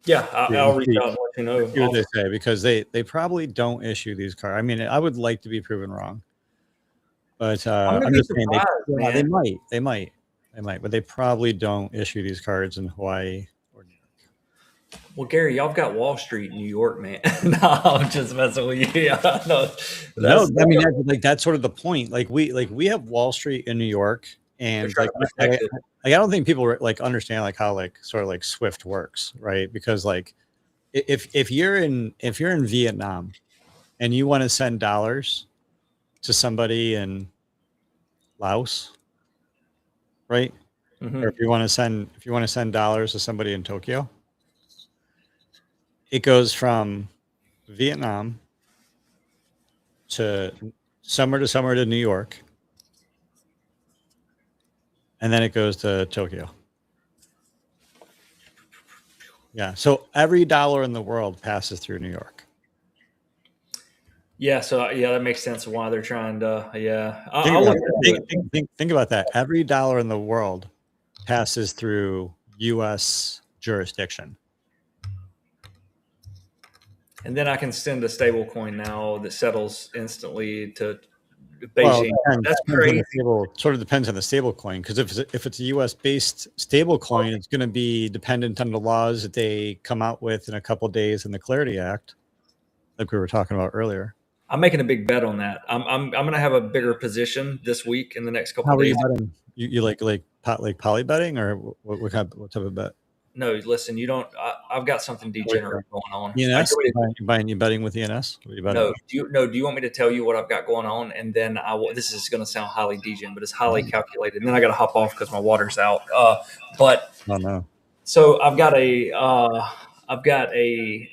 Yeah, I'll reach out and let you know. See what they say, because they probably don't issue these cards. I mean, I would like to be proven wrong, but I'm just saying they might, but they probably don't issue these cards in Hawaii or New York. Well, Gary, y'all got Wall Street in New York, man. No, I'm just messing with you. No, I mean, that's sort of the point. Like we have Wall Street in New York, and I don't think people understand how sort of Swift works, right? Because if you're in Vietnam and you want to send dollars to somebody in Laos, right? Mm-hmm. Or if you want to send dollars to somebody in Tokyo, it goes from Vietnam to somewhere to New York, and then it goes to Tokyo. Yeah. So every dollar in the world passes through New York. Yeah. So that makes sense why they're trying to. Yeah. Think about that. Every dollar in the world passes through U.S. jurisdiction. And then I can send a stable coin now that settles instantly to Beijing. That's crazy. Sort of depends on the stable coin, because if it's a U.S. based stable coin, it's going to be dependent on the laws that they come out with in a couple of days in the Clarity Act, like we were talking about earlier. I'm making a big bet on that. I'm going to have a bigger position this week in the next couple of days. You like poly betting, or what type of bet? No, listen, you don't. I've got something degenerate going on. ENS? You betting with ENS? No. Do you want me to tell you what I've got going on, and then I will? This is going to sound highly degen, but it's highly calculated. And then I got to hop off because my water's out. But oh no. So I've got a,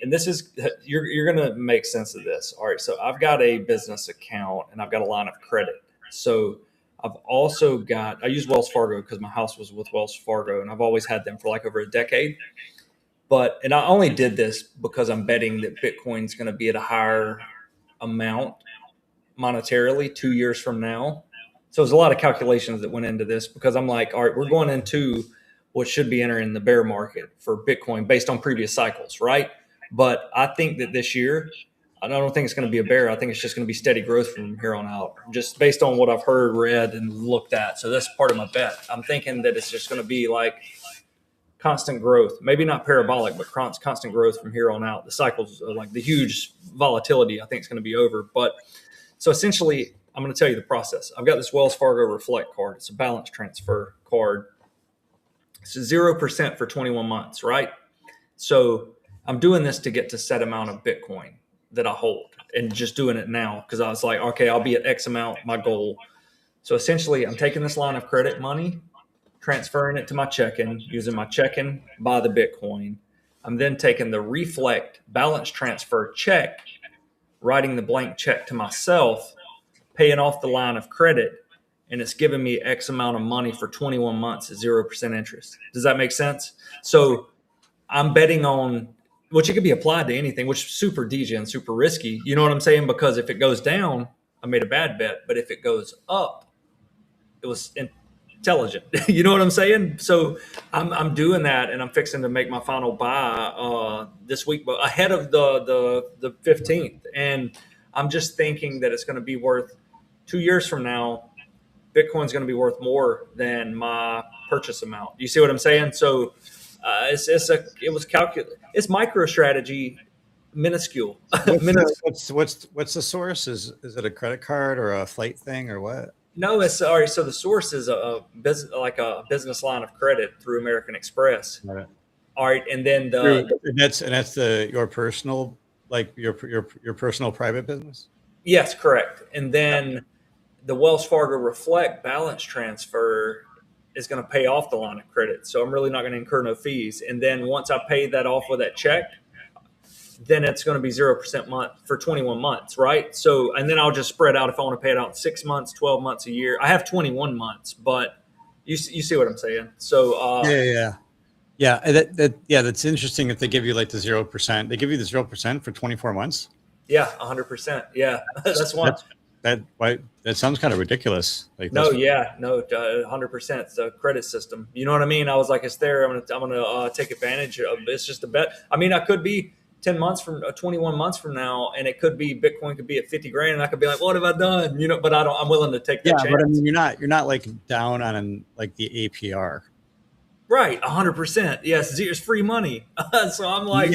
and this is, you're going to make sense of this. All right. So I've got a business account and I've got a line of credit. So I've also got, I use Wells Fargo because my house was with Wells Fargo and I've always had them for like over a decade. And I only did this because I'm betting that Bitcoin's going to be at a higher amount monetarily 2 years from now. So there's a lot of calculations that went into this because I'm like, all right, we're going into what should be entering the bear market for Bitcoin based on previous cycles, right? But I think that this year, I don't think it's going to be a bear. I think it's just going to be steady growth from here on out, just based on what I've heard, read, and looked at. So that's part of my bet. I'm thinking that it's just going to be like constant growth, maybe not parabolic, but constant growth from here on out. The cycles, like the huge volatility, I think it's going to be over. But so essentially, I'm going to tell you the process. I've got this Wells Fargo Reflect card. It's a balance transfer card. It's 0% for 21 months, right? So I'm doing this to get to set amount of Bitcoin that I hold and just doing it now because I was like, okay, I'll be at X amount, my goal. So essentially, I'm taking this line of credit money, transferring it to my checking, using my checking, buy the Bitcoin. I'm then taking the Reflect balance transfer check, writing the blank check to myself, paying off the line of credit, and it's giving me X amount of money for 21 months at 0% interest. Does that make sense? So I'm betting on, which it could be applied to anything, which is super DJ and super risky. You know what I'm saying? Because if it goes down, I made a bad bet. But if it goes up, it was intelligent. You know what I'm saying? So I'm doing that, and I'm fixing to make my final buy this week, but ahead of the 15th. And I'm just thinking that it's going to be worth 2 years from now. Bitcoin's going to be worth more than my purchase amount. You see what I'm saying? So it was calculated. It's MicroStrategy, minuscule. What's the source? Is it a credit card or a flight thing or what? No, it's sorry. So the source is a business, like a business line of credit through American Express. Got it. All right, and then And that's your personal, like your personal private business. yes, correct. And then the Wells Fargo Reflect balance transfer is going to pay off the line of credit. So I'm really not going to incur no fees. And then once I pay that off with that check, then it's going to be 0% month for 21 months, right? So, and then I'll just spread out if I want to pay it out in 6 months, 12 months, a year. I have 21 months, but you see what I'm saying? So, Yeah. That's interesting. If they give you like the 0%, they give you the 0% for 24 months. Yeah, 100%. Yeah, that's one. That sounds kind of ridiculous. Like no, 100%. It's a credit system. You know what I mean? I was like, it's there. I'm gonna take advantage of. It's just a bet. I mean, I could be 10 months from 21 months from now, and it could be Bitcoin could be at 50 grand, and I could be like, what have I done? You know, but I don't. I'm willing to take that chance. But I mean, you're not like down on like the APR. Right, 100%. Yes, it's free money. So I'm like,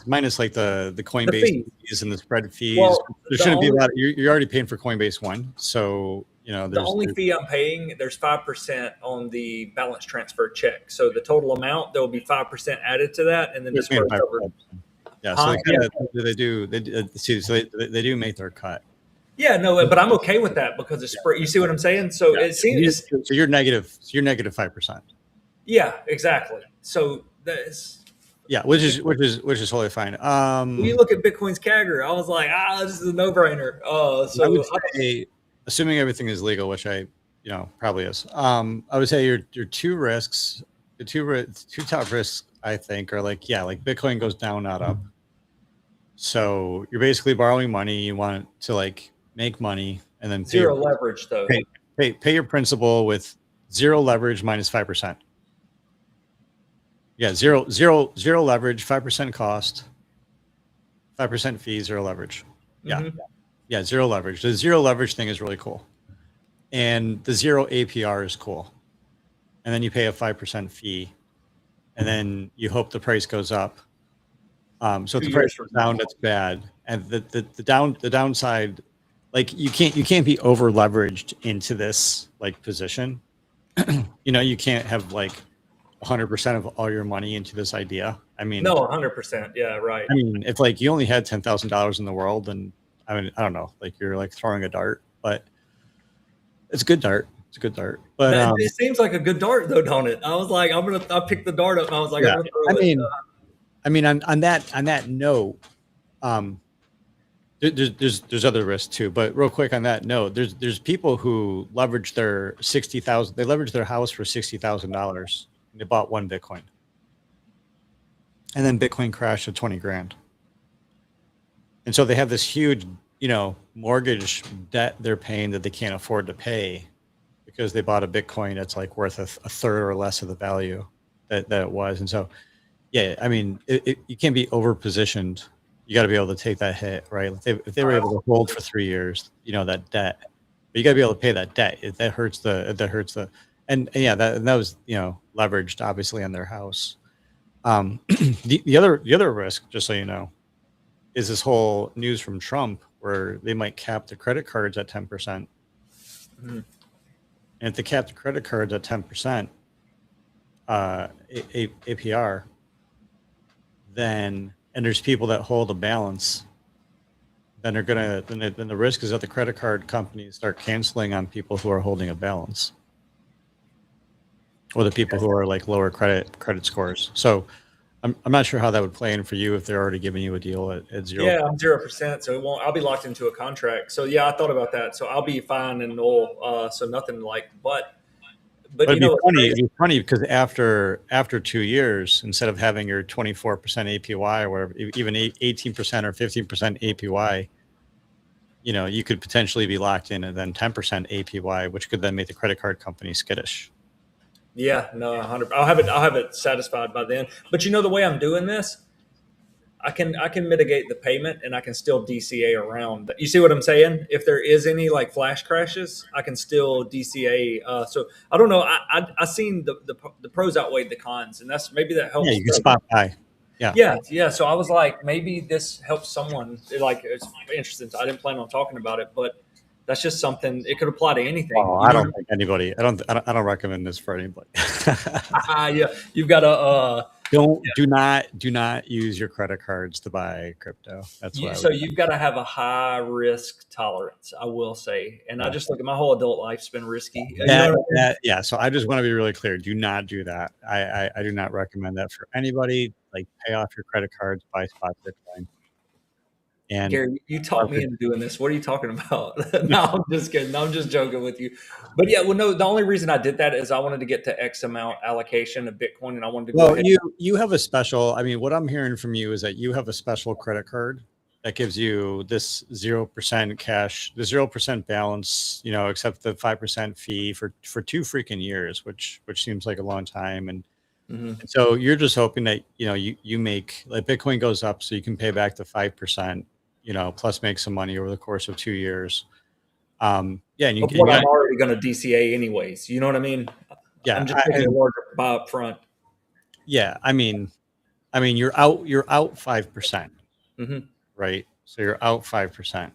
minus like the Coinbase fees and the spread fees. Well, there shouldn't be a lot. You're already paying for Coinbase One, so the only fee I'm paying, there's 5% on the balance transfer check. So the total amount, there will be 5% added to that, and then the spread over. Yeah, so they do make their cut. Yeah, no, but I'm okay with that because it's spread. You see what I'm saying? So it seems so you're negative 5%. Yeah, exactly. So that's which is totally fine. When you look at Bitcoin's CAGR, I was like, this is a no-brainer. So I would say, assuming everything is legal, which I probably is. I would say your two risks, the two top risks, I think, are like Bitcoin goes down, not up. So you're basically borrowing money. You want to like make money and then zero leverage though. Pay your principal with zero leverage minus 5%. Yeah, zero leverage, 5% cost, 5% fees, zero leverage. Yeah. Mm-hmm. Yeah, zero leverage. The zero leverage thing is really cool. And the zero APR is cool. And then you pay a 5% fee. And then you hope the price goes up. So if the price goes down, that's bad. And the downside, like you can't be over leveraged into this like position. You can't have like 100% of all your money into this idea. I mean, no, 100%. Yeah, right. I mean, if like you only had $10,000 in the world, and I mean, I don't know, like you're like throwing a dart, but it's a good dart. It's a good dart. But It seems like a good dart though, don't it? I was like, I picked the dart up and I was like, I'm yeah, gonna throw it. I mean, on that note, um, there's other risks too. But real quick on that note, there's people who leverage their 60,000. They leverage their house for $60,000. They bought one Bitcoin, and then Bitcoin crashed to 20 grand. And so they have this huge, mortgage debt they're paying that they can't afford to pay because they bought a Bitcoin that's like worth a third or less of the value that it was. And so, yeah, I mean, you can't be over positioned. You got to be able to take that hit, right? If they were able to hold for 3 years, that debt, but you got to be able to pay that debt. That hurts and yeah, that was, leveraged obviously on their house. The other risk, just so you know, is this whole news from Trump where they might cap the credit cards at 10%. Mm-hmm. And if they cap the credit cards at 10% APR, then, and there's people that hold a balance, then then the risk is that the credit card companies start canceling on people who are holding a balance, or the people who are like lower credit scores. So I'm not sure how that would play in for you if they're already giving you a deal at 0. Yeah, I'm 0%, so it won't. I'll be locked into a contract. So yeah, I thought about that. So I'll be fine and null. So nothing like, but But it'd be funny because after 2 years, instead of having your 24% APY or whatever, even 18% or 15% APY, you could potentially be locked in and then 10% APY, which could then make the credit card company skittish. Yeah, no, 100. I'll have it satisfied by then. But the way I'm doing this, I can mitigate the payment and I can still DCA around. You see what I'm saying? If there is any like flash crashes, I can still DCA. So I don't know. I seen the pros outweighed the cons, and maybe that helps. Yeah, you can spot buy. Yeah. So I was like, maybe this helps someone. It's interesting. I didn't plan on talking about it, but that's just something. It could apply to anything. Oh, I don't think anybody. I don't recommend this for anybody. Yeah, you've got to. Do not use your credit cards to buy crypto. That's what. So you've got to have a high risk tolerance, I will say. And I just look at my whole adult life's been risky. Yeah. So I just want to be really clear. Do not do that. I do not recommend that for anybody. Like, pay off your credit cards, buy spot Bitcoin. And Gary, you taught me into doing this. What are you talking about? No, I'm just kidding. No, I'm just joking with you. But yeah, well, no, the only reason I did that is I wanted to get to X amount allocation of Bitcoin, and I wanted to go ahead. You have a special. I mean, what I'm hearing from you is that you have a special credit card that gives you this 0% cash, the 0% balance, except the 5% fee for 2 freaking years, which seems like a long time. And and so you're just hoping that you make, like, Bitcoin goes up so you can pay back the 5%. Plus make some money over the course of 2 years. And I'm already going to DCA anyways. You know what I mean? Yeah, I'm just taking a larger buy up front. Yeah, I mean, you're out 5%, right? So you're out 5%.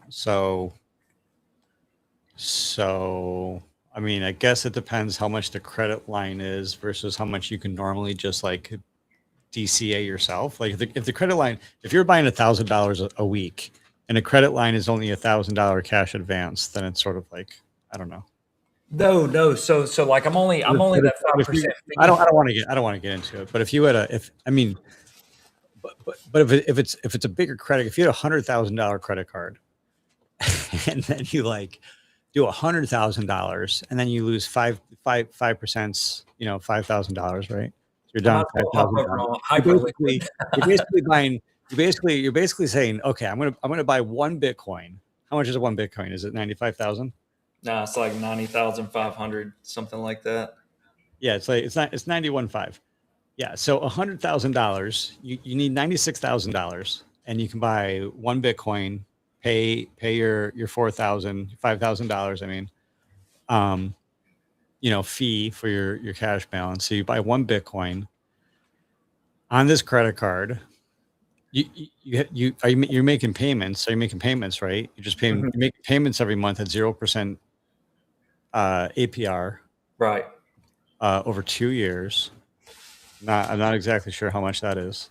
So I mean, I guess it depends how much the credit line is versus how much you can normally just like DCA yourself. Like if the credit line, if you're buying $1,000 a week and a credit line is only $1,000 cash advance, then it's sort of like, I don't know. No. So like I'm only that 5%. I don't want to get into it. But if you had but if it's a bigger credit, if you had $100,000 credit card, and then you like do $100,000, and then you lose 5%, $5,000, right? So you're down $5,000. You're basically saying, okay, I'm gonna buy one Bitcoin. How much is one Bitcoin? Is it 95,000? No, it's like 90,500, something like that. Yeah, it's 91.5. Yeah, so $100,000, you need $96,000, and you can buy one Bitcoin, pay your $5,000. I mean, fee for your cash balance. So you buy one Bitcoin on this credit card. You're making payments. So you're making payments, right? You're just paying. You're making payments every month at 0% APR, right? Over 2 years. I'm not exactly sure how much that is.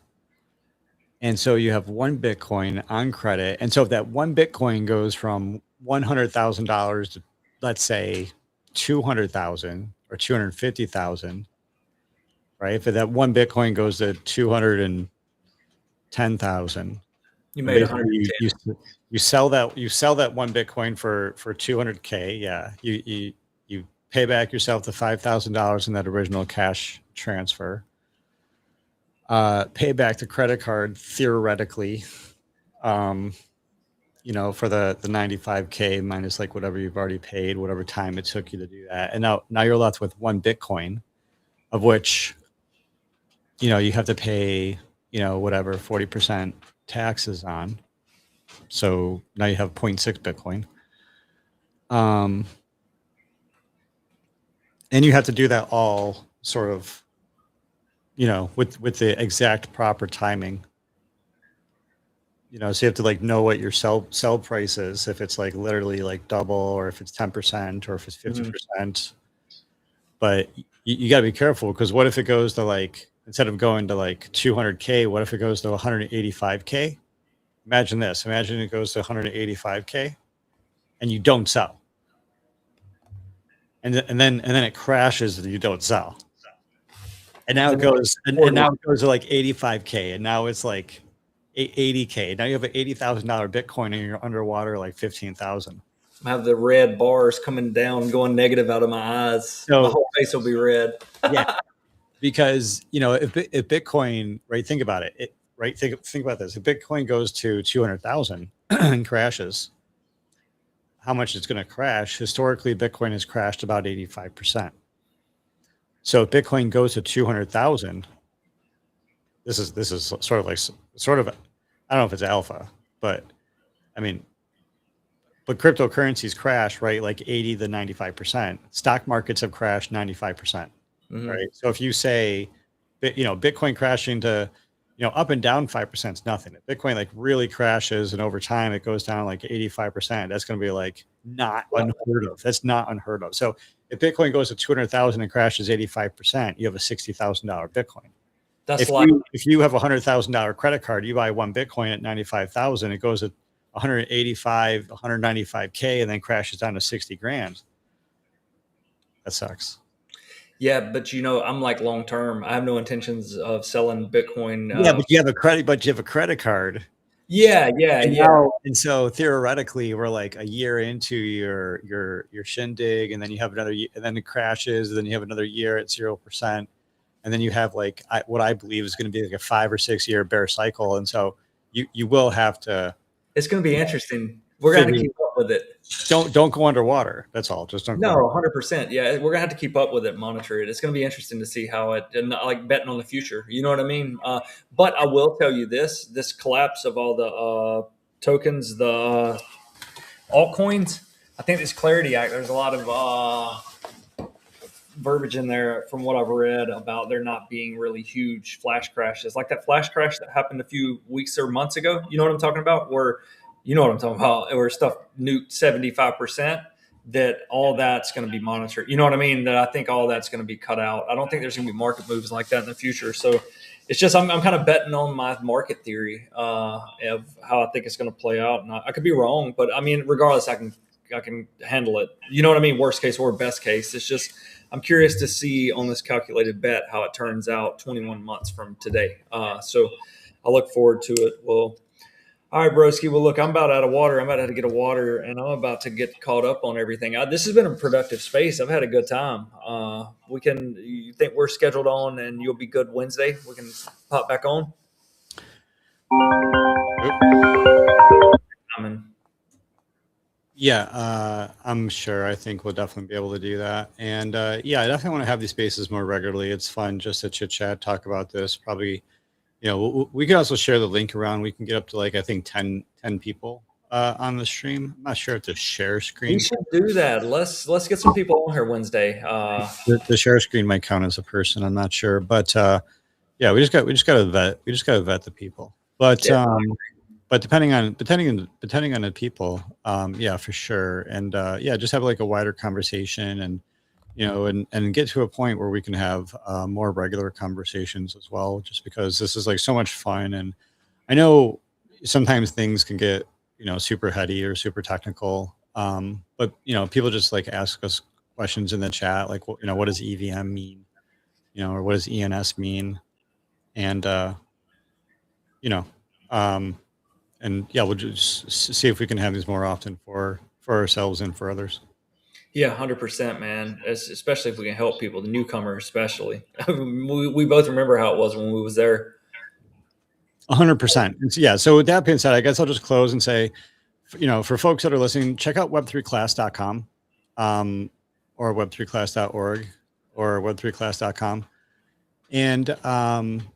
And so you have one Bitcoin on credit. And so if that one Bitcoin goes from $100,000 to, let's say, 200,000 or 250,000, right? If that one Bitcoin goes to 210,000, You and made basically 110. you sell that one Bitcoin for 200K. Yeah, you pay back yourself the $5,000 in that original cash transfer. Pay back the credit card theoretically, for the 95K minus like whatever you've already paid, whatever time it took you to do that, and now you're left with one Bitcoin, of which you have to pay whatever 40% taxes on. So now you have 0.6 Bitcoin. And you have to do that all sort of, with the exact proper timing. So you have to like know what your sell price is, if it's like literally like double, or if it's 10%, or if it's 50%. But you got to be careful, because what if it goes to like, instead of going to like 200K, what if it goes to 185K? Imagine this. Imagine it goes to 185K and you don't sell. And then it crashes and you don't sell. And now it goes and now it goes to like 85K, and now it's like 80K. Now you have an $80,000 Bitcoin and you're underwater like 15,000. I have the red bars coming down, going negative out of my eyes. So, my whole face will be red. Yeah, because if Bitcoin, right? Think about it. Right? Think about this. If Bitcoin goes to 200,000 and crashes, how much it's going to crash? Historically, Bitcoin has crashed about 85%. So if Bitcoin goes to 200,000, this is sort of, I don't know if it's alpha, but I mean, but cryptocurrencies crash, right? Like 80 to 95%. Stock markets have crashed 95%, right? So if you say, Bitcoin crashing to, up and down 5% is nothing. If Bitcoin like really crashes and over time it goes down like 85%, that's going to be like not unheard of. That's not unheard of. So if Bitcoin goes to 200,000 and crashes 85%, you have a $60,000 Bitcoin. That's if you have a $100,000 credit card, you buy one Bitcoin at 95,000, it goes at 185, 195K, and then crashes down to 60 grand. That sucks. Yeah, but I'm like long term. I have no intentions of selling Bitcoin. Yeah, but you have a credit card. Yeah. And so theoretically, we're like a year into your shindig, and then you have another year, and then it crashes, and then you have another year at 0%, and then you have like what I believe is going to be like a 5 or 6 year bear cycle, and so you will have to. It's going to be interesting. We're going to keep up with it. Don't go underwater. That's all. Just don't. No, 100%. Yeah, we're gonna have to keep up with it, monitor it. It's going to be interesting to see how it, and like betting on the future. You know what I mean? But I will tell you this collapse of all the tokens, the altcoins. I think this Clarity Act. There's a lot of verbiage in there from what I've read about there not being really huge flash crashes, like that flash crash that happened a few weeks or months ago. You know what I'm talking about? Where stuff nuked 75%, that all that's going to be monitored. You know what I mean? That I think all that's going to be cut out. I don't think there's going to be market moves like that in the future. So it's just, I'm kind of betting on my market theory of how I think it's going to play out. And I could be wrong, but I mean, regardless, I can handle it. You know what I mean? Worst case or best case. It's just, I'm curious to see on this calculated bet how it turns out 21 months from today. So I look forward to it. Well, all right, broski. Well, look, I'm about out of water. I'm about to have to get a water, and I'm about to get caught up on everything. This has been a productive space. I've had a good time. You think we're scheduled on and you'll be good Wednesday? We can pop back on? Yeah, I'm sure. I think we'll definitely be able to do that. And yeah, I definitely want to have these spaces more regularly. It's fun just to chit chat, talk about this. Probably, we can also share the link around. We can get up to like, I think 10 people on the stream. I'm not sure if the share screen. We should do that. Let's get some people on here Wednesday. The share screen might count as a person. I'm not sure, but yeah, we just got to vet. We just got to vet the people. But but depending on the people, yeah, for sure. And yeah, just have like a wider conversation, and and get to a point where we can have more regular conversations as well, just because this is like so much fun. And I know sometimes things can get super heady or super technical, but people just like ask us questions in the chat, like, you know, what does EVM mean? You know, or what does ENS mean? And, you know, and yeah, we'll just see if we can have these more often for ourselves and for others. Yeah, 100%, man. Especially if we can help people, the newcomer, especially. We both remember how it was when we was there. 100%. Yeah. So with that being said, I guess I'll just close and say, you know, for folks that are listening, check out web3class.com, or web3class.org or web3class.com. And,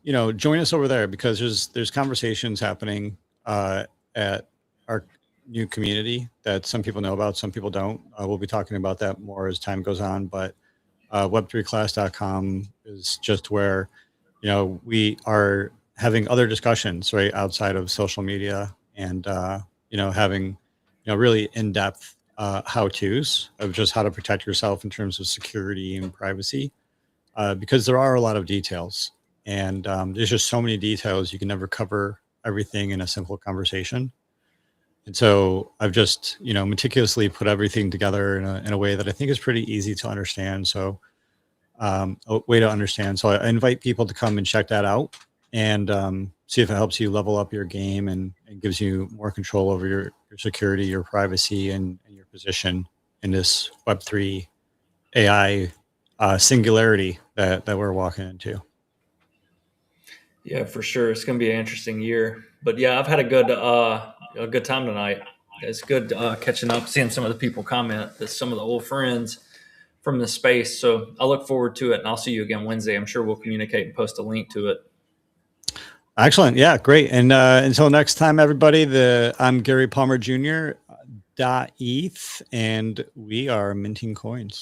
you know, join us over there, because there's conversations happening at our new community that some people know about, some people don't. We'll be talking about that more as time goes on, but web3class.com is just where, you know, we are having other discussions right outside of social media, and, you know, having, you know, really in-depth how-tos of just how to protect yourself in terms of security and privacy, because there are a lot of details, and there's just so many details. You can never cover everything in a simple conversation. And so I've just, you know, meticulously put everything together in a way that I think is pretty easy to understand. So a way to understand. So I invite people to come and check that out, and see if it helps you level up your game, and gives you more control over your security, your privacy, and your position in this Web3 AI singularity that we're walking into. Yeah, for sure. It's going to be an interesting year. But yeah, I've had a good time tonight. It's good catching up, seeing some of the people comment, some of the old friends from the space. So I look forward to it, and I'll see you again Wednesday. I'm sure we'll communicate and post a link to it. Excellent. Yeah, great. And until next time, everybody, I'm Gary Palmer Jr. .eth, and we are minting coins.